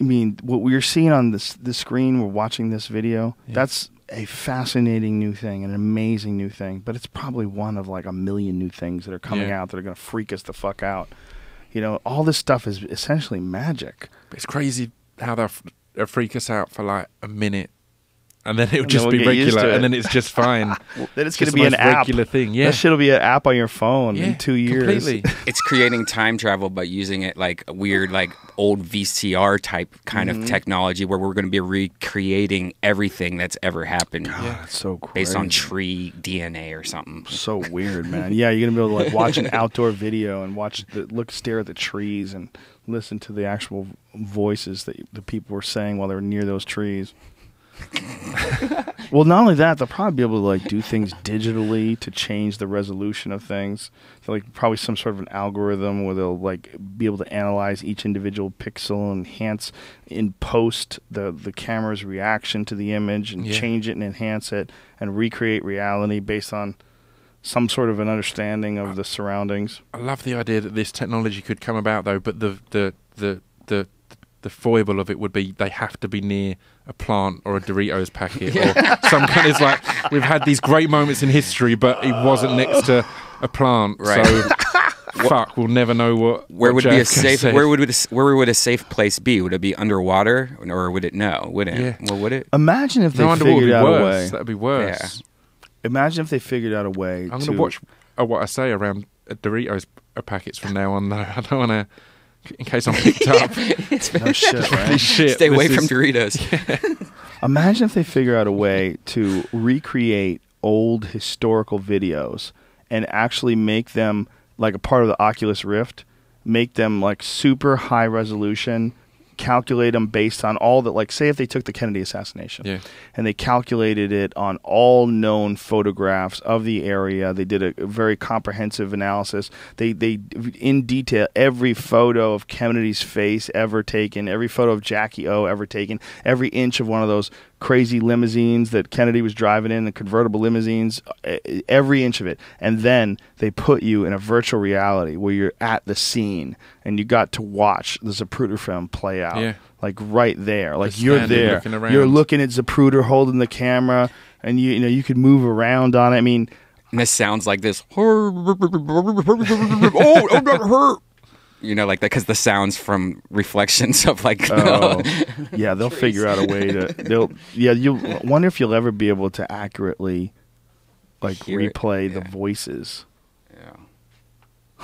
mean, what we're seeing on the screen, we're watching this video, that's a fascinating new thing, an amazing new thing, but it's probably one of like a million new things that are coming out that are going to freak us the fuck out. You know, all this stuff is essentially magic. It's crazy how they'll freak us out for like a minute. And then it'll just be regular, and then it's just fine. Then it's going to be an app. Regular thing. Yeah, that shit'll be an app on your phone in 2 years. Completely. It's creating time travel, but using it like a weird, like old VCR type kind of technology, where we're going to be recreating everying that's ever happened. God, it's so crazy. Based on tree DNA or something. So weird, man. Yeah, you're going to be able to like watch an outdoor video and stare at the trees and listen to the actual voices that the people were saying while they were near those trees. Well, not only that, they'll probably be able to like do things digitally to change the resolution of things. So like probably some sort of an algorithm where they'll like be able to analyze each individual pixel and enhance in post the camera's reaction to the image and change it and enhance it and recreate reality based on some sort of an understanding of the surroundings. I love the idea that this technology could come about though, but the foible of it would be they have to be near a plant or a Doritos packet or some kind of like we've had these great moments in history, but it wasn't next to a plant. Right. So fuck, we'll never know where would be a safe where would a safe place be? Would it be underwater or would it wouldn't? Yeah. Well, would it? Imagine if they figured out a way. That'd be worse. Yeah. Imagine if they figured out a way. I'm going to watch what I say around Doritos packets from now on. Though I don't want to. In case I'm picked up. No shit, right? Stay away from Doritos. Yeah. Imagine if they figure out a way to recreate old historical videos and actually make them like a part of the Oculus Rift, make them like super high resolution, calculate them based on all that, like say if they took the Kennedy assassination and they calculated it on all known photographs of the area. They did a very comprehensive analysis. They in detail every photo of Kennedy's face ever taken, every photo of Jackie O ever taken, every inch of one of those crazy limousines that Kennedy was driving in, the convertible limousines, every inch of it. And then they put you in a virtual reality where you're at the scene and you got to watch the Zapruder film play out. Like right there. Like you're there. You're looking at Zapruder holding the camera and you know you could move around on it. I mean, and this sounds like this oh, not her. You know, like that, because the sounds from reflections of like. Yeah, they'll figure out a way to. You wonder if you'll ever be able to accurately, like replay the voices. Yeah.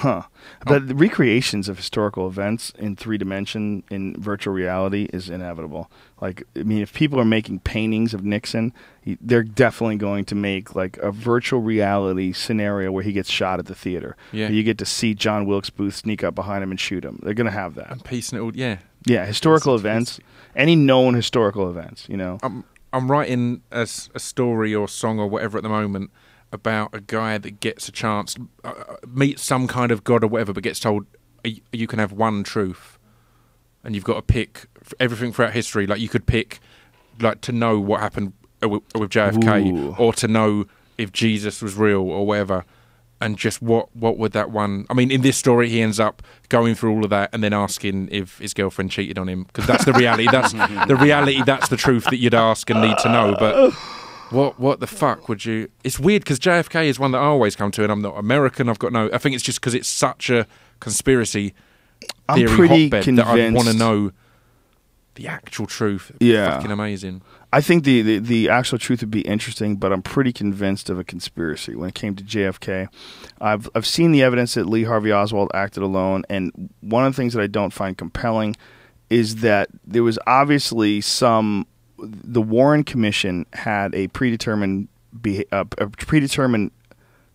But the recreations of historical events in 3D in virtual reality is inevitable. Like, I mean, if people are making paintings of Nixon, they're definitely going to make like a virtual reality scenario where he gets shot at the theater. Yeah. You get to see John Wilkes Booth sneak up behind him and shoot him. They're going to have that. And piecing it all, yeah. Yeah, historical events, any known historical events, you know. I'm writing a story or song or whatever at the moment about a guy that gets a chance, meets some kind of god or whatever, but gets told you can have one truth, and you've got to pick everything throughout history. Like, you could pick, like, to know what happened with JFK, Ooh. or to know if Jesus was real or whatever, and just what would that one... I mean, in this story, he ends up going through all of that and then asking if his girlfriend cheated on him, because that's the reality. That's the reality. That's the truth that you'd ask and need to know, but... What the fuck would you... It's weird because JFK is one that I always come to, and I'm not American. I've got no... I think it's just because it's such a conspiracy theory hotbed that I want to know the actual truth. Yeah. Fucking amazing. I think the actual truth would be interesting, but I'm pretty convinced of a conspiracy when it came to JFK. I've seen the evidence that Lee Harvey Oswald acted alone, and one of the things that I don't find compelling is that there was obviously the Warren Commission had a predetermined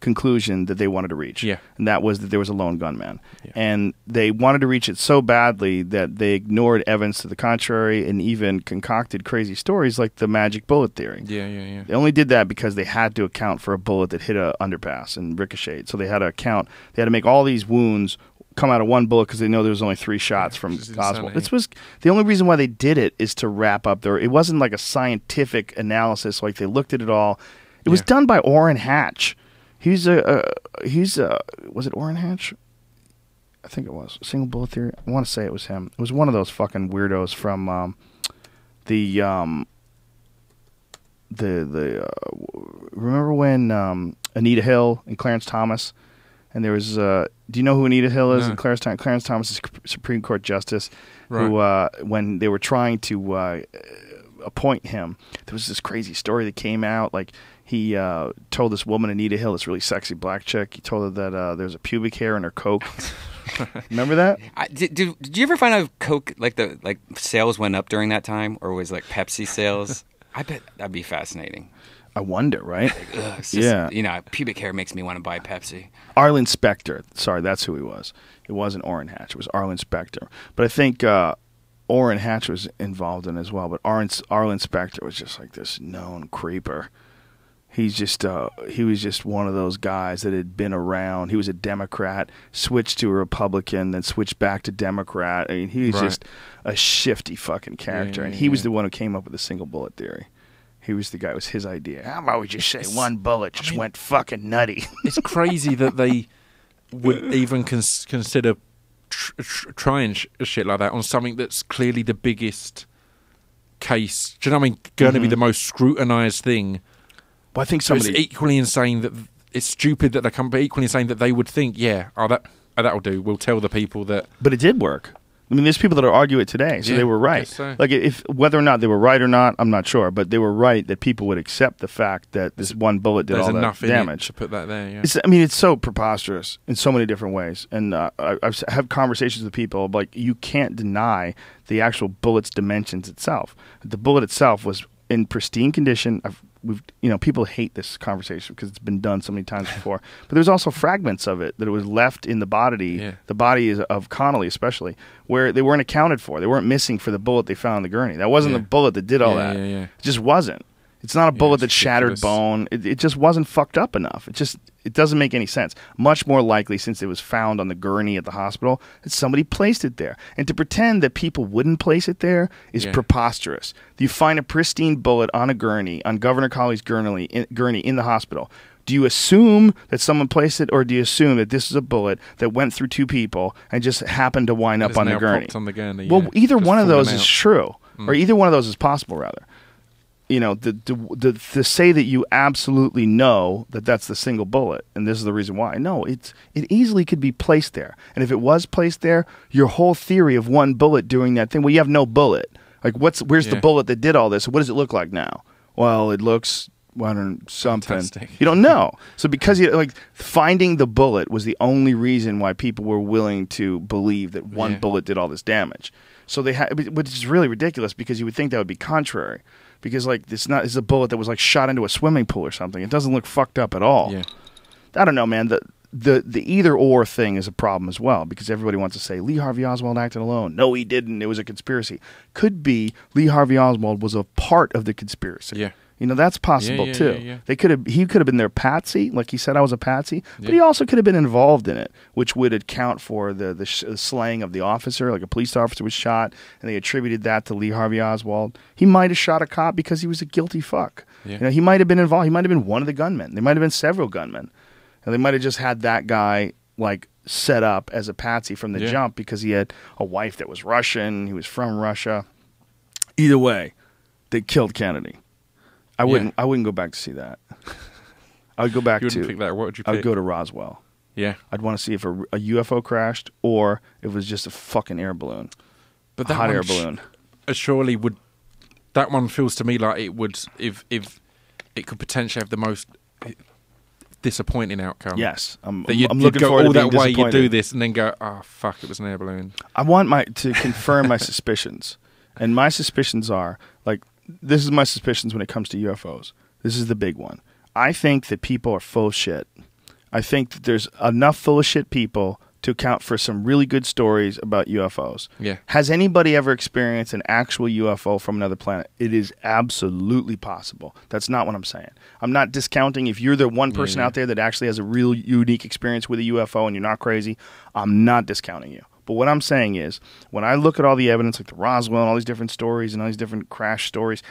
conclusion that they wanted to reach. Yeah. And that was that there was a lone gunman. Yeah. And they wanted to reach it so badly that they ignored evidence to the contrary and even concocted crazy stories like the magic bullet theory. Yeah. They only did that because they had to account for a bullet that hit an underpass and ricocheted. So they had to make all these wounds come out of one bullet because they know there was only 3 shots from Oswald. This was the only reason why they did it is to wrap up their... It wasn't like a scientific analysis, like they looked at it all. It was done by Orrin Hatch. Was it Orrin Hatch? I think it was. Single bullet theory. I want to say it was him. It was one of those fucking weirdos from remember when Anita Hill and Clarence Thomas, and there was do you know who Anita Hill is? No. And Clarence Thomas is Supreme Court Justice, right. who when they were trying to appoint him, there was this crazy story that came out. Like, he told this woman, Anita Hill, this really sexy black chick, he told her that there was a pubic hair in her Coke. Remember that? Did you ever find out if Coke, like sales went up during that time, or was like Pepsi sales? I bet that'd be fascinating. I wonder, right? It's just, you know, pubic hair makes me want to buy Pepsi. Arlen Specter. Sorry, that's who he was. It wasn't Orrin Hatch. It was Arlen Specter. But I think Orrin Hatch was involved in it as well. But Arlen Specter was just like this known creeper. He was just one of those guys that had been around. He was a Democrat, switched to a Republican, then switched back to Democrat. I mean, he was just a shifty fucking character. And he was the one who came up with the single bullet theory. He was the guy. It was his idea. How about we just say one bullet just went fucking nutty? It's crazy that they would even consider trying shit like that on something that's clearly the biggest case. Do you know what I mean? Going to be the most scrutinized thing. Well, I think it's equally insane that it's stupid that they come, but equally insane that they would think, that'll do. We'll tell the people that. But it did work. I mean, there's people that argue it today, so they were right. So. Like, if whether or not they were right or not, I'm not sure, but they were right that people would accept the fact that this one bullet did all that damage. To put that there, yeah. It's so preposterous in so many different ways, and I've had conversations with people like, you can't deny the actual bullet's dimensions itself. The bullet itself was in pristine condition. People hate this conversation because it's been done so many times before. But there's also fragments of it that it was left in the body. Yeah. The body is of Connolly, especially, where they weren't accounted for. They weren't missing for the bullet they found in the gurney. That wasn't the bullet that did all that. Yeah. It just wasn't. It's not a bullet that shattered ridiculous. bone. It just wasn't fucked up enough. It doesn't make any sense. Much more likely, since it was found on the gurney at the hospital, that somebody placed it there. And to pretend that people wouldn't place it there is preposterous. You find a pristine bullet on a gurney, on Governor Colley's gurney in the hospital. Do you assume that someone placed it, or do you assume that this is a bullet that went through 2 people and just happened to wind up on the gurney? Well, either one of those is true, or either one of those is possible, rather. You know, to say that you absolutely know that that's the single bullet, and this is the reason why. No, it easily could be placed there. And if it was placed there, your whole theory of one bullet doing that thing, well, you have no bullet. Like, where's the bullet that did all this? What does it look like now? Well, it looks something. Fantastic. You don't know. So because finding the bullet was the only reason why people were willing to believe that one bullet did all this damage. So they had, which is really ridiculous because you would think that would be contrary. Because it's a bullet that was shot into a swimming pool or something. It doesn't look fucked up at all. Yeah. I don't know, man. The either or thing is a problem as well because everybody wants to say Lee Harvey Oswald acted alone. No, he didn't. It was a conspiracy. Could be Lee Harvey Oswald was a part of the conspiracy. Yeah. That's possible too. Yeah. He could have been their patsy, like he said I was a patsy, but he also could have been involved in it, which would account for the slaying of the officer, like a police officer was shot, and they attributed that to Lee Harvey Oswald. He might have shot a cop because he was a guilty fuck. Yeah. He might have been involved. He might have been one of the gunmen. There might have been several gunmen, and they might have just had that guy set up as a patsy from the jump because he had a wife that was Russian. He was from Russia. Either way, they killed Kennedy. I wouldn't go back to see that. I would go back to pick that. What would you pick? I would go to Roswell. Yeah. I'd want to see if a UFO crashed or if it was just a fucking air balloon. But that hot air balloon. Surely would. That one feels to me like it would if it could potentially have the most disappointing outcome. Yes, I'm go looking forward all to that way. You do disappointed. this and then go, oh fuck, it was an air balloon. I want to confirm my suspicions, and my suspicions are this is my suspicions when it comes to UFOs. This is the big one. I think that people are full of shit. I think that there's enough full of shit people to account for some really good stories about UFOs. Yeah. Has anybody ever experienced an actual UFO from another planet? It is absolutely possible. That's not what I'm saying. I'm not discounting if you're the one person out there that actually has a real unique experience with a UFO and you're not crazy. I'm not discounting you. But what I'm saying is, when I look at all the evidence, like the Roswell and all these different stories and all these different crash stories,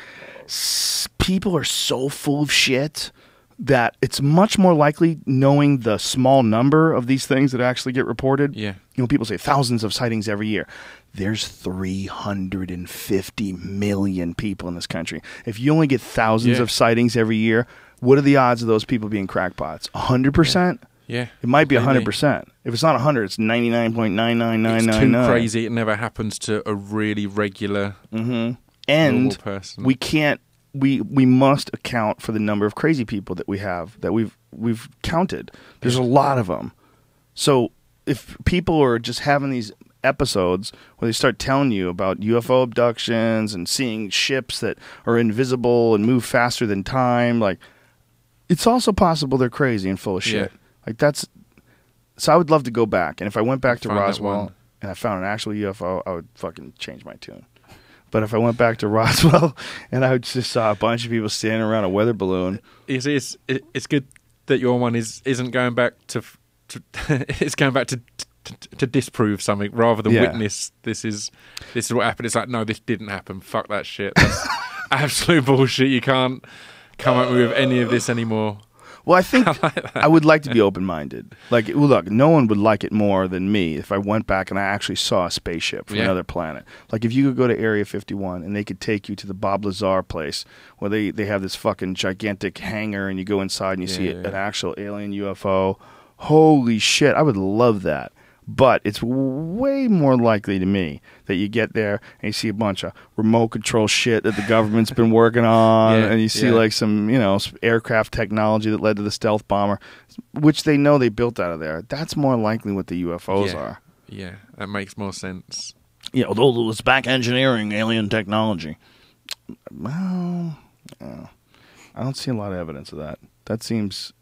people are so full of shit that it's much more likely, knowing the small number of these things that actually get reported. Yeah. People say thousands of sightings every year. There's 350 million people in this country. If you only get thousands of sightings every year, what are the odds of those people being crackpots? 100%? Yeah. It might be 100%. If it's not 100, it's 99.99999. It's too crazy. It never happens to a really regular and person. We can't. We must account for the number of crazy people that we have, that we've counted. There's a lot of them. So if people are just having these episodes where they start telling you about UFO abductions and seeing ships that are invisible and move faster than time, it's also possible they're crazy and full of shit. So I would love to go back, and if I went back to Roswell and I found an actual UFO, I would fucking change my tune. But if I went back to Roswell and I just saw a bunch of people standing around a weather balloon, it's good that your one isn't going back to it's going back to disprove something rather than witness. This is what happened. It's like, no, this didn't happen. Fuck that shit. That's absolute bullshit. You can't come up with any of this anymore. Well, I think I would like to be open-minded. Look, no one would like it more than me if I went back and I actually saw a spaceship from another planet. If you could go to Area 51 and they could take you to the Bob Lazar place where they have this fucking gigantic hangar and you go inside and you see an actual alien UFO. Holy shit, I would love that. But it's way more likely to me that you get there and you see a bunch of remote control shit that the government's been working on, and you see some aircraft technology that led to the stealth bomber, which they know they built out of there. That's more likely what the UFOs are. Yeah, that makes more sense. Yeah, although it's back engineering alien technology. Well, I don't see a lot of evidence of that. That seems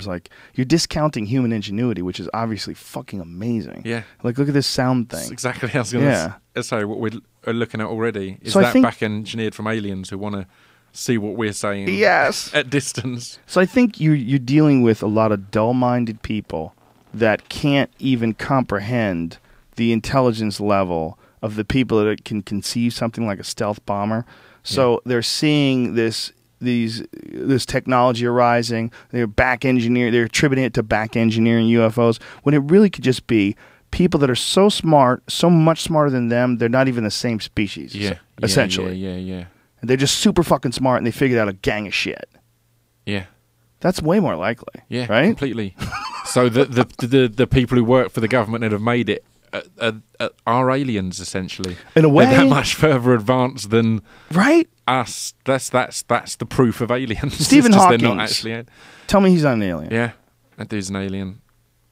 like you're discounting human ingenuity, which is obviously fucking amazing. Yeah. Look at this sound thing. That's exactly what I was going to say. What we're looking at already is back engineered from aliens who want to see what we're saying at distance. So I think you're dealing with a lot of dull-minded people that can't even comprehend the intelligence level of the people that can conceive something like a stealth bomber. So they're seeing this technology arising. They're attributing it to back engineering UFOs when it really could just be people that are so smart, so much smarter than them, they're not even the same species. Essentially. Yeah. And they're just super fucking smart and they figured out a gang of shit. Yeah. That's way more likely. Yeah, right? Completely. So the people who work for the government that have made it are aliens, essentially. In a way. They're that much further advanced than... Right? us. That's the proof of aliens. Stephen It's just Hawking. They're not actually. Tell me he's not an alien. Yeah, that dude's an alien.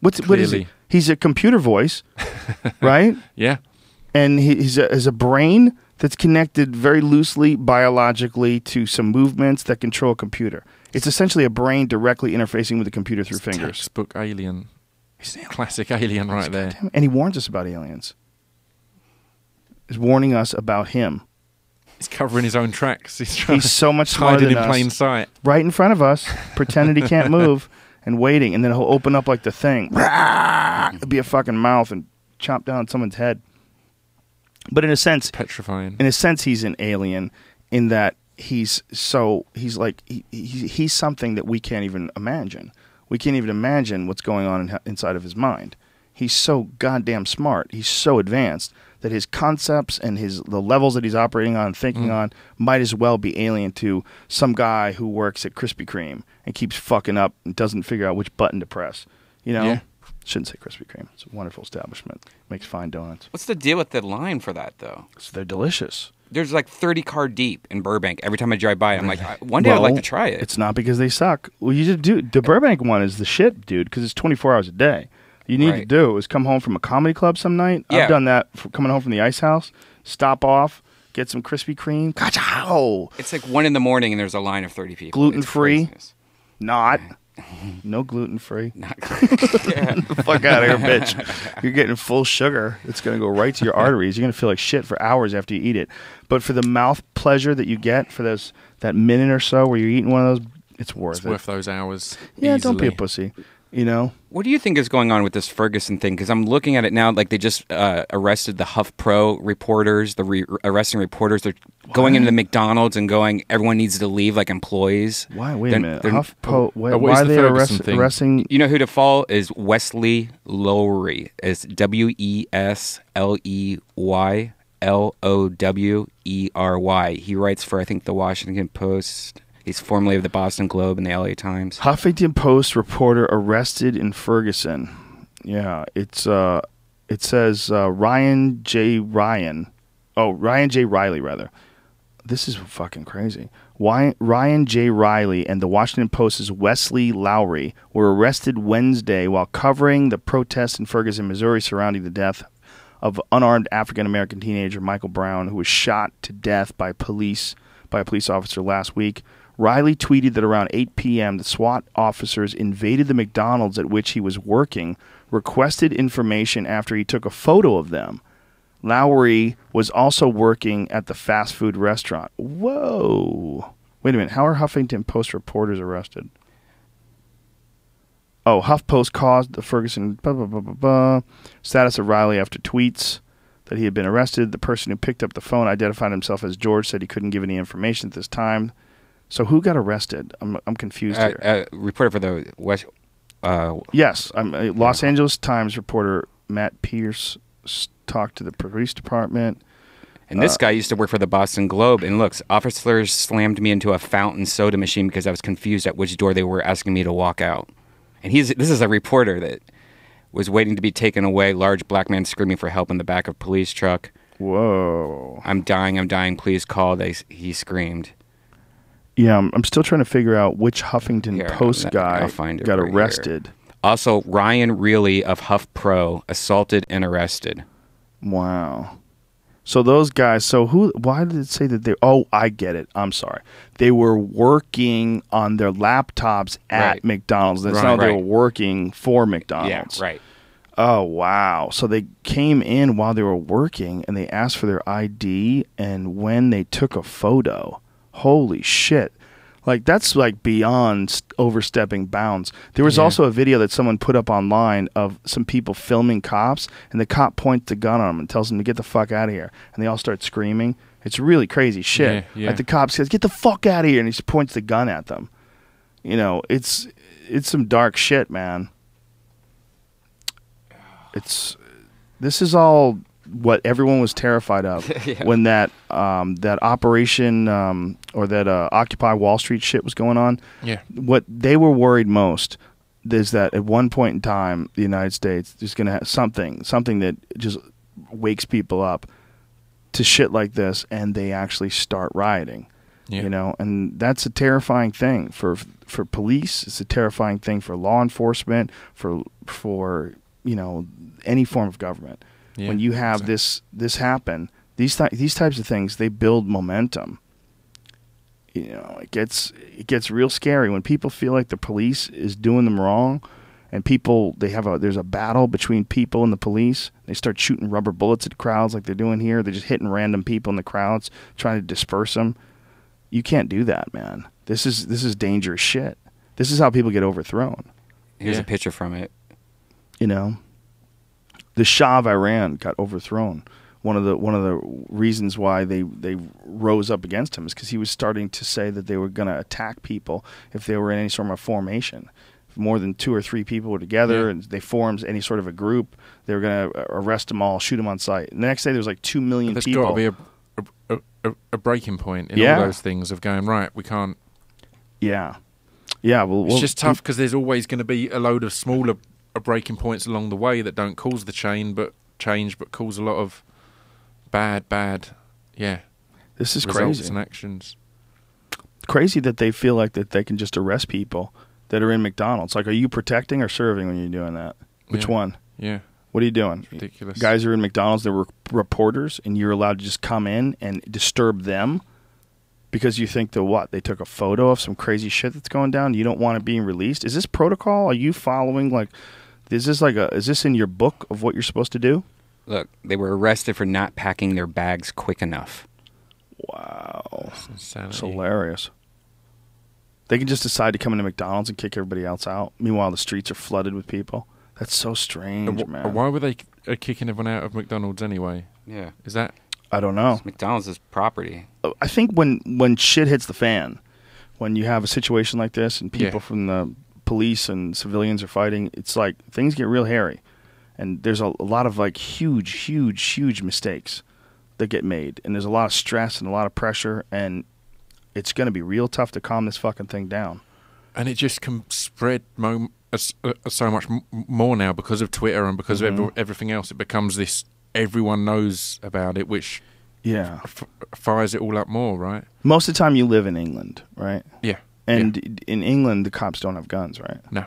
What is he? He's a computer voice, right? Yeah. And he's a brain that's connected very loosely biologically to some movements that control a computer. It's essentially a brain directly interfacing with the computer through fingers. Textbook alien. He's an alien. Classic alien right there. And he warns us about aliens. He's warning us about him. He's covering his own tracks. He's so much smarter hiding than in plain sight. Right in front of us, pretending he can't move and waiting. And then he'll open up like the thing. It'll be a fucking mouth and chomp down someone's head. But in a sense, petrifying. In a sense, he's an alien in that he's something that we can't even imagine. We can't even imagine what's going on inside of his mind. He's so goddamn smart. He's so advanced that his concepts and the levels that he's operating on and thinking on might as well be alien to some guy who works at Krispy Kreme and keeps fucking up and doesn't figure out which button to press. You know? Yeah. Shouldn't say Krispy Kreme. It's a wonderful establishment. Makes fine donuts. What's the deal with the line for that, though? So they're delicious. There's like 30 car deep in Burbank. Every time I drive by, I'm like, one day I'd like to try it. It's not because they suck. Well, you just do. The Burbank one is the shit, dude, because it's 24 hours a day. You need to do is come home from a comedy club some night. Yeah. I've done that coming home from the Ice House. Stop off, get some Krispy Kreme. Ka-chow! It's like 1 in the morning and there's a line of 30 people. Gluten-free? Not. No gluten-free. Not Get the fuck out of here, bitch. You're getting full sugar. It's going to go right to your arteries. You're going to feel like shit for hours after you eat it. But for the mouth pleasure that you get for that minute or so where you're eating one of those, it's worth it. It's worth those hours. Yeah, easily. don't be a pussy. You know? What do you think is going on with this Ferguson thing? Because I'm looking at it now, like they just arrested the HuffPro reporters, arresting reporters. They're going into the McDonald's and going, everyone needs to leave, like employees. Why? Wait a minute. HuffPro, why what is are the they Ferguson arresting? You know who to follow is Wesley Lowery. It's WesleyLowery. He writes for, I think, the Washington Post. He's formerly of the Boston Globe and the LA Times. Huffington Post reporter arrested in Ferguson. Yeah, it says Ryan J. Riley, rather. This is fucking crazy. Ryan J. Riley and the Washington Post's Wesley Lowery were arrested Wednesday while covering the protests in Ferguson, Missouri surrounding the death of unarmed African-American teenager Michael Brown, who was shot to death by a police officer last week. Riley tweeted that around 8 p.m., the SWAT officers invaded the McDonald's at which he was working, requested information after he took a photo of them. Lowery was also working at the fast food restaurant. Whoa. Wait a minute. How are Huffington Post reporters arrested? Oh, HuffPost caused the Ferguson status of Riley after tweets that he had been arrested. The person who picked up the phone identified himself as George, said he couldn't give any information at this time. So who got arrested? I'm confused here. Reporter for the West. Yes, Los Angeles Times reporter Matt Pierce talked to the police department. And this guy used to work for the Boston Globe. And looks, officers slammed me into a fountain soda machine because I was confused at which door they were asking me to walk out. And this is a reporter that was waiting to be taken away. Large black man screaming for help in the back of police truck. Whoa! I'm dying! Please call! He screamed. Yeah, I'm still trying to figure out which Huffington Post guy got arrested. Here. Also, Ryan Reilly of HuffPro assaulted and arrested. Wow. So those guys, why did it say that they, oh, I get it. I'm sorry. They were working on their laptops at McDonald's. That's not they were working for McDonald's. Yeah, right. Oh, wow. So they came in while they were working and they asked for their ID, and when they took a photo, holy shit. Like, that's like beyond overstepping bounds. There was also a video that someone put up online of some people filming cops, and the cop points the gun on them and tells them to get the fuck out of here. And they all start screaming. It's really crazy shit. Yeah. Like, the cop says, get the fuck out of here, and he just points the gun at them. You know, it's some dark shit, man. This is all what everyone was terrified of when that operation or that Occupy Wall Street shit was going on. Yeah. What they were worried most is that at one point in time, the United States is going to have something that just wakes people up to shit like this, and they actually start rioting. You know, and that's a terrifying thing for police. It's a terrifying thing for law enforcement, for you know, any form of government. Yeah, when you have this happen, these types of things, they build momentum. You know, it gets real scary when people feel like the police is doing them wrong, and there's a battle between people and the police. They start shooting rubber bullets at crowds like they're doing here. They're just hitting random people in the crowds, trying to disperse them. You can't do that, man. This is dangerous shit. This is how people get overthrown. Here's a picture from it. You know, the Shah of Iran got overthrown. One of the reasons why they rose up against him is because he was starting to say that they were going to attack people if they were in any sort of formation. If more than 2 or 3 people were together and they formed any sort of a group, they were going to arrest them all, shoot them on sight. And the next day there was like 2 million people. There's got to be a breaking point in all those things of going, right, we can't. Yeah. Well, it's just tough because there's always going to be a load of smaller breaking points along the way that don't cause the change, but cause a lot of bad. This is results crazy. And actions. Crazy that they feel like that they can just arrest people that are in McDonald's. Like, are you protecting or serving when you're doing that? Which one? Yeah. What are you doing? It's ridiculous. Guys are in McDonald's, they're reporters, and you're allowed to just come in and disturb them because you think they took a photo of some crazy shit that's going down. You don't want it being released. Is this protocol? Are you following, is this in your book of what you're supposed to do? Look, they were arrested for not packing their bags quick enough. Wow. It's hilarious. They can just decide to come into McDonald's and kick everybody else out. Meanwhile, the streets are flooded with people. That's so strange, man. Why were they kicking everyone out of McDonald's anyway? Yeah. Is that? I don't know. It's McDonald's property. I think when shit hits the fan, when you have a situation like this and people from the police and civilians are fighting, it's like things get real hairy. And there's a lot of huge mistakes that get made. And there's a lot of stress and a lot of pressure. And it's going to be real tough to calm this fucking thing down. And it just can spread so much more now because of Twitter and because of everything else. It becomes this, everyone knows about it, which fires it all up more, right? Most of the time you live in England, right? Yeah. And in England, the cops don't have guns, right? No.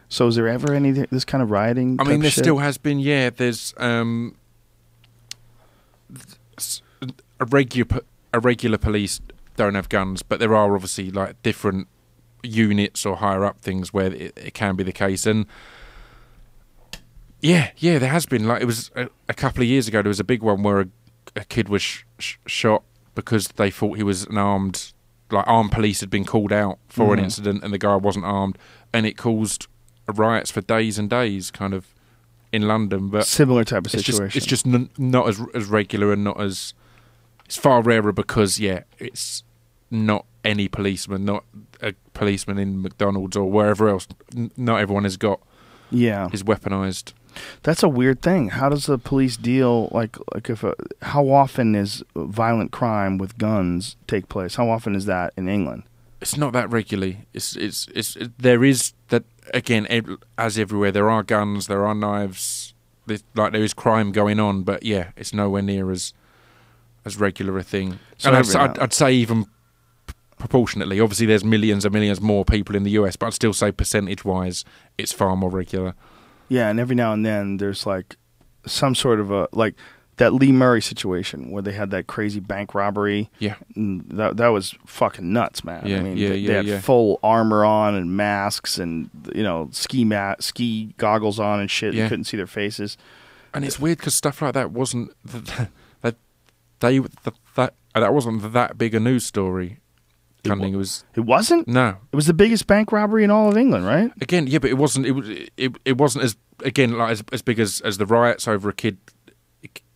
So is there ever any this kind of rioting? I mean, there shit? still has been. Yeah, there's a regular police don't have guns, but there are obviously like different units or higher up things where it can be the case. And yeah, there has been. Like, it was a couple of years ago. There was a big one where a kid was shot because they thought he was armed police had been called out for an incident, and the guy wasn't armed, and it caused riots for days and days, kind of in London. But similar type of situation. It's just not as regular and not as. It's far rarer because it's not any policeman, not a policeman in McDonald's or wherever else. Not everyone has got. Yeah, is weaponized. That's a weird thing. How does the police deal? How often is violent crime with guns take place? How often is that in England? It's not that regularly. There is that again, as everywhere. There are guns, there are knives. There is crime going on, but it's nowhere near as regular a thing. So and I'd say even proportionately. Obviously, there's millions and millions more people in the US, but I'd still say percentage-wise, it's far more regular. Yeah, and every now and then there's like some sort of that Lee Murray situation where they had that crazy bank robbery. Yeah, that was fucking nuts, man. Yeah, I mean, they had full armor on and masks and ski goggles on and shit. You couldn't see their faces. And it's weird because stuff like that wasn't that wasn't that big a news story. It wasn't? No. It was the biggest bank robbery in all of England, right? Again, but it wasn't. It wasn't as as big as the riots over a kid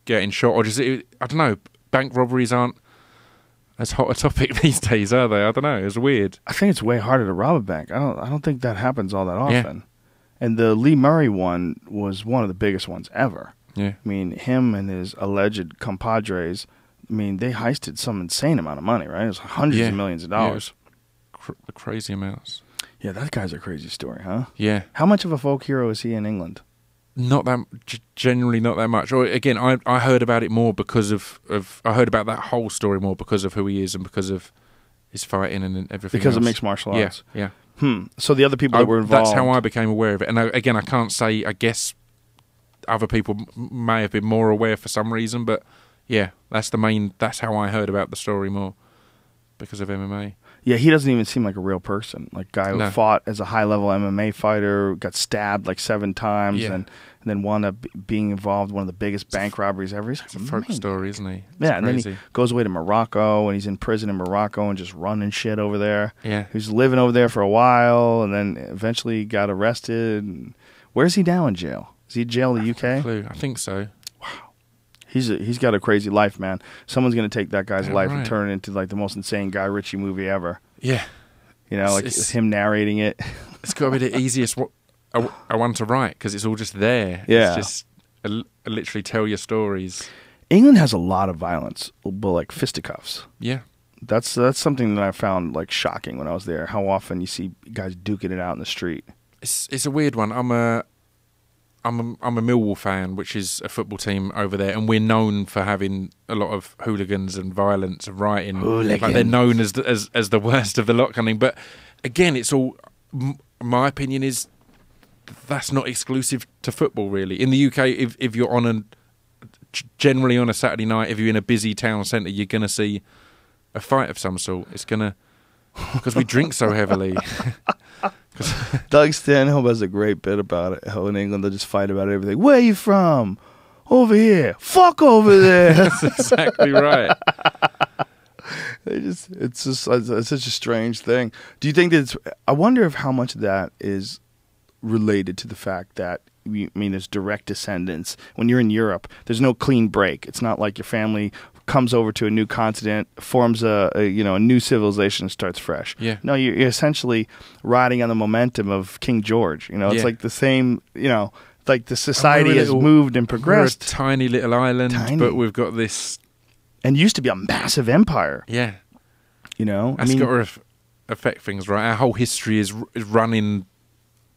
getting shot, or just I don't know. Bank robberies aren't as hot a topic these days, are they? I don't know. It's weird. I think it's way harder to rob a bank. I don't think that happens all that often. Yeah. And the Lee Murray one was one of the biggest ones ever. Yeah. I mean, him and his alleged compadres. I mean, they heisted some insane amount of money, right? It was hundreds of millions of dollars. The crazy amounts. Yeah, that guy's a crazy story, huh? Yeah. How much of a folk hero is he in England? Not that, generally not that much. Or again, I heard about it more because of I heard about that whole story more because of who he is and because of his fighting and everything because else. of mixed martial arts. Yeah. So the other people that were involved. That's how I became aware of it. And again, I can't say. I guess other people may have been more aware for some reason, but yeah, that's how I heard about the story more because of MMA. Yeah, he doesn't even seem like a real person. Like guy who fought as a high-level MMA fighter, got stabbed like 7 times, and then wound up being involved in one of the biggest bank robberies ever. He's like, it's a folk story, isn't he? Yeah, and then he goes away to Morocco, and he's in prison in Morocco and just running shit over there. Yeah. He's living over there for a while, and then eventually got arrested. And where's he now in jail? Is he in jail in the UK? Clue. I think so. He's got a crazy life, man. Someone's going to take that guy's life and right. turn it into like the most insane Guy Ritchie movie ever. Yeah. You know, like it's him narrating it. It's got to be the easiest I want to write because it's all just there. Yeah. It's just literally tell your stories. England has a lot of violence, but like fisticuffs. Yeah. That's something that I found like shocking when I was there. How often you see guys duking it out in the street. It's a weird one. I'm a Millwall fan, which is a football team over there, and we're known for having a lot of hooligans and violence and rioting. Like they're known as the worst of the lot, kind of thing. But again, it's all. My opinion is that's not exclusive to football, really. In the UK, if you're generally on a Saturday night, if you're in a busy town centre, you're going to see a fight of some sort. It's going to because we drink so heavily. Doug Stanhope has a great bit about it. How in England they just fight about everything. Where are you from? Over here. Fuck over there. That's exactly right. It's such a strange thing. Do you think that I wonder if how much of that is related to the fact that there's direct descendants. When you're in Europe, there's no clean break. It's not like your family comes over to a new continent, forms a new civilization, and starts fresh. Yeah. No, you're essentially riding on the momentum of King George. It's like the same. Like the society has moved and progressed. We're a tiny little island, but we've got this. And used to be a massive empire. Yeah. That's got to affect things, right? Our whole history is running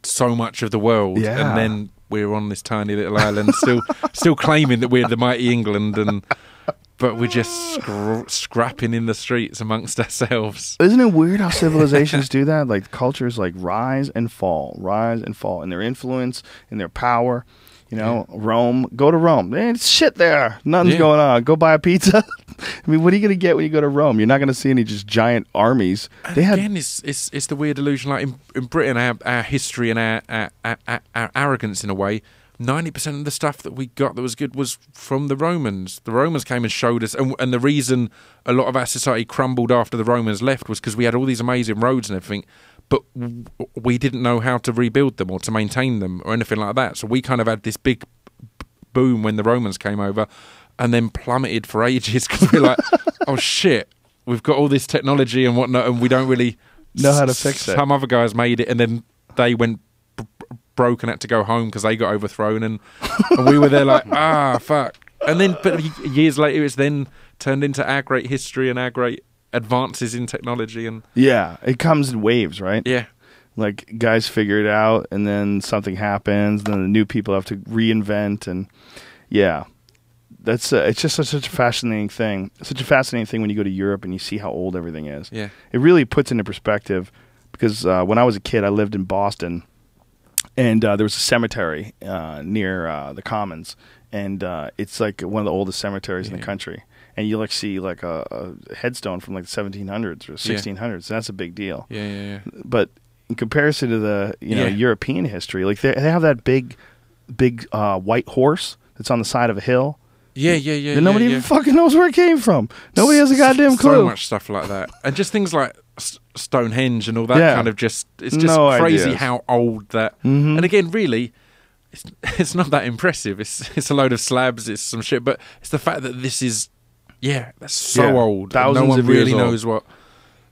so much of the world, and then we're on this tiny little island, still claiming that we're the mighty England, but we're just scrapping in the streets amongst ourselves. Isn't it weird how civilizations do that? Like cultures like rise and fall, in their influence, in their power. Rome. Go to Rome. It's shit there. Nothing's going on. Go buy a pizza. What are you going to get when you go to Rome? You're not going to see any just giant armies. It's the weird illusion. Like in Britain, our history and our arrogance, in a way, 90% of the stuff that we got that was good was from the Romans. The Romans came and showed us, and the reason a lot of our society crumbled after the Romans left was because we had all these amazing roads and everything, but we didn't know how to rebuild them or to maintain them or anything like that. So we kind of had this big boom when the Romans came over, and then plummeted for ages because we're like, oh shit, we've got all this technology and whatnot, and we don't really know how to fix it. Some other guys made it, and then they went broke and had to go home because they got overthrown, and we were there like, fuck. And then, but years later, it's then turned into our great history and our great advances in technology. And it comes in waves, right? Yeah. Like guys figure it out, and then something happens, then the new people have to reinvent, and that's it's just such a fascinating thing. Such a fascinating thing when you go to Europe and you see how old everything is. Yeah, it really puts into perspective. Because when I was a kid, I lived in Boston, and there was a cemetery near the Commons, and it's like one of the oldest cemeteries in the country. And you see like a headstone from like the 1700s or 1600s. And that's a big deal. Yeah. But in comparison to the European history, like they have that big white horse that's on the side of a hill. Yeah. And nobody even fucking knows where it came from. Nobody has a goddamn clue. So much stuff like that, and just things like Stonehenge and all that kind of it's just crazy how old that. Mm-hmm. And again, really, it's not that impressive. It's a load of slabs. It's some shit, but it's the fact that this is that's so old. Thousands no one of really years knows old.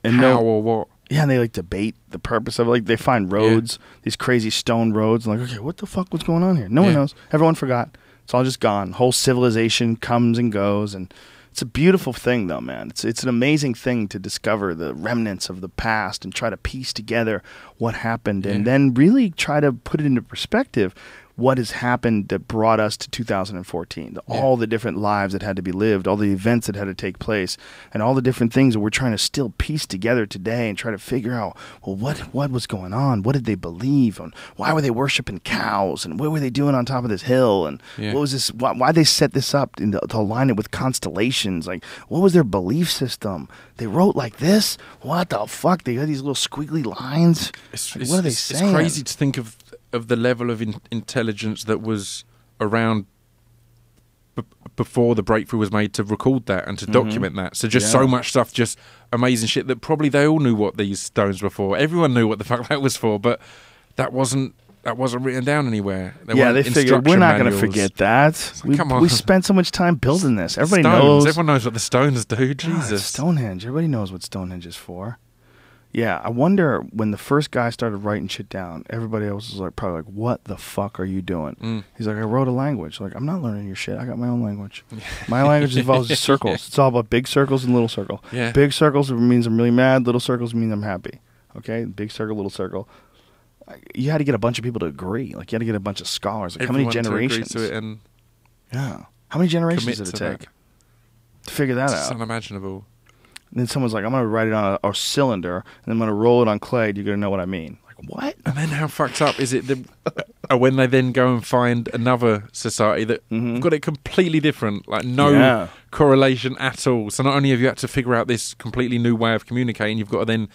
or what. Yeah, and they like debate the purpose of it. Like they find roads, these crazy stone roads, and like, okay, what the fuck was going on here? No one knows. Everyone forgot. It's all just gone. Whole civilization comes and goes, and it's a beautiful thing, though, man. It's an amazing thing to discover the remnants of the past and try to piece together what happened, and then really try to put it into perspective. what has happened that brought us to 2014, all the different lives that had to be lived, all the events that had to take place, and all the different things that we're trying to still piece together today and try to figure out, well, what was going on? What did they believe? And why were they worshiping cows? And what were they doing on top of this hill? And what was this? Why they set this up to align it with constellations? Like, what was their belief system? They wrote like this? What the fuck? They had these little squiggly lines. What are they saying? It's crazy to think of the level of intelligence that was around before the breakthrough was made to record that and to document that. So just so much stuff, just amazing shit that probably they all knew what these stones were for. Everyone knew what the fuck that was for, but that wasn't written down anywhere. They figured we're not going to forget that. Come on. We spent so much time building this. Everybody Stones. knows. Everyone knows what the stones do. Jesus. God, Stonehenge. Everybody knows what Stonehenge is for. Yeah, I wonder when the first guy started writing shit down, everybody else was like, probably like, what the fuck are you doing? He's like, I wrote a language. Like, I'm not learning your shit. I got my own language. My language involves circles. It's all about big circles and little circle. Yeah. Big circles means I'm really mad. Little circles mean I'm happy. Okay? Big circle, little circle. You had to get a bunch of people to agree. Like, you had to get a bunch of scholars. Like, how many generations? To agree to it and how many generations did it take to figure that out? It's unimaginable. And then someone's like, I'm going to write it on a cylinder, and I'm going to roll it on clay. You're going to know what I mean. Like, what? And then how fucked up is it when they then go and find another society that got it completely different, like no correlation at all. So not only have you had to figure out this completely new way of communicating, you've got to then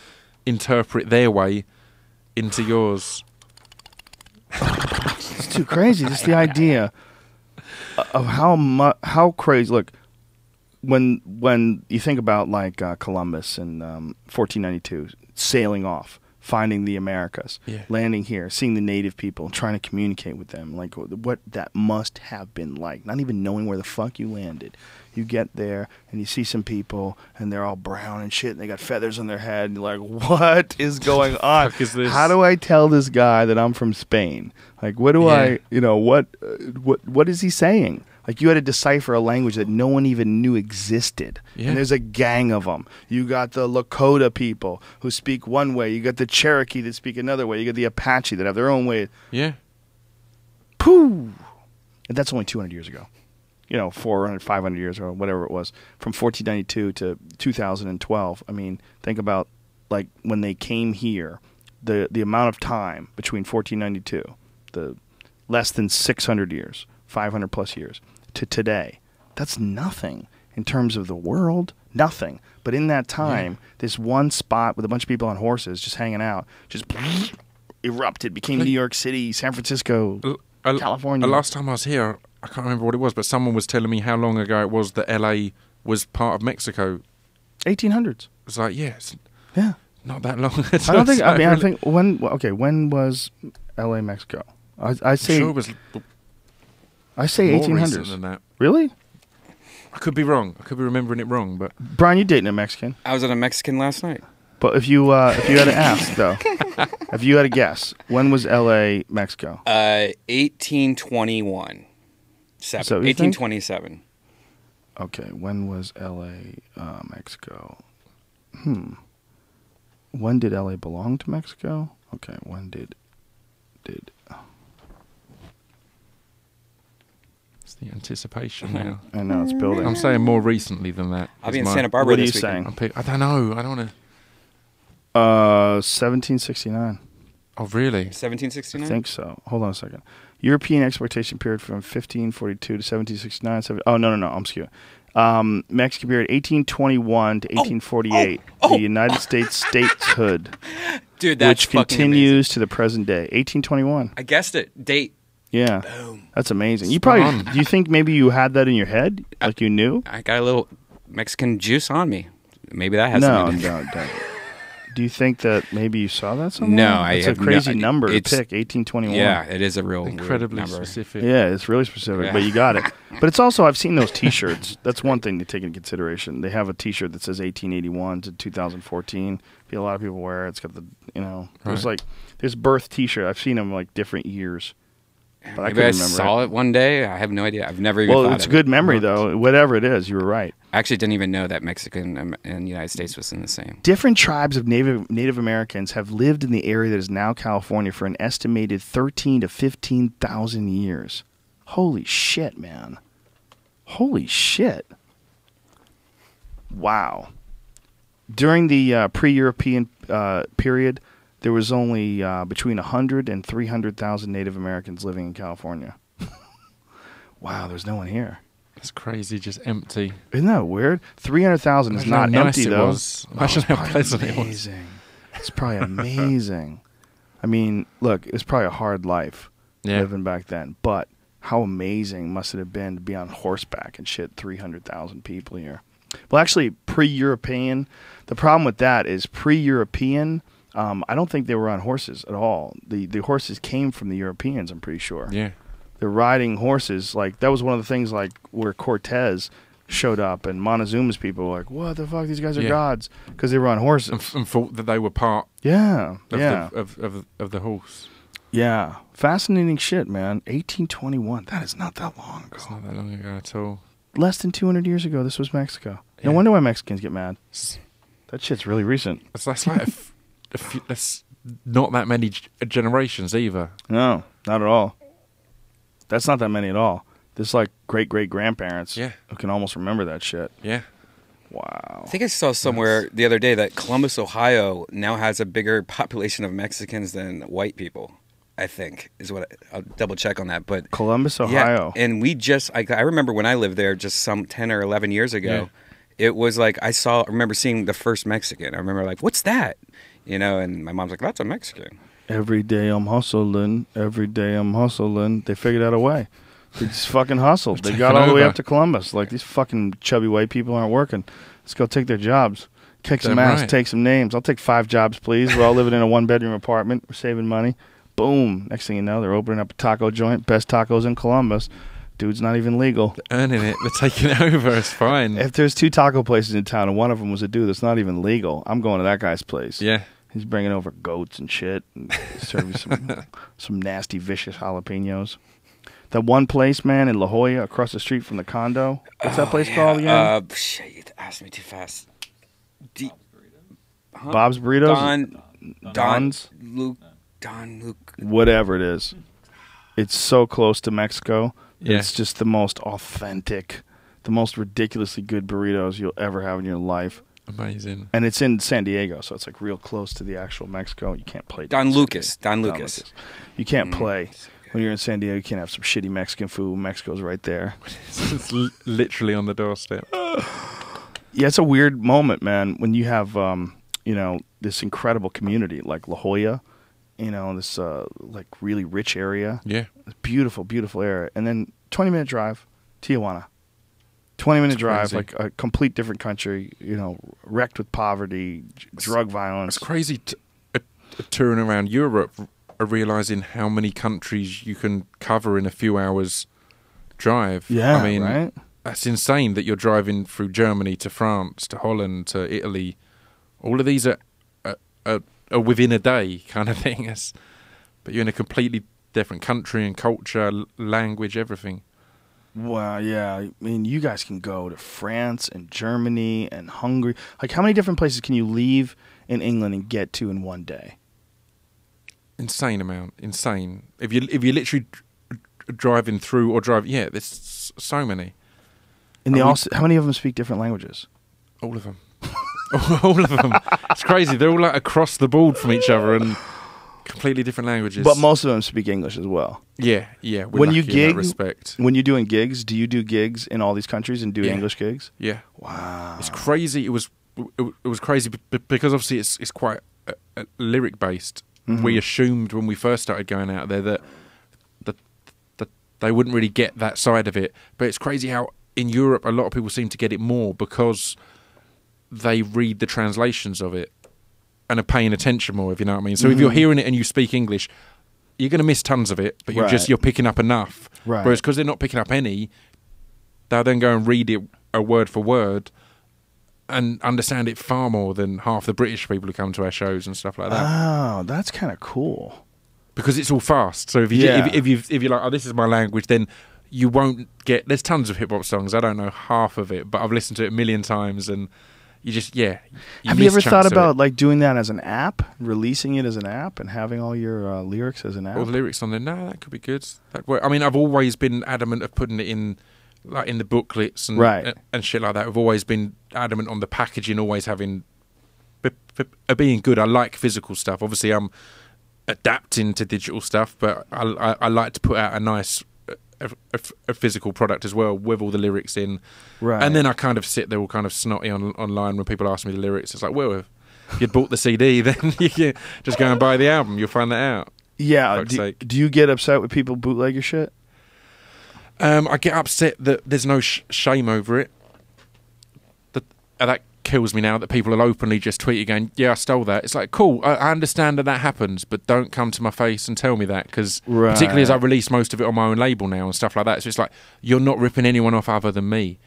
interpret their way into yours. It's too crazy. Just the idea of how crazy. Look, when you think about like Columbus in 1492 sailing off, finding the Americas, landing here, seeing the native people, trying to communicate with them, like what that must have been like. Not even knowing where the fuck you landed. You get there and you see some people and they're all brown and shit and they got feathers on their head and you're like, what is going on? Fuck is this? How do I tell this guy that I'm from Spain? Like, what do I, what is he saying? Like, you had to decipher a language that no one even knew existed. Yeah. And there's a gang of them. You got the Lakota people who speak one way. You got the Cherokee that speak another way. You got the Apache that have their own way. Yeah. Pooh! And that's only 200 years ago. 400, 500 years or whatever it was. From 1492 to 2012. I mean, think about, like, when they came here, the amount of time between 1492, the less than 600 years, 500 plus years, to today. That's nothing in terms of the world. Nothing. But in that time, this one spot with a bunch of people on horses just hanging out, just erupted, became New York City, San Francisco, California. The last time I was here, I can't remember what it was, but someone was telling me how long ago it was that LA was part of Mexico. 1800s. It's like, yes. Yeah. Not that long. I think when was LA, Mexico? I say, sure it was I say more 1800s. recent than that. Really? I could be wrong. I could be remembering it wrong, but Brian, you dating a Mexican? I was at a Mexican last night. But if you had to ask though, if you had to guess, when was L.A. Mexico? 1821. 1827. Okay, when was L.A. Mexico? When did L.A. belong to Mexico? Okay, when did it's the anticipation now. I know it's building. I'm saying more recently than that. I'll be in Santa Barbara. What are you this weekend. saying? I don't know. I don't want to. 1769. Oh, really? 1769? I think so. Hold on a second. European exploitation period from 1542 to 1769. Oh, no. I'm skewing. Mexican period 1821 to 1848. The United States statehood. Dude, that's which continues to the present day. 1821. I guessed it. Date. Yeah. Boom. That's amazing. You probably do you think maybe you had that in your head? Like you knew? I got a little Mexican juice on me. Maybe that has something to do. No. Do you think that maybe you saw that somewhere? No, it's a crazy number to pick, 1821. Yeah, it is a real incredibly number. specific. Yeah, it's really specific, but you got it. But it's also, I've seen those T-shirts. That's one thing to take into consideration. They have a T-shirt that says 1881 to 2014. A lot of people wear it. It's got the, there's birth T-shirt. I've seen them like different years. But Maybe I saw it one day. I have no idea. I've never even. Well, it's a good memory though. Whatever it is, you were right. I actually didn't even know that Mexican and the United States was in the same. Different tribes of Native Americans have lived in the area that is now California for an estimated 13 to 15,000 years. Holy shit, man! Holy shit! Wow. During the pre-European period, there was only between 100 and 300,000 Native Americans living in California. Wow, there's no one here. It's crazy, just empty. Isn't that weird? 300,000 is not empty, though. Imagine how pleasant it was. It's probably amazing. I mean, look, it was probably a hard life living back then, but how amazing must it have been to be on horseback and shit, 300,000 people here. Well, actually, pre-European, the problem with that is pre-European, I don't think they were on horses at all. The horses came from the Europeans, I'm pretty sure. Yeah. They're riding horses. Like, that was one of the things, like, where Cortez showed up and Montezuma's people were like, what the fuck, these guys are gods, because they were on horses. And thought that they were part of the horse. Yeah. Fascinating shit, man. 1821. That is not that long ago. It's not that long ago at all. Less than 200 years ago, this was Mexico. No wonder why Mexicans get mad. That shit's really recent. That's like that's not that many generations either. No, not at all. That's not that many at all. There's like great-great-grandparents who can almost remember that shit. Yeah. Wow. I think I saw somewhere the other day that Columbus, Ohio now has a bigger population of Mexicans than white people. I think is what I'll double check on that. But Columbus, Ohio. Yeah, and we just I remember when I lived there just some 10 or 11 years ago. Yeah. It was like I remember seeing the first Mexican. I remember like, what's that? You know, and my mom's like, that's a Mexican. Every day I'm hustling. Every day I'm hustling. They figured out a way. They just fucking hustled. They got all the way up to Columbus. Like, these fucking chubby white people aren't working. Let's go take their jobs. Kick some ass, take some names. I'll take 5 jobs, please. We're all living in a 1-bedroom apartment. We're saving money. Boom. Next thing you know, they're opening up a taco joint. Best tacos in Columbus. Dude's not even legal. They're earning it. They're taking it over. It's fine. If there's 2 taco places in town and one of them was a dude that's not even legal, I'm going to that guy's place. Yeah. He's bringing over goats and shit and serving some nasty, vicious jalapenos. That one place, man, in La Jolla, across the street from the condo. What's that place called again? Shit, you asked me too fast. Bob's Burritos? Don's? Don Luke. Whatever it is. It's so close to Mexico. Yeah. It's just the most authentic, the most ridiculously good burritos you'll ever have in your life. Amazing. And it's in San Diego, so it's like real close to the actual Mexico. You can't play. Don Lucas. You can't play. When you're in San Diego, you can't have some shitty Mexican food. Mexico's right there. It's literally on the doorstep. Yeah, it's a weird moment, man, when you have, this incredible community like La Jolla, this like really rich area. Yeah. Beautiful, beautiful area. And then 20-minute drive, Tijuana. 20-minute drive, crazy. like a complete different country, wrecked with poverty, drug violence. It's crazy touring around Europe, realizing how many countries you can cover in a few hours drive. Yeah, I mean, right? That's insane that you're driving through Germany to France to Holland to Italy. All of these are within a day kind of thing. But you're in a completely different country and culture, language, everything. Well, yeah. I mean, you guys can go to France and Germany and Hungary. Like, how many different places can you leave in England and get to in one day? Insane amount. Insane. If you're literally driving through or there's so many. And how many of them speak different languages? All of them. All of them. It's crazy. They're all like across the board from each other and completely different languages. But most of them speak English as well. Yeah. We're when you lucky gig, in that respect. When you're doing gigs, do you do gigs in all these countries and do English gigs? Yeah. Wow. It's crazy. It was crazy because obviously it's quite lyric based. Mm-hmm. We assumed when we first started going out there that they wouldn't really get that side of it. But it's crazy how in Europe a lot of people seem to get it more because they read the translations of it and are paying attention more, if you know what I mean. So if you're hearing it and you speak English, you're going to miss tons of it, but you're picking up enough. Right. Whereas because they're not picking up any, they'll then go and read it a word for word and understand it far more than half the British people who come to our shows and stuff like that. Oh, that's kind of cool. because it's all fast. So if you're like, oh, this is my language, then you won't get. There's tons of hip hop songs. I don't know half of it, but I've listened to it a million times, and you just Have you ever thought about like doing that as an app, releasing it as an app, and having all your lyrics as an app? All the lyrics on there. No, that could be good. I mean, I've always been adamant of putting it in, like in the booklets and and shit like that. I've always been adamant on the packaging, always having being good. I like physical stuff. Obviously, I'm adapting to digital stuff, but I like to put out a nice a physical product as well with all the lyrics in. Right. And then I kind of sit there all kind of snotty online when people ask me the lyrics. It's like, well, if you'd bought the CD, then you can just go and buy the album. You'll find that out. Yeah. Do you get upset with people bootleg your shit? I get upset that there's no shame over it. That kills me now, that people will openly just tweet you going, yeah, I stole that. It's like, cool, I understand that happens, but don't come to my face and tell me that, because particularly as I release most of it on my own label now and stuff like that, so it's like, you're not ripping anyone off other than me.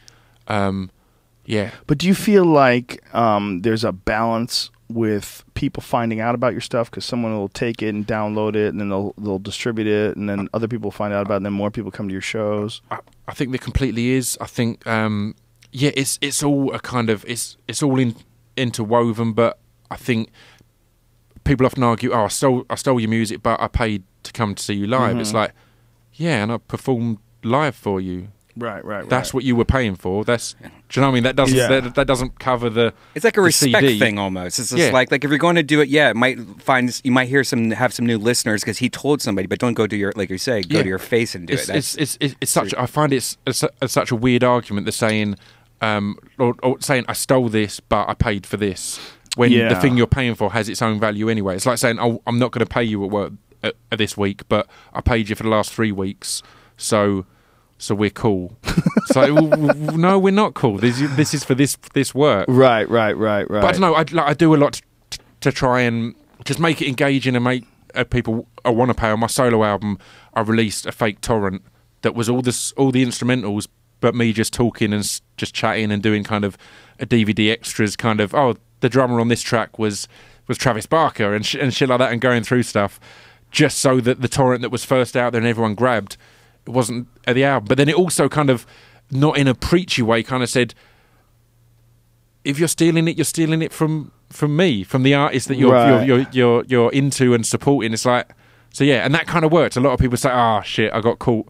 Yeah. But do you feel like there's a balance with people finding out about your stuff, because someone will take it and download it, and then they'll distribute it, and then other people find out about it, and then more people come to your shows? I think there completely is. I think yeah, it's all a kind of it's all interwoven, but I think people often argue, oh, I stole your music, but I paid to come to see you live. It's like, yeah, and I performed live for you. Right. That's what you were paying for. Do you know what I mean? That doesn't that doesn't cover the. It's like a respect CD thing almost. It's just like if you're going to do it, you might have some new listeners because he told somebody, but don't go to your, like you say, go to your face and do it. It's such. I find it's such a weird argument. They're saying, or saying I stole this, but I paid for this. When the thing you're paying for has its own value anyway. It's like saying, oh, I'm not going to pay you at work this week, but I paid you for the last 3 weeks, so we're cool. So no, we're not cool. This is for this work. Right. But I don't know. I do a lot to try and just make it engaging and make people want to pay. On my solo album, I released a fake torrent that was all the instrumentals, but me just talking and just chatting and doing kind of a DVD extras, kind of, oh, the drummer on this track was Travis Barker and shit like that, and going through stuff just so that the torrent that was first out there and everyone grabbed, it wasn't at the album. But then it also kind of, not in a preachy way, kind of said, if you're stealing it from me, from the artist that you're into and supporting. It's like, so yeah, and that kind of worked. A lot of people say, oh shit, I got caught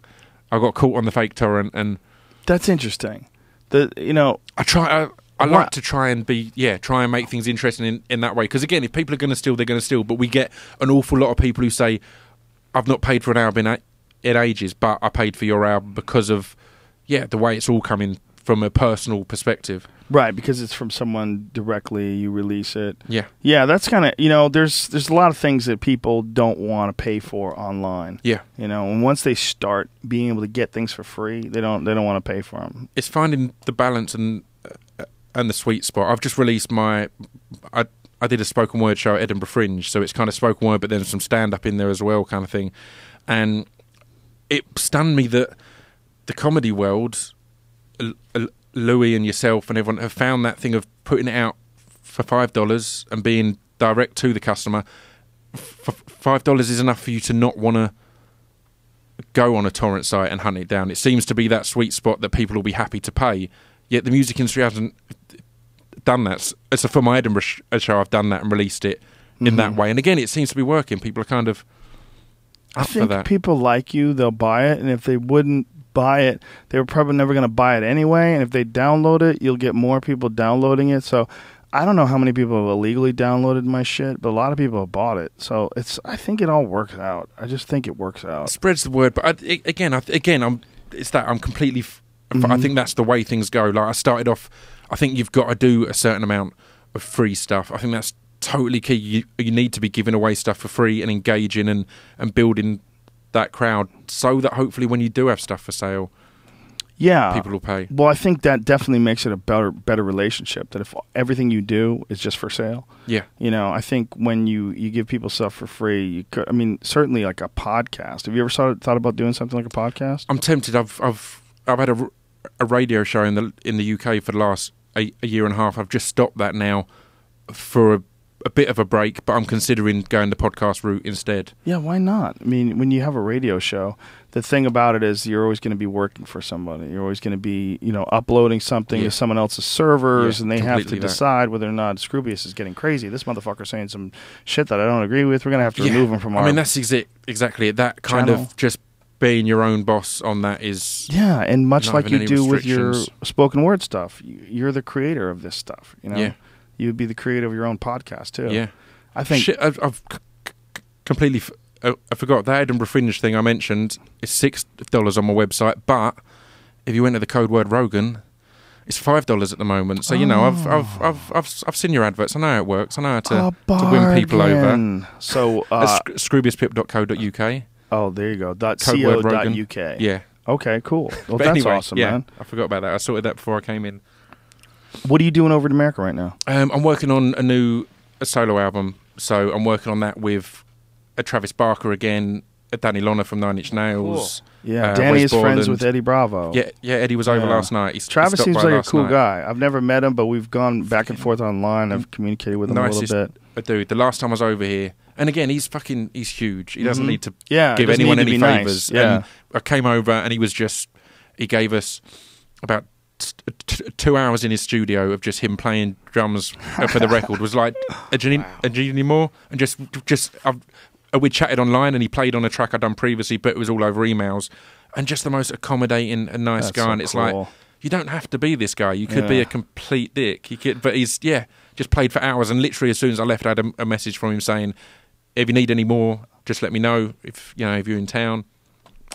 on the fake torrent. And that's interesting. I like to try and make things interesting in that way, because again, if people are going to steal, they're going to steal. But we get an awful lot of people who say, I've not paid for an album in ages, but I paid for your album because of the way it's all coming from a personal perspective. Right, because it's from someone directly, you release it. Yeah, that's kind of, there's a lot of things that people don't want to pay for online. Yeah, and once they start being able to get things for free, they don't want to pay for them. It's finding the balance and the sweet spot. I've just released I did a spoken word show at Edinburgh Fringe, so it's kind of spoken word, but then some stand up in there as well, kind of thing. And it stunned me that the comedy world, Louis and yourself and everyone, have found that thing of putting it out for $5 and being direct to the customer. $5 is enough for you to not want to go on a torrent site and hunt it down. It seems to be that sweet spot that people will be happy to pay. Yet the music industry hasn't done that. So for my Edinburgh show, I've done that and released it in that way. And again, it seems to be working. People are kind of up for that. I think people like you, they'll buy it. And if they wouldn't buy it, they were probably never going to buy it anyway. And if they download it, you'll get more people downloading it. So I don't know how many people have illegally downloaded my shit, but a lot of people have bought it. So I think it all works out. I just think it works out. It spreads the word. But I'm completely... I think that's the way things go. Like I started off, I think you've got to do a certain amount of free stuff. I think that's totally key. You need to be giving away stuff for free and engaging and building that crowd, so that hopefully when you do have stuff for sale, people will pay. Well, I think that definitely makes it a better relationship, that if everything you do is just for sale. I think when you give people stuff for free, you could, certainly like a podcast. Have you ever thought about doing something like a podcast? I'm tempted. I've had a radio show in the UK for the last a year and a half. I've just stopped that now for a bit of a break, but I'm considering going the podcast route instead. Yeah, why not? I mean, when you have a radio show, the thing about it is you're always going to be working for somebody. You're always going to be, uploading something to someone else's servers, and they have to decide whether or not Scroobius is getting crazy. This motherfucker's saying some shit that I don't agree with. We're going to have to remove him from our... I mean, that's exactly it. That kind channel. of just being your own boss on that is... Yeah, and much like you do with your spoken word stuff, you're the creator of this stuff, Yeah. You would be the creator of your own podcast, too. Yeah. I think... Shit, I've completely... I forgot that Edinburgh Fringe thing I mentioned is $6 on my website, but if you enter the code word Rogan, it's $5 at the moment. So I've seen your adverts. I know how it works. I know how to win people over. So Scroobiuspip.co.uk. Oh, there you go. .co.uk. Yeah. Okay, cool. Well, But that's anyway, awesome, man. I forgot about that. I sorted that before I came in. What are you doing over in America right now? I'm working on a solo album. So I'm working on that with Travis Barker again, Danny Lonna from Nine Inch Nails. Cool. Yeah, Danny is friends with Eddie Bravo. Yeah, Eddie was over last night. Travis seems like a cool guy. I've never met him, but we've gone back and forth online. I've communicated with him a little bit. Dude, the last time I was over here, and again, he's huge. He doesn't need to give doesn't anyone need to any be favours. Nice. Yeah. And I came over, and he gave us about 2 hours in his studio of just him playing drums for the record. Was like a Genie Moore, and we chatted online, and he played on a track I'd done previously, but it was all over emails, and just the most accommodating and nice guy. And it's like, you don't have to be this guy. You could be a complete dick. But he's just played for hours, and literally as soon as I left, I had a message from him saying, if you need any more, just let me know. If you're in town.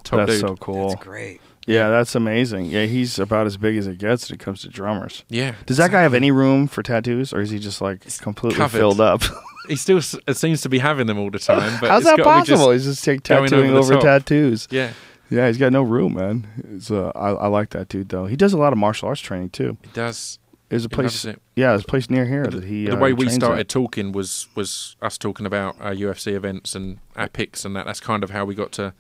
Top That's dude. so cool. That's great. Yeah, that's amazing. Yeah, he's about as big as it gets when it comes to drummers. Yeah. Does that guy have any room for tattoos, or is he just like completely covered. filled up? He still seems to be having them all the time. But how's that possible? He's just tattooing over tattoos. Yeah. Yeah, he's got no room, man. I like that dude, though. He does a lot of martial arts training, too. He does. There's a place. Yeah, there's a place near here that he. The way we started talking was us talking about our UFC events and our picks and that. That's kind of how we got to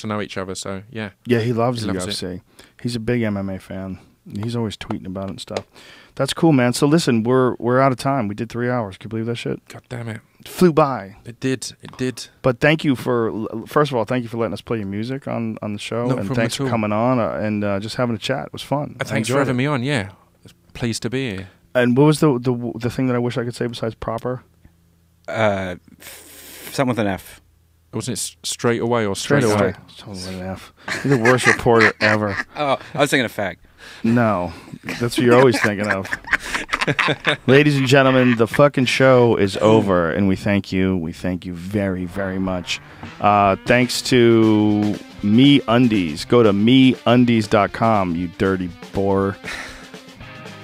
know each other. So yeah. Yeah, he loves the UFC. He's a big MMA fan. He's always tweeting about it and stuff. That's cool, man. So listen, we're out of time. We did 3 hours. Can you believe that shit? God damn it. It flew by. It did. But thank you first of all, thank you for letting us play your music on the show, and thanks for coming on and just having a chat. It was fun. Thanks for having me on. Yeah. Pleased to be here. And what was the thing that I wish I could say besides proper? Something with an F. Wasn't it straight away or straight away? Something with an F. You're the worst reporter ever. Oh, I was thinking of fact. No, that's what you're always thinking of. Ladies and gentlemen, the fucking show is over, and we thank you. We thank you very, very much. Thanks to MeUndies. Go to MeUndies.com, you dirty bore.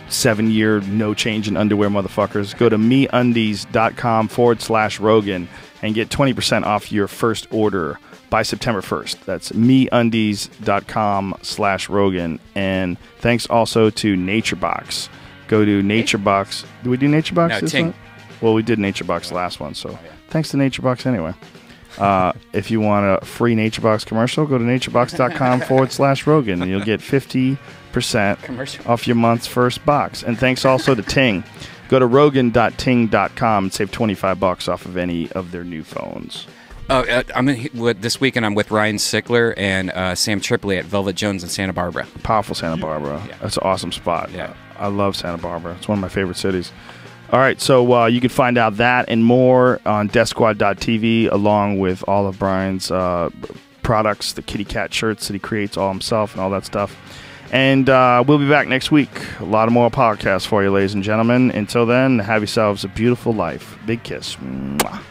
7-year no change in underwear motherfuckers. Go to MeUndies.com/Rogan and get 20% off your first order by September 1st. That's MeUndies.com/Rogan. And thanks also to NatureBox. Go to NatureBox. Did we do NatureBox No, this Ting. one? Well, we did NatureBox last one, so thanks to NatureBox anyway. If you want a free NatureBox commercial, go to naturebox.com/Rogan and you'll get 50% off your month's first box. And thanks also to Ting. Go to rogan.ting.com and save $25 off of any of their new phones. This weekend I'm with Ryan Sickler and Sam Tripoli at Velvet Jones in Santa Barbara. Powerful Santa Barbara. Yeah. That's an awesome spot. Yeah. I love Santa Barbara. It's one of my favorite cities. All right, so you can find out that and more on DeathSquad.tv, along with all of Brian's products, the kitty cat shirts that he creates all himself and all that stuff. And we'll be back next week. A lot of more podcasts for you, ladies and gentlemen. Until then, have yourselves a beautiful life. Big kiss. Mwah.